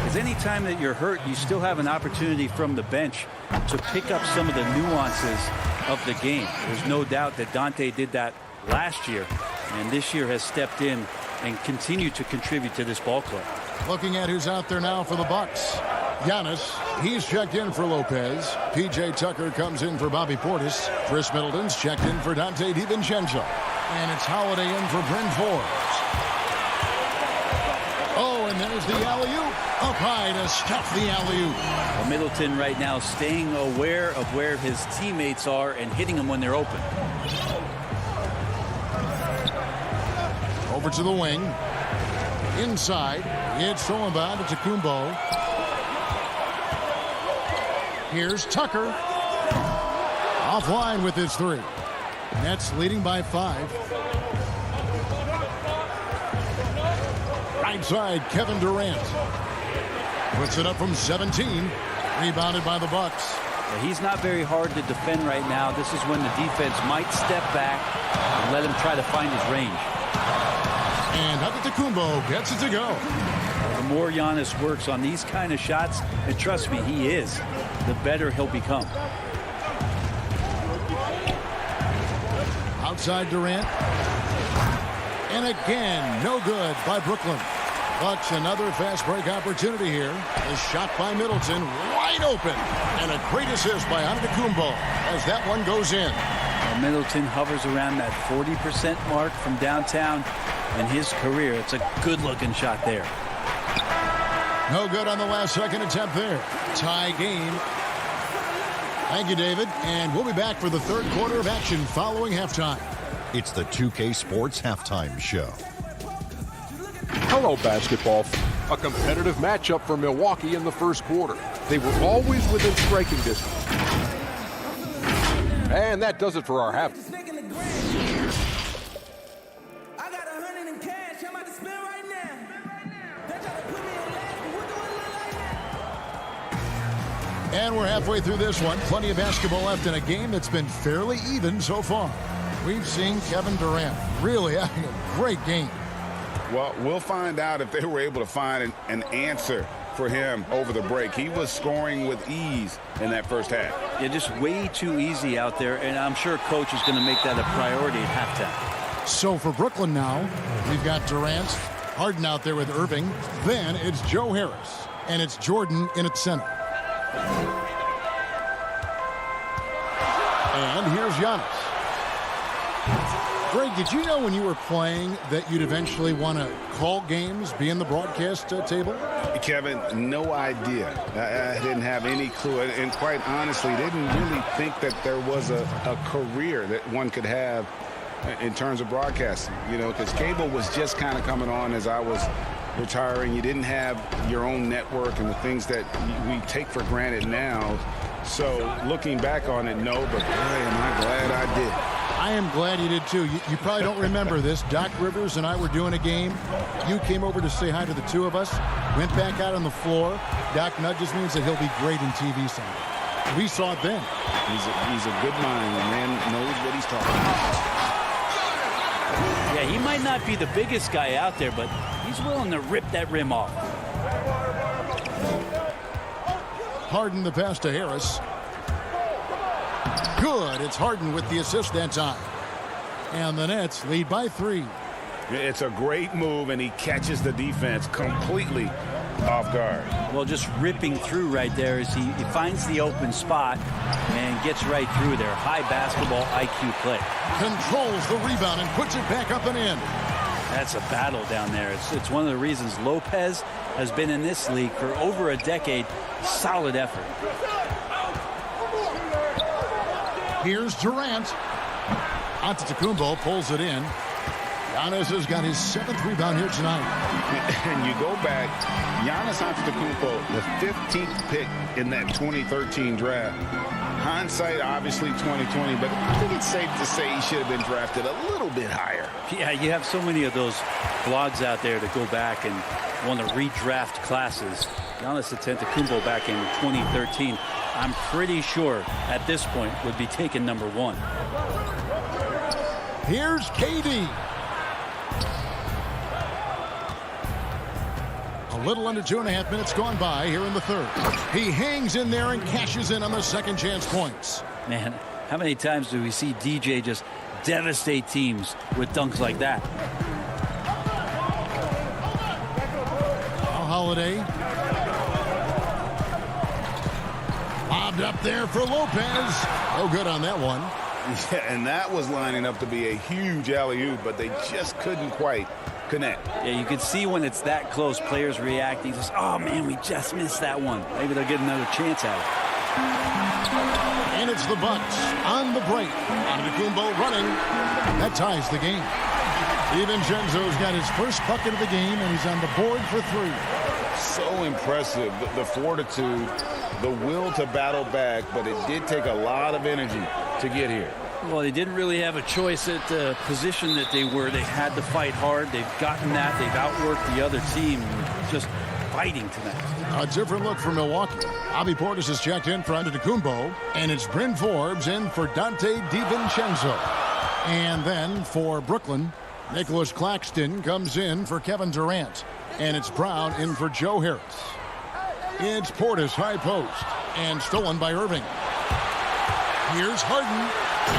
is any time that you're hurt, you still have an opportunity from the bench to pick up some of the nuances of the game. There's no doubt that Dante did that last year, and this year has stepped in and continued to contribute to this ball club. Looking at who's out there now for the Bucks. Giannis, he's checked in for Lopez. P.J. Tucker comes in for Bobby Portis. Chris Middleton's checked in for Dante DiVincenzo. And it's Holiday in for Bryn Forbes. Oh, and there's the alley-oop. Up high to stuff the alley-oop. Well, Middleton right now staying aware of where his teammates are and hitting them when they're open. Over to the wing. Inside, it's Solomon to Kumbo. Here's Tucker. Offline with his three. Nets leading by 5. Right side, Kevin Durant. Puts it up from 17. Rebounded by the Bucks. Well, he's not very hard to defend right now. This is when the defense might step back and let him try to find his range. And Antetokounmpo gets it to go. The more Giannis works on these kind of shots, and trust me, he is, the better he'll become. Outside Durant. And again, no good by Brooklyn. Bucks another fast break opportunity here. A shot by Middleton, wide open. And a great assist by Antetokounmpo as that one goes in. Well, Middleton hovers around that 40% mark from downtown in his career. It's a good-looking shot there. No good on the last second attempt there. Tie game. Thank you, David. And we'll be back for the third quarter of action following halftime. It's the 2K Sports Halftime Show. Hello, basketball. A competitive matchup for Milwaukee in the first quarter. They were always within striking distance. And that does it for our half. And we're halfway through this one. Plenty of basketball left in a game that's been fairly even so far. We've seen Kevin Durant really having a great game. Well, we'll find out if they were able to find an answer for him over the break. He was scoring with ease in that first half. Yeah, just way too easy out there, and I'm sure coach is going to make that a priority at halftime. So for Brooklyn now, we've got Durant, Harden out there with Irving. Then it's Joe Harris, and it's Jordan in at center. And here's Giannis. Greg, did you know when you were playing that you'd eventually want to call games, be in the broadcast table? Kevin, no idea. I didn't have any clue. And quite honestly, didn't really think that there was a career that one could have in terms of broadcasting. You know, because cable was just kind of coming on as I was retiring. You didn't have your own network and the things that we take for granted now. So looking back on it, no, but boy, am I glad I did. I am glad you did too. You probably don't remember this. Doc Rivers and I were doing a game. You came over to say hi to the two of us, went back out on the floor. Doc nudges me and said he'll be great in TV someday. We saw it then. He's a good mind. The man knows what he's talking about. Yeah, he might not be the biggest guy out there, but he's willing to rip that rim off. Harden the pass to Harris. Good. It's Harden with the assist that time. And the Nets lead by 3. It's a great move, and he catches the defense completely off guard. Well, just ripping through right there as he finds the open spot and gets right through there. High basketball IQ play. Controls the rebound and puts it back up and in. That's a battle down there. It's one of the reasons Lopez has been in this league for over a decade. Solid effort. Here's Durant. Antetokounmpo pulls it in. Giannis has got his 7th rebound here tonight. And you go back, Giannis Antetokounmpo, the 15th pick in that 2013 draft. Hindsight, obviously 2020, but I think it's safe to say he should have been drafted a little bit higher. Yeah, you have so many of those blogs out there to go back and want to redraft classes. Giannis Antetokounmpo back in 2013, I'm pretty sure at this point would be taken number 1. Here's KD. A little under 2.5 minutes gone by here in the third. He hangs in there and cashes in on the second chance points. Man, how many times do we see DJ just devastate teams with dunks like that? Holiday. Lobbed up there for Lopez. No good on that one. Yeah, and that was lining up to be a huge alley-oop, but they just couldn't quite connect. Yeah, you can see when it's that close, players reacting. Just, oh, man, we just missed that one. Maybe they'll get another chance at it. And it's the Bucks on the break. Antetokounmpo running. That ties the game. DiVincenzo's got his first bucket of the game, and he's on the board for 3. So impressive, the fortitude, the will to battle back, but it did take a lot of energy to get here. Well, they didn't really have a choice at the position that they were. They had to fight hard. They've gotten that. They've outworked the other team. Just fighting tonight. A different look for Milwaukee. Bobby Portis has checked in for Antetokounmpo, and it's Bryn Forbes in for Dante DiVincenzo. And then for Brooklyn, Nicholas Claxton comes in for Kevin Durant. And it's Brown in for Joe Harris. It's Portis high post and stolen by Irving. Here's Harden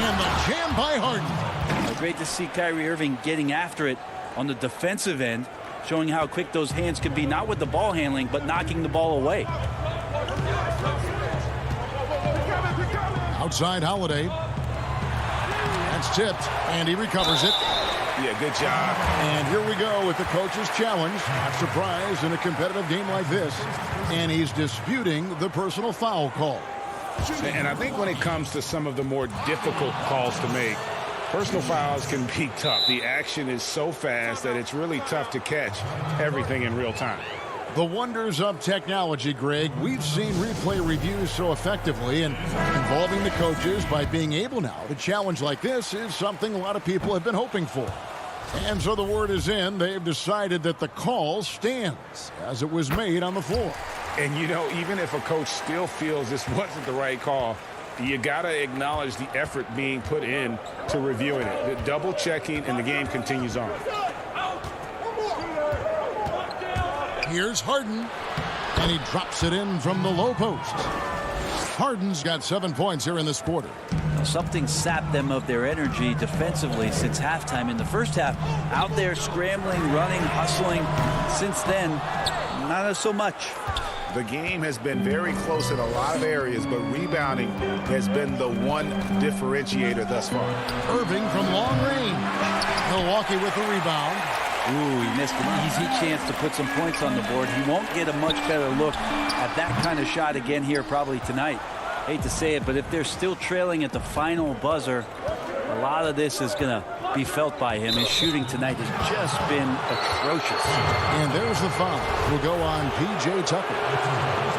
and the jam by Harden. Well, great to see Kyrie Irving getting after it on the defensive end, showing how quick those hands can be, not with the ball handling, but knocking the ball away. Outside Holiday. That's tipped, and he recovers it. Yeah, good job. And here we go with the coach's challenge. Not surprised in a competitive game like this. And he's disputing the personal foul call. And I think when it comes to some of the more difficult calls to make, personal fouls can be tough. The action is so fast that it's really tough to catch everything in real time. The wonders of technology, Greg. We've seen replay reviews so effectively, and involving the coaches by being able now to challenge like this is something a lot of people have been hoping for. And so the word is in. They've decided that the call stands as it was made on the floor. And, you know, even if a coach still feels this wasn't the right call, you got to acknowledge the effort being put in to reviewing it. The double checking, and the game continues on. Here's Harden, and he drops it in from the low post. Harden's got 7 points here in this quarter. Well, something sapped them of their energy defensively since halftime. In the first half, out there scrambling, running, hustling. Since then, not so much. The game has been very close in a lot of areas, but rebounding has been the one differentiator thus far. Irving from long range. Milwaukee with the rebound. Ooh, he missed an easy chance to put some points on the board. He won't get a much better look at that kind of shot again here probably tonight. Hate to say it, but if they're still trailing at the final buzzer, a lot of this is going to be felt by him. His shooting tonight has just been atrocious. And there's the foul. Will go on P.J. Tucker.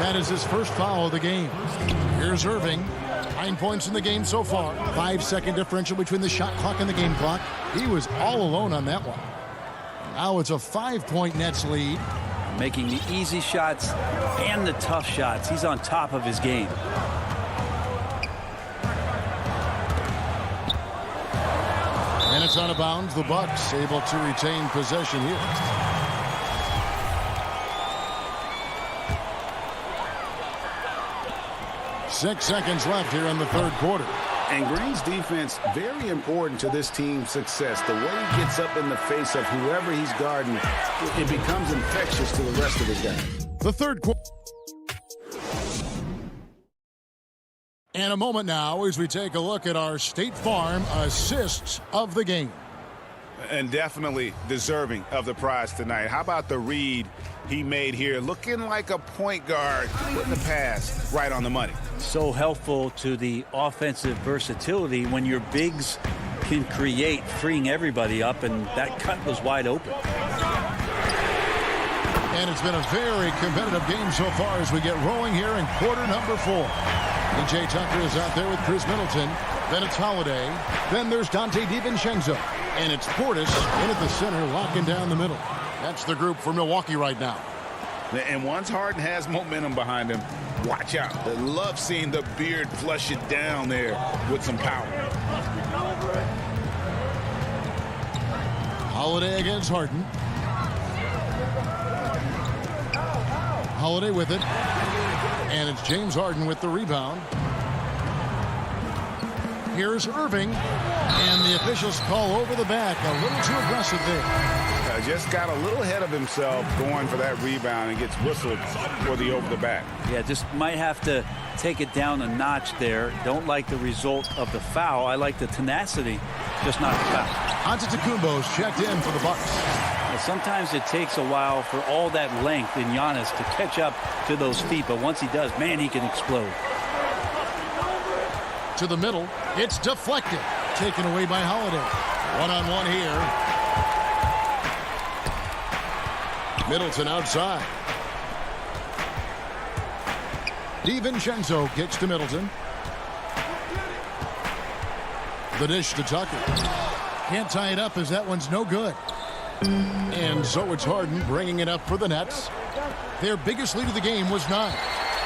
That is his first foul of the game. Here's Irving. 9 points in the game so far. 5-second differential between the shot clock and the game clock. He was all alone on that one. Now it's a 5-point Nets lead. Making the easy shots and the tough shots. He's on top of his game. And it's out of bounds. The Bucks able to retain possession here. Six seconds left here in the third quarter. And Green's defense, very important to this team's success. The way he gets up in the face of whoever he's guarding, it becomes infectious to the rest of his guys. The third quarter. And a moment now as we take a look at our State Farm assists of the game. And definitely deserving of the prize tonight. How about the read he made here? Looking like a point guard, putting the pass right on the money. So helpful to the offensive versatility when your bigs can create, freeing everybody up, and that cut was wide open. And it's been a very competitive game so far as we get rolling here in quarter number 4. P.J. Tucker is out there with Chris Middleton. Then it's Holiday. Then there's Dante DiVincenzo. And it's Portis in at the center, locking down the middle. That's the group for Milwaukee right now. And once Harden has momentum behind him, watch out. I love seeing the beard flush it down there with some power. Holiday against Harden. Holiday with it. And it's James Harden with the rebound. Here's Irving. And the officials call over the back. A little too aggressive there. Just got a little ahead of himself going for that rebound and gets whistled for the over the back. Yeah, just might have to take it down a notch there. Don't like the result of the foul. I like the tenacity, just not the foul. Antetokounmpo's checked in for the Bucks. Sometimes it takes a while for all that length in Giannis to catch up to those feet, but once he does, man, he can explode. To the middle, it's deflected. Taken away by Holiday. One-on-one here. Middleton outside. DiVincenzo kicks to Middleton. The dish to Tucker. Can't tie it up as that one's no good. And so it's Harden bringing it up for the Nets. Their biggest lead of the game was 9.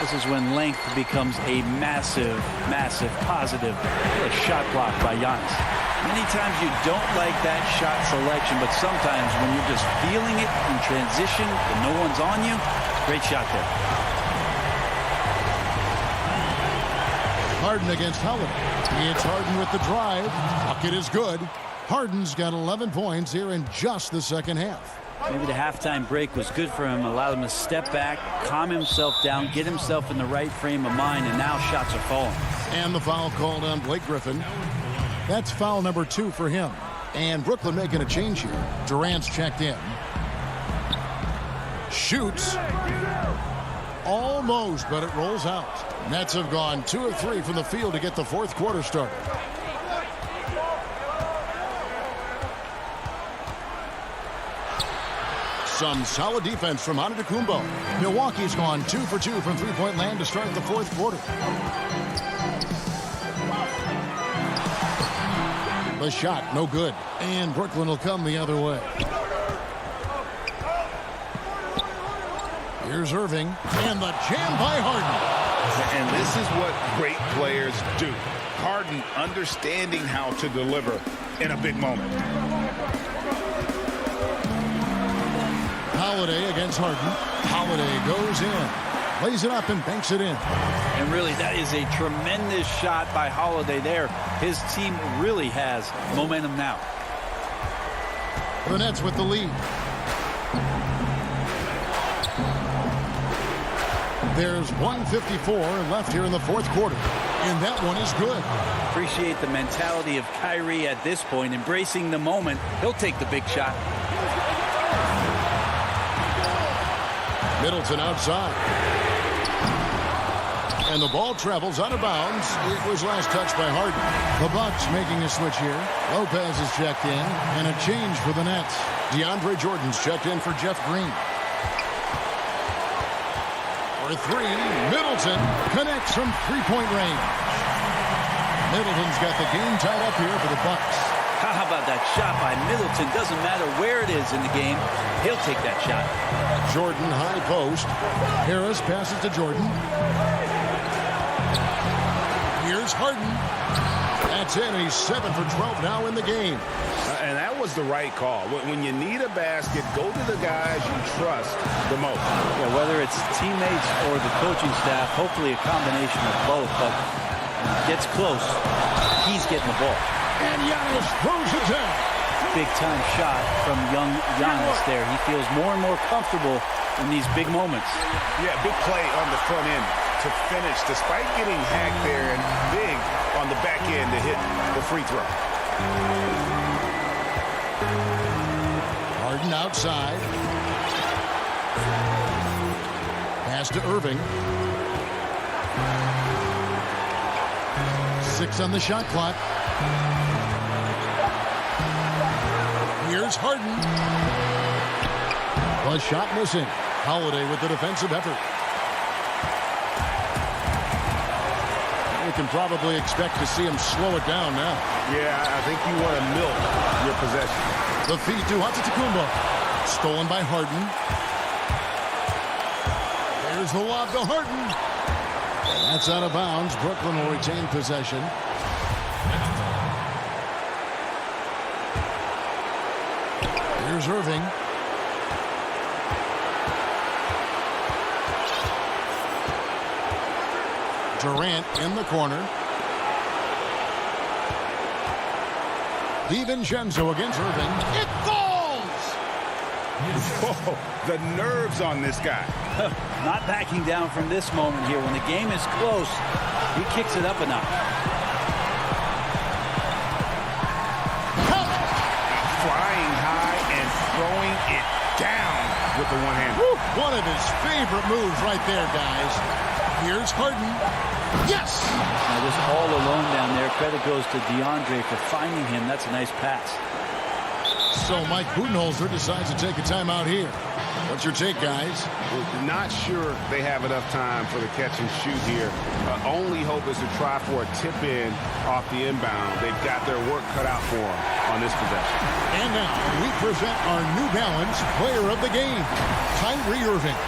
This is when length becomes a massive, massive positive. A shot block by Giannis. Many times you don't like that shot selection, but sometimes when you're just feeling it in transition and no one's on you, great shot there. Harden against Holiday. It's Harden with the drive. Bucket is good. Harden's got 11 points here in just the second half. Maybe the halftime break was good for him, allowed him to step back, calm himself down, get himself in the right frame of mind, and now shots are falling. And the foul called on Blake Griffin. That's foul number 2 for him. And Brooklyn making a change here. Durant's checked in. Shoots. Almost, but it rolls out. Nets have gone 2 of 3 from the field to get the fourth quarter started. Some solid defense from Antetokounmpo. Milwaukee's gone 2 for 2 from three-point land to start the fourth quarter. The shot, no good. And Brooklyn will come the other way. Here's Irving. And the jam by Harden. And this is what great players do. Harden understanding how to deliver in a big moment. Holiday against Harden. Holiday goes in. Lays it up and banks it in. And really, that is a tremendous shot by Holiday there. His team really has momentum now. The Nets with the lead. There's 1:54 left here in the fourth quarter. And that one is good. Appreciate the mentality of Kyrie at this point, embracing the moment. He'll take the big shot. Middleton outside. And the ball travels out of bounds. It was last touched by Harden. The Bucks making a switch here. Lopez is checked in. And a change for the Nets. DeAndre Jordan's checked in for Jeff Green. For 3, Middleton connects from three-point range. Middleton's got the game tied up here for the Bucks. How about that shot by Middleton? Doesn't matter where it is in the game. He'll take that shot. Jordan high post. Harris passes to Jordan. Here's Harden. That's it, and he's 7 for 12 now in the game. And that was the right call. When you need a basket, go to the guys you trust the most. Yeah, whether it's teammates or the coaching staff, hopefully a combination of both. But when it gets close, he's getting the ball. And Giannis throws it down. Big-time shot from young Giannis there. He feels more and more comfortable in these big moments. Yeah, big play on the front end to finish, despite getting hacked there, and big on the back end to hit the free throw. Harden outside. Pass to Irving. 6 on the shot clock. Here's Harden. The shot missing. Holiday with the defensive effort. We can probably expect to see him slow it down now. Yeah, I think you want to milk your possession. The feed to Antetokounmpo. Stolen by Harden. There's the lob to Harden. That's out of bounds. Brooklyn will retain possession. Here's Irving. Durant in the corner. DiVincenzo against Irving. It falls! Whoa, the nerves on this guy. Not backing down from this moment here. When the game is close, he kicks it up a notch. Flying high and throwing it down with the one hand. One of his favorite moves right there, guys. Here's Harden. Yes! Now just all alone down there. Credit goes to DeAndre for finding him. That's a nice pass. So Mike Budenholzer decides to take a timeout here. What's your take, guys? Not sure they have enough time for the catch and shoot here. Only hope is to try for a tip in off the inbound. They've got their work cut out for them on this possession. And now we present our New Balance player of the game, Kyrie Irving.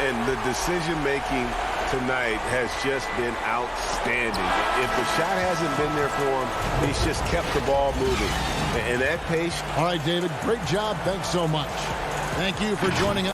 And the decision-making tonight has just been outstanding. If the shot hasn't been there for him, he's just kept the ball moving. And that pace. All right, David, great job. Thanks so much. Thank you for joining us.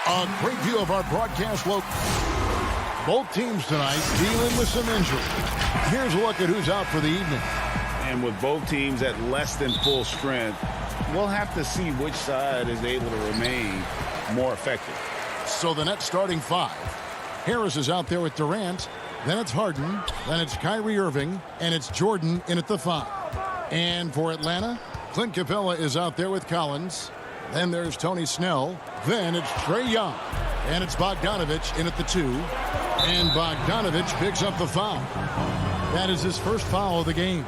A great view of our broadcast look. Both teams tonight dealing with some injury. Here's a look at who's out for the evening. And with both teams at less than full strength, we'll have to see which side is able to remain more effective. So the Nets starting five. Harris is out there with Durant. Then it's Harden. Then it's Kyrie Irving. And it's Jordan in at the 5. And for Atlanta, Clint Capella is out there with Collins. Then there's Tony Snell. Then it's Trae Young. And it's Bogdanovich in at the 2. And Bogdanovich picks up the foul. That is his first foul of the game.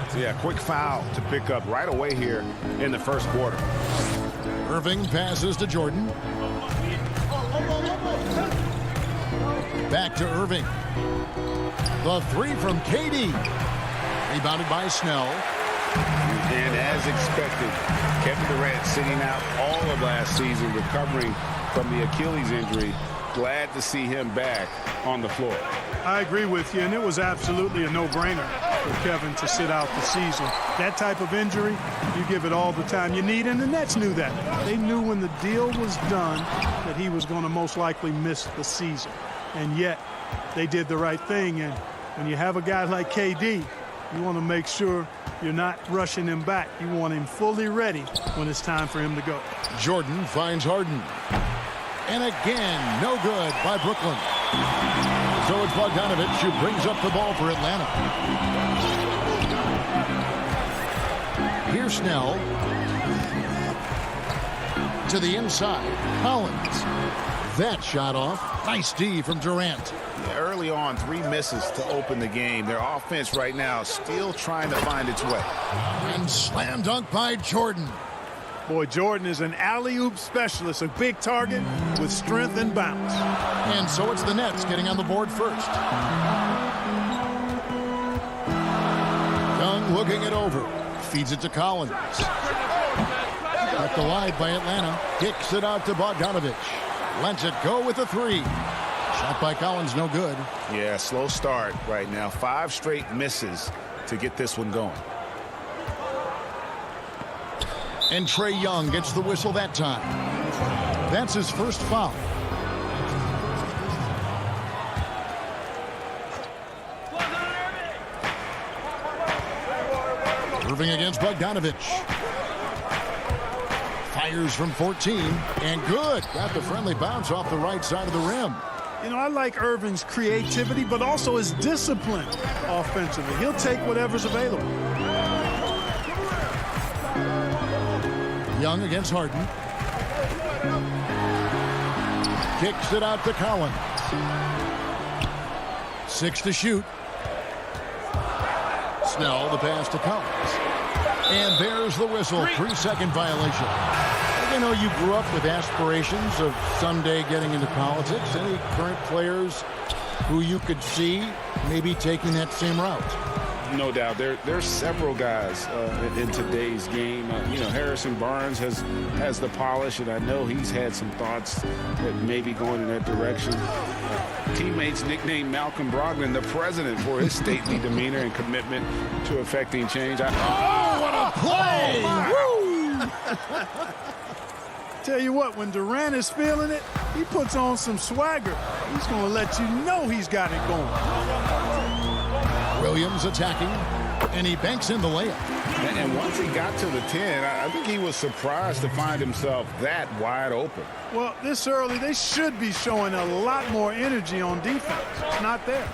So yeah, quick foul to pick up right away here in the first quarter. Irving passes to Jordan. Back to Irving. The 3 from KD. Rebounded by Snell. And as expected, Kevin Durant sitting out all of last season, recovering from the Achilles injury. Glad to see him back on the floor. I agree with you, and it was absolutely a no-brainer for Kevin to sit out the season. That type of injury, you give it all the time you need, and the Nets knew that. They knew when the deal was done that he was going to most likely miss the season. And yet, they did the right thing, and when you have a guy like KD, you want to make sure you're not rushing him back. You want him fully ready when it's time for him to go. Jordan finds Harden. And again, no good by Brooklyn. So it's Bogdanovich who brings up the ball for Atlanta. Here's Snell. To the inside. Collins. That shot off. Nice D from Durant. Early on, 3 misses to open the game. Their offense right now still trying to find its way. And slam dunk by Jordan. Boy, Jordan is an alley-oop specialist, a big target with strength and bounce. And so it's the Nets getting on the board first. Young looking it over. Feeds it to Collins. Got the wide by Atlanta. Kicks it out to Bogdanovich. Lets it go with a 3. Shot by Collins, no good. Yeah, slow start right now. 5 straight misses to get this one going. And Trae Young gets the whistle that time. That's his first foul. Irving against Bogdanovich. Fires from 14. And good. Got the friendly bounce off the right side of the rim. You know, I like Irving's creativity, but also his discipline offensively. He'll take whatever's available. Young against Harden. Kicks it out to Collins. 6 to shoot. Snell, the pass to Collins. And there's the whistle. 3-second violation. I know you grew up with aspirations of someday getting into politics. Any current players who you could see maybe taking that same route? No doubt. There's several guys in today's game. You know, Harrison Barnes has the polish, and I know he's had some thoughts that maybe going in that direction. Teammates nicknamed Malcolm Brogdon the president for his stately demeanor and commitment to effecting change. Oh, what a play! Woo! Tell you what, when Durant is feeling it, he puts on some swagger. He's going to let you know he's got it going. Williams attacking, and he banks in the layup. And once he got to the 10, I think he was surprised to find himself that wide open. Well, this early, they should be showing a lot more energy on defense. It's not there.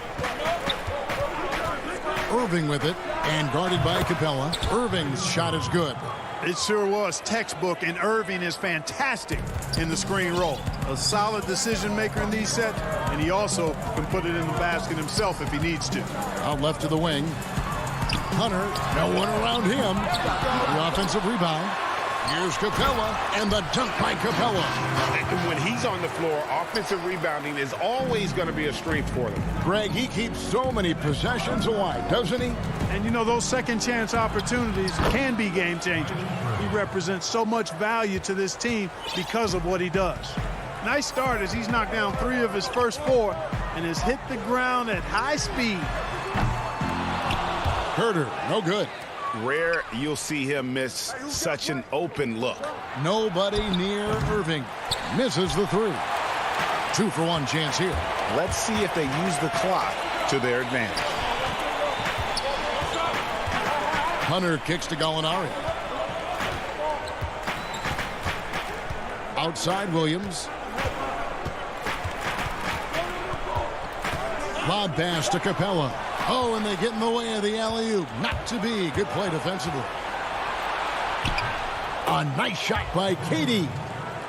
Irving with it, and guarded by Capella. Irving's shot is good. It sure was textbook, and Irving is fantastic in the screen roll. A solid decision maker in these sets, and he also can put it in the basket himself if he needs to. Out left to the wing. Hunter, no one around him. The offensive rebound. Here's Capella, and the dunk by Capella. And when he's on the floor, offensive rebounding is always going to be a strength for them. Greg, he keeps so many possessions alive, doesn't he? And, you know, those second-chance opportunities can be game-changers. He represents so much value to this team because of what he does. Nice start as he's knocked down 3 of his first 4 and has hit the ground at high speed. Herter, no good. Rare you'll see him miss such an open look. Nobody near Irving. Misses the three. 2-for-1 chance here. Let's see if they use the clock to their advantage. Hunter kicks to Gallinari. Outside Williams. Lob pass to Capella. Oh, and they get in the way of the alley-oop. Not to be. Good play defensively. A nice shot by KD.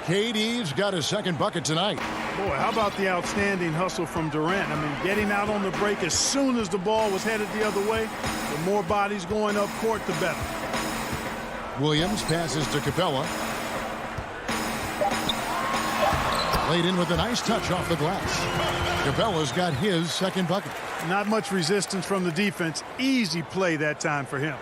KD's got his second bucket tonight. Boy, how about the outstanding hustle from Durant? I mean, getting out on the break as soon as the ball was headed the other way. The more bodies going up court, the better. Williams passes to Capella. Laid in with a nice touch off the glass. Capella's got his second bucket. Not much resistance from the defense. Easy play that time for him.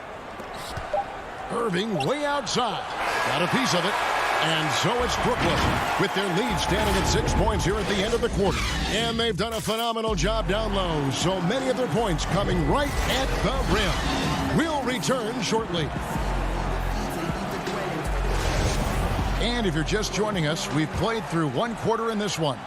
Irving way outside. Got a piece of it. And so it's Brooklyn with their lead standing at 6 points here at the end of the quarter. And they've done a phenomenal job down low. So many of their points coming right at the rim. We'll return shortly. And if you're just joining us, we've played through one quarter in this one.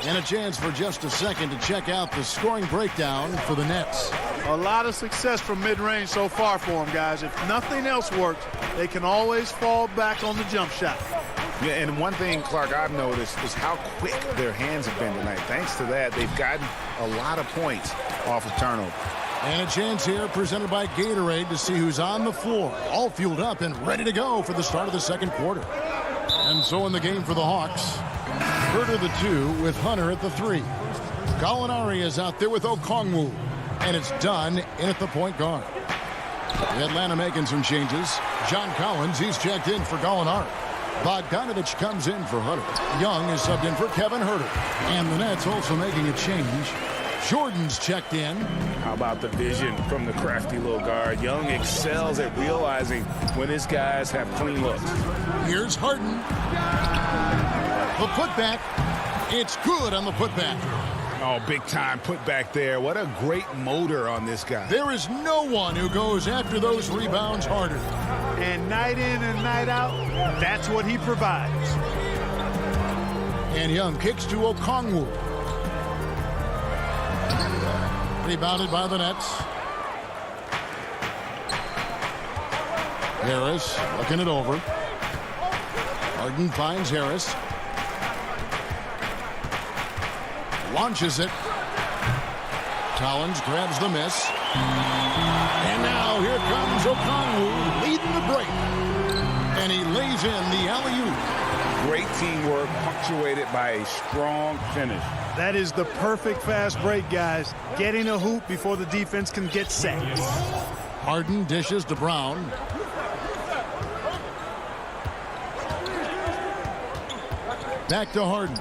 And a chance for just a second to check out the scoring breakdown for the Nets. A lot of success from mid-range so far for them, guys. If nothing else works, they can always fall back on the jump shot. Yeah, and one thing, Clark, I've noticed is how quick their hands have been tonight. Thanks to that, they've gotten a lot of points off of turnover. And a chance here presented by Gatorade to see who's on the floor, all fueled up and ready to go for the start of the second quarter. And so in the game for the Hawks, Herter the 2 with Hunter at the 3. Gallinari is out there with Okongwu. And it's done in at the point guard. Atlanta making some changes. John Collins, he's checked in for Gallinari. Bogdanovich comes in for Hunter. Young is subbed in for Kevin Herter. And the Nets also making a change. Jordan's checked in. How about the vision from the crafty little guard? Young excels at realizing when his guys have clean looks. Here's Harden. The putback. It's good on the putback. Oh, big time put back there. What a great motor on this guy. There is no one who goes after those rebounds harder. And night in and night out, that's what he provides. And Young kicks to Okongwu. Rebounded by the Nets. Harris looking it over. Harden finds Harris. Launches it. Collins grabs the miss. And now here comes Okongwu leading the break. And he lays in the alley-oop. Great teamwork punctuated by a strong finish. That is the perfect fast break, guys. Getting a hoop before the defense can get set. Harden dishes to Brown. Back to Harden.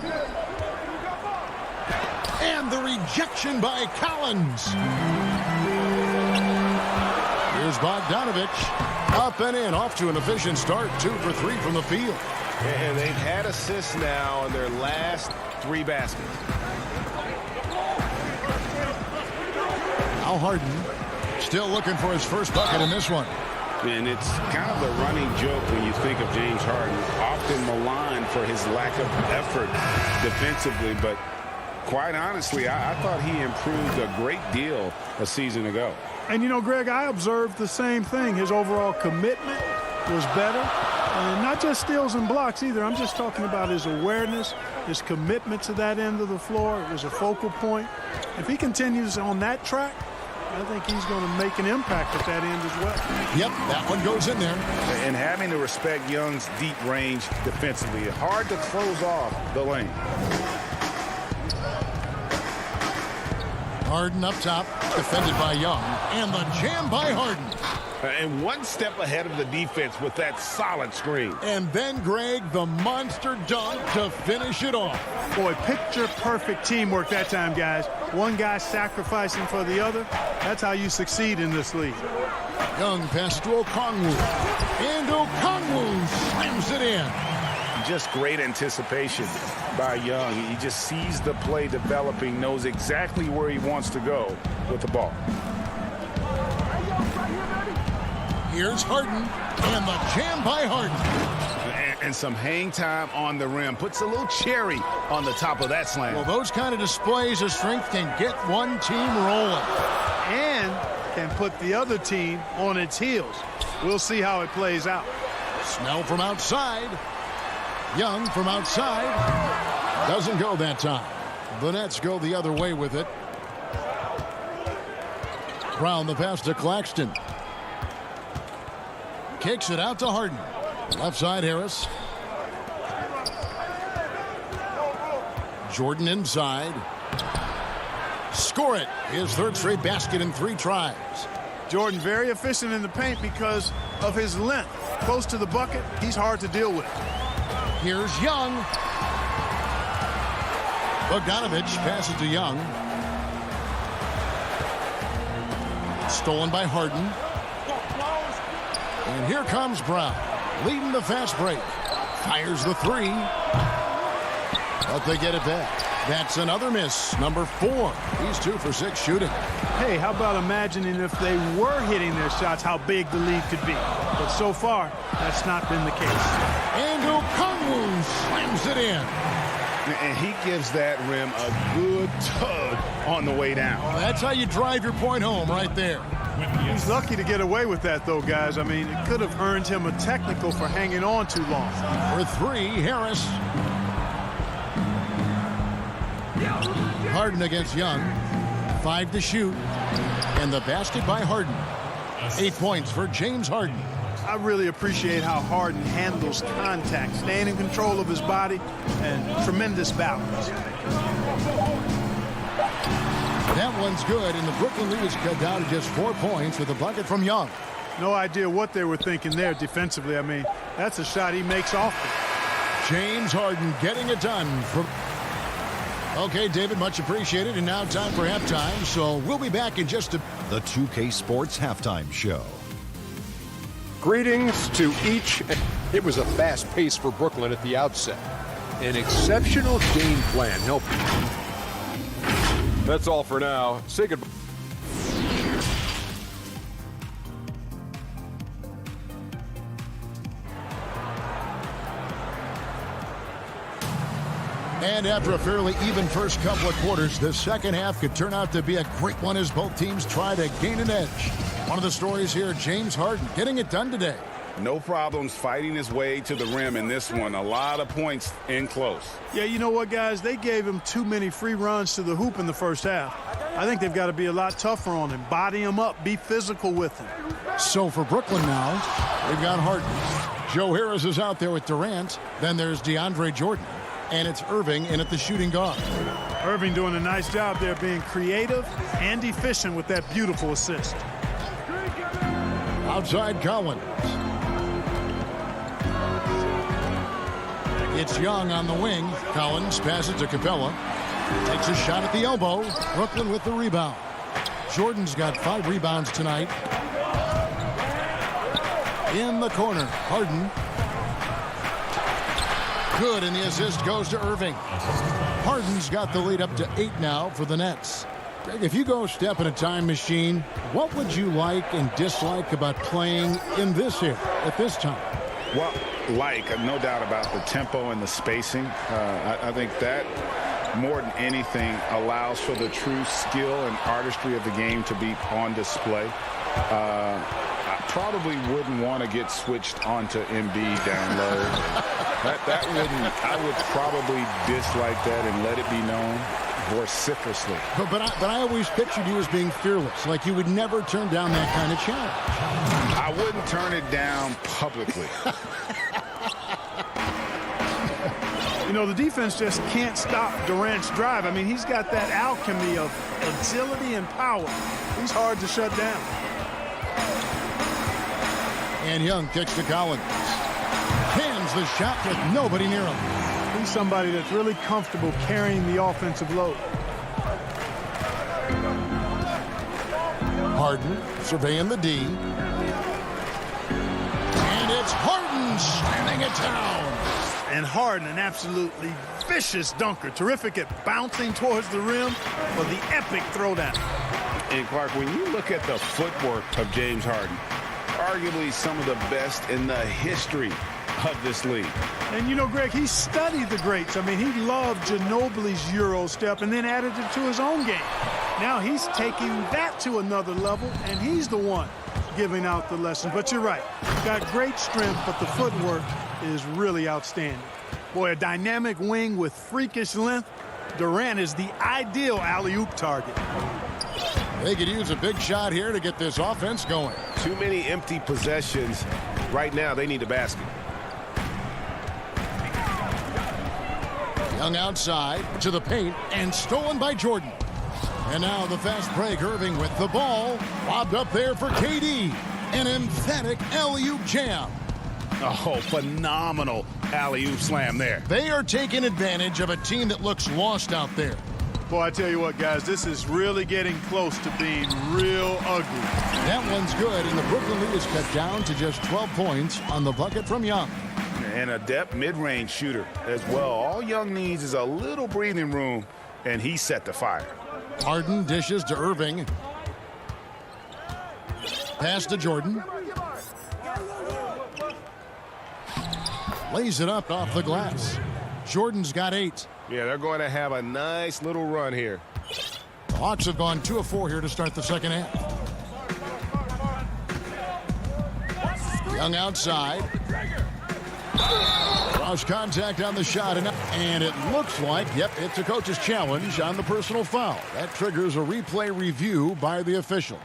And the rejection by Collins. Here's Bogdanovich. Up and in, off to an efficient start. 2 for 3 from the field. And they've had assists now on their last 3 baskets. Now Harden still looking for his first bucket in this one. And it's kind of the running joke when you think of James Harden. Often maligned for his lack of effort defensively, but quite honestly, I thought he improved a great deal a season ago. And, you know, Greg, I observed the same thing. His overall commitment was better. And not just steals and blocks either. I'm just talking about his awareness, his commitment to that end of the floor. It was a focal point. If he continues on that track, I think he's going to make an impact at that end as well. Yep, that one goes in there. And having to respect Young's deep range defensively, hard to close off the lane. Harden up top, defended by Young, and the jam by Harden. And one step ahead of the defense with that solid screen. And then, Greg, the monster dunk to finish it off. Boy, picture-perfect teamwork that time, guys. One guy sacrificing for the other. That's how you succeed in this league. Young pass to Okongwu. And Okongwu slams it in. Just great anticipation by Young. He just sees the play developing, knows exactly where he wants to go with the ball. Here's Harden, and the jam by Harden. And some hang time on the rim. Puts a little cherry on the top of that slam. Well, those kind of displays of strength can get one team rolling. And can put the other team on its heels. We'll see how it plays out. Snell from outside. Young from outside. Doesn't go that time. The Nets go the other way with it. Brown the pass to Claxton. Kicks it out to Harden. Left side Harris. Jordan inside. Score it. His third straight basket in 3 tries. Jordan very efficient in the paint because of his length. Close to the bucket, he's hard to deal with. Here's Young. Bogdanovich passes to Young. Stolen by Harden. And here comes Brown, leading the fast break. Fires the 3. But they get it back. That's another miss, number 4. He's 2 for 6 shooting. Hey, how about imagining if they were hitting their shots, how big the lead could be. But so far, that's not been the case. And Okongwu slams it in. And he gives that rim a good tug on the way down. Well, that's how you drive your point home right there. He's lucky to get away with that, though, guys. I mean, it could have earned him a technical for hanging on too long. For 3, Harris. Harden against Young. 5 to shoot. And the basket by Harden. 8 points for James Harden. I really appreciate how Harden handles contact, staying in control of his body, and tremendous balance. That one's good, and the Brooklyn lead is cut down to just 4 points with a bucket from Young. No idea what they were thinking there defensively. I mean, that's a shot he makes often. James Harden getting it done. Okay, David, much appreciated. And now time for halftime, so we'll be back in just a... The 2K Sports Halftime Show. Greetings to each. It was a fast pace for Brooklyn at the outset. An exceptional game plan helped. That's all for now. Say goodbye. And after a fairly even first couple of quarters, the second half could turn out to be a great one as both teams try to gain an edge. One of the stories here, James Harden getting it done today. No problems fighting his way to the rim in this one. A lot of points in close. Yeah, you know what, guys? They gave him too many free runs to the hoop in the first half. I think they've got to be a lot tougher on him. Body him up. Be physical with him. So for Brooklyn now, they've got Harden. Joe Harris is out there with Durant. Then there's DeAndre Jordan. And it's Irving in at the shooting guard. Irving doing a nice job there being creative and efficient with that beautiful assist. Outside Collins. It's Young on the wing. Collins passes to Capella. Takes a shot at the elbow. Brooklyn with the rebound. Jordan's got 5 rebounds tonight. In the corner, Harden. Good, and the assist goes to Irving. Harden's got the lead up to 8 now for the Nets. Greg, if you go step in a time machine, what would you like and dislike about playing in this era at this time? Well, no doubt about the tempo and the spacing. I think that more than anything allows for the true skill and artistry of the game to be on display. I probably wouldn't want to get switched onto Embiid down low. I would probably dislike that and let it be known vociferously. But I always pictured you as being fearless, like you would never turn down that kind of challenge. I wouldn't turn it down publicly. You know, the defense just can't stop Durant's drive. I mean, he's got that alchemy of agility and power. He's hard to shut down. And Young kicks to Collins. Hands the shot with nobody near him. He's somebody that's really comfortable carrying the offensive load. Harden surveying the D. And it's Harden slamming it down. And Harden, an absolutely vicious dunker. Terrific at bouncing towards the rim for the epic throwdown. And Clark, when you look at the footwork of James Harden, arguably some of the best in the history of this league. And you know, Greg, he studied the greats. I mean, he loved Ginobili's Euro step and then added it to his own game. Now he's taking that to another level, and he's the one giving out the lesson. But you're right. Got great strength, but the footwork is really outstanding. Boy, a dynamic wing with freakish length. Durant is the ideal alley-oop target. They could use a big shot here to get this offense going. Too many empty possessions. Right now, they need a basket. Young outside to the paint and stolen by Jordan. And now the fast break. Irving with the ball. Lobbed up there for KD. An emphatic alley-oop jam. Oh, phenomenal alley-oop slam there. They are taking advantage of a team that looks lost out there. Boy, I tell you what, guys, this is really getting close to being real ugly. That one's good, and the Brooklyn lead is cut down to just 12 points on the bucket from Young. And a depth mid-range shooter as well. All Young needs is a little breathing room, and he set the fire. Harden dishes to Irving. Pass to Jordan. Lays it up off the glass. Jordan's got 8. Yeah, they're going to have a nice little run here. The Hawks have gone 2 of 4 here to start the second half. Young outside. Cross contact on the shot, and it looks like, yep, it's a coach's challenge on the personal foul. That triggers a replay review by the officials.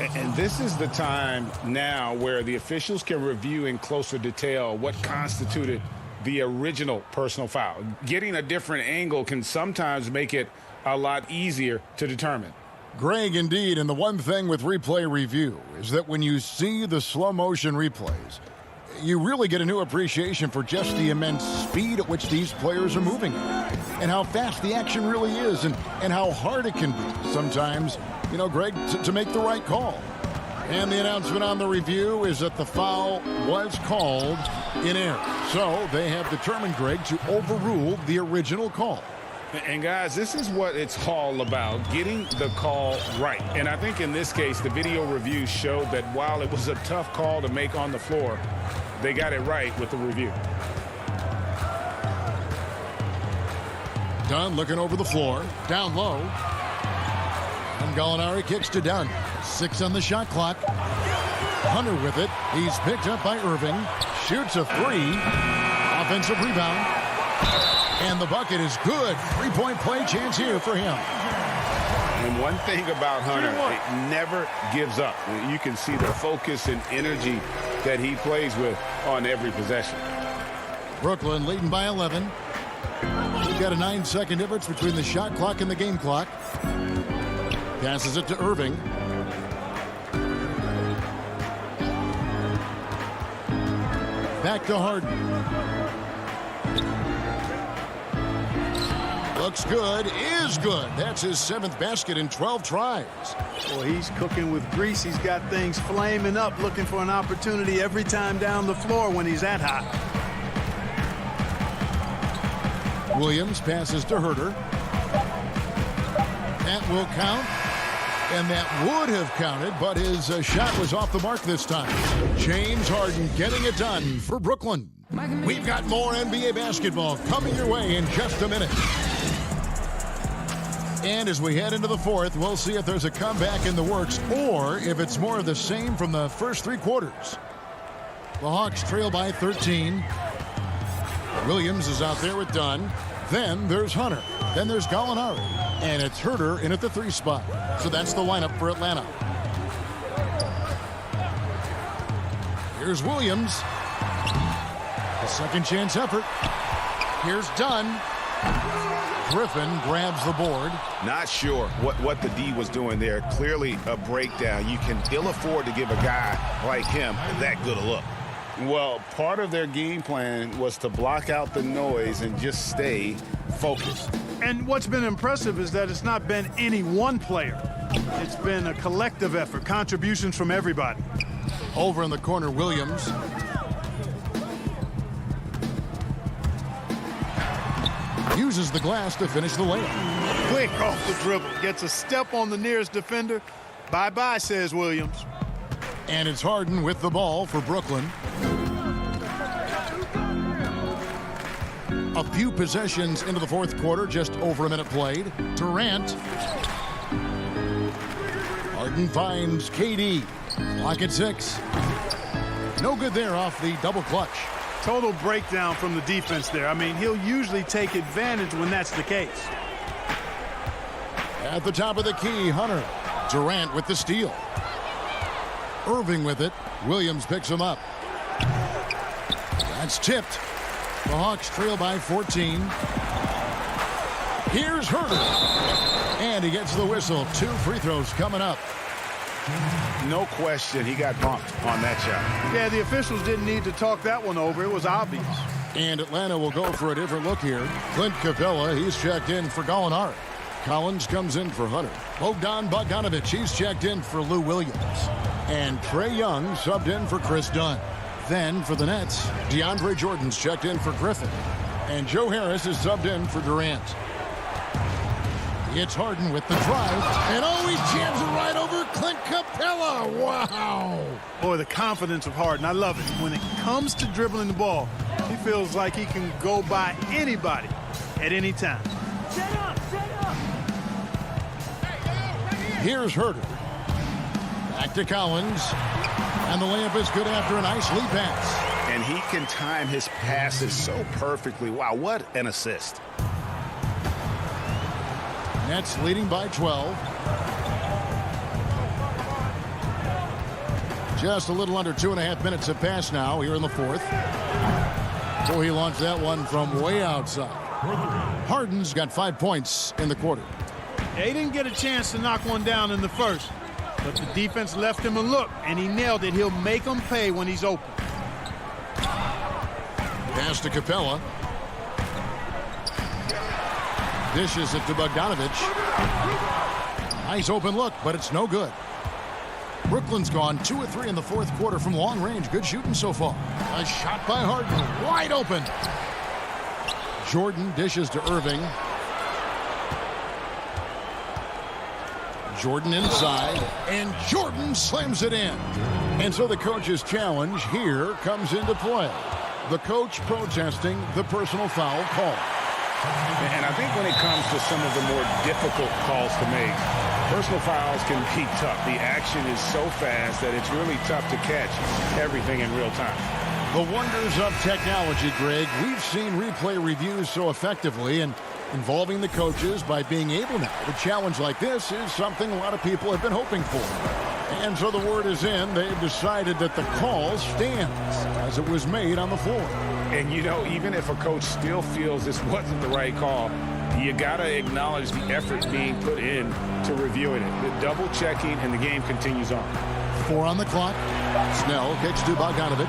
And this is the time now where the officials can review in closer detail what constituted the original personal foul. Getting a different angle can sometimes make it a lot easier to determine. Greg, indeed, and the one thing with replay review is that when you see the slow motion replays, you really get a new appreciation for just the immense speed at which these players are moving and how fast the action really is and how hard it can be sometimes, you know, Greg, to make the right call. And the announcement on the review is that the foul was called in error. So they have determined, Greg, to overrule the original call. And guys, this is what it's all about, getting the call right. And I think in this case, the video review showed that while it was a tough call to make on the floor, they got it right with the review. Dunn looking over the floor, down low. And Gallinari kicks to Dunn. 6 on the shot clock. Hunter with it. He's picked up by Irving. Shoots a 3. Offensive rebound. And the bucket is good. 3-point play chance here for him. And one thing about Hunter, it never gives up. You can see the focus and energy that he plays with on every possession. Brooklyn leading by 11. We've got a 9-second difference between the shot clock and the game clock. Passes it to Irving. Back to Harden. Looks good, is good. That's his 7th basket in 12 tries. Well, he's cooking with grease. He's got things flaming up, looking for an opportunity every time down the floor when he's that hot. Williams passes to Herter. That will count. And that would have counted, but his shot was off the mark this time. James Harden getting it done for Brooklyn. We've got more NBA basketball coming your way in just a minute. And as we head into the 4th, we'll see if there's a comeback in the works or if it's more of the same from the first 3 quarters. The Hawks trail by 13. Williams is out there with Dunn. Then there's Hunter. Then there's Gallinari. And it's Herter in at the 3 spot. So that's the lineup for Atlanta. Here's Williams. A second chance effort. Here's Dunn. Griffin grabs the board. Not sure what the D was doing there. Clearly a breakdown. You can ill afford to give a guy like him that good a look. Well, part of their game plan was to block out the noise and just stay focused. And what's been impressive is that it's not been any one player. It's been a collective effort, contributions from everybody. Over in the corner, Williams. Uses the glass to finish the layup. Quick off the dribble. Gets a step on the nearest defender. Bye-bye, says Williams. And it's Harden with the ball for Brooklyn. A few possessions into the fourth quarter, just over a minute played. Durant. Harden finds KD. Clock at 6. No good there off the double clutch. Total breakdown from the defense there. I mean, he'll usually take advantage when that's the case. At the top of the key, Hunter. Durant with the steal. Irving with it. Williams picks him up. That's tipped. The Hawks trail by 14. Here's Herter. And he gets the whistle. 2 free throws coming up. No question, he got bumped on that shot. Yeah, the officials didn't need to talk that one over. It was obvious. And Atlanta will go for a different look here. Clint Capella, he's checked in for Gallinari. Collins comes in for Hunter. Bogdan Bogdanovic, he's checked in for Lou Williams. And Trae Young subbed in for Chris Dunn. Then for the Nets, DeAndre Jordan's checked in for Griffin. And Joe Harris is subbed in for Durant. It's Harden with the drive. And he jams it right over Clint Capella. Wow. Boy, the confidence of Harden. I love it. When it comes to dribbling the ball, he feels like he can go by anybody at any time. Set up, set up. Here's Herter. Back to Collins. And the layup is good after a nice lead pass. And he can time his passes so perfectly. Wow, what an assist. Nets leading by 12. Just a little under 2.5 minutes have passed now here in the fourth. So he launched that one from way outside. Harden's got 5 points in the quarter. Yeah, he didn't get a chance to knock one down in the first, but the defense left him a look, and he nailed it. He'll make them pay when he's open. Pass to Capella. Dishes it to Bogdanovic. Nice open look, but it's no good. Brooklyn's gone 2 of 3 in the fourth quarter from long range. Good shooting so far. A shot by Harden. Wide open. Jordan dishes to Irving. Jordan inside. And Jordan slams it in. And so the coach's challenge here comes into play. The coach protesting the personal foul call. And I think when it comes to some of the more difficult calls to make, personal fouls can be tough. The action is so fast that it's really tough to catch everything in real time. The wonders of technology, Greg. We've seen replay reviews so effectively, and involving the coaches by being able now to challenge like this is something a lot of people have been hoping for. And so the word is in. They've decided that the call stands as it was made on the floor. And, you know, even if a coach still feels this wasn't the right call, you got to acknowledge the effort being put in to reviewing it. The double checking, and the game continues on. 4 on the clock. Snell kicks to Bogdanovic.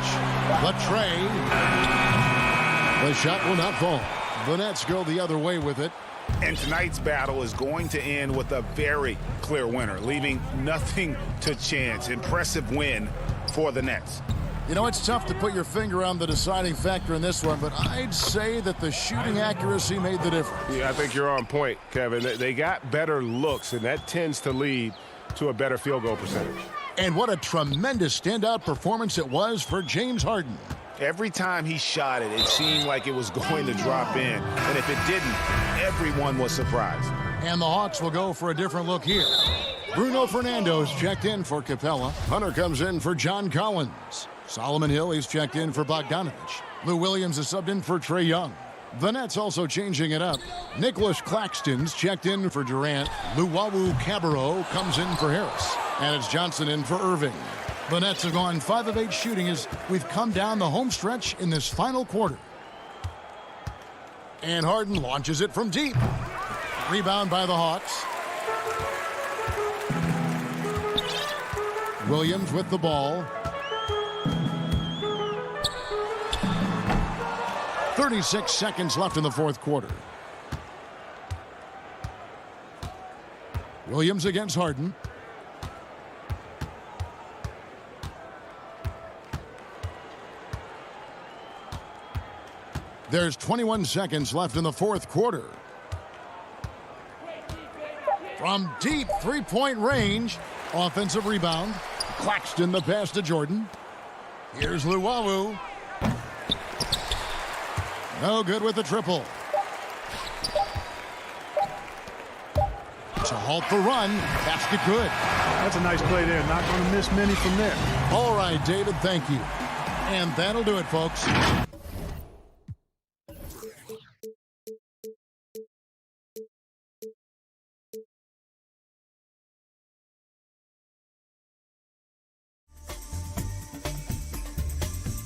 The tray. The shot will not fall. The Nets go the other way with it. And tonight's battle is going to end with a very clear winner, leaving nothing to chance. Impressive win for the Nets. You know, it's tough to put your finger on the deciding factor in this one, but I'd say that the shooting accuracy made the difference. Yeah, I think you're on point, Kevin. They got better looks, and that tends to lead to a better field goal percentage. And what a tremendous standout performance it was for James Harden. Every time he shot it, it seemed like it was going to drop in. And if it didn't, everyone was surprised. And the Hawks will go for a different look here. Bruno Fernando's checked in for Capella. Hunter comes in for John Collins. Solomon Hill, he's checked in for Bogdanovic. Lou Williams is subbed in for Trae Young. The Nets also changing it up. Nicholas Claxton's checked in for Durant. Luwawu Cabarro comes in for Harris. And it's Johnson in for Irving. The Nets have gone 5 of 8 shooting as we've come down the home stretch in this final quarter. And Harden launches it from deep. Rebound by the Hawks. Williams with the ball. 36 seconds left in the fourth quarter. Williams against Harden. There's 21 seconds left in the fourth quarter. From deep three-point range, offensive rebound. Claxton the pass to Jordan. Here's Luwawu. No good with the triple. To halt the run. Basket good. That's a nice play there. Not going to miss many from there. All right, David, thank you. And that'll do it, folks.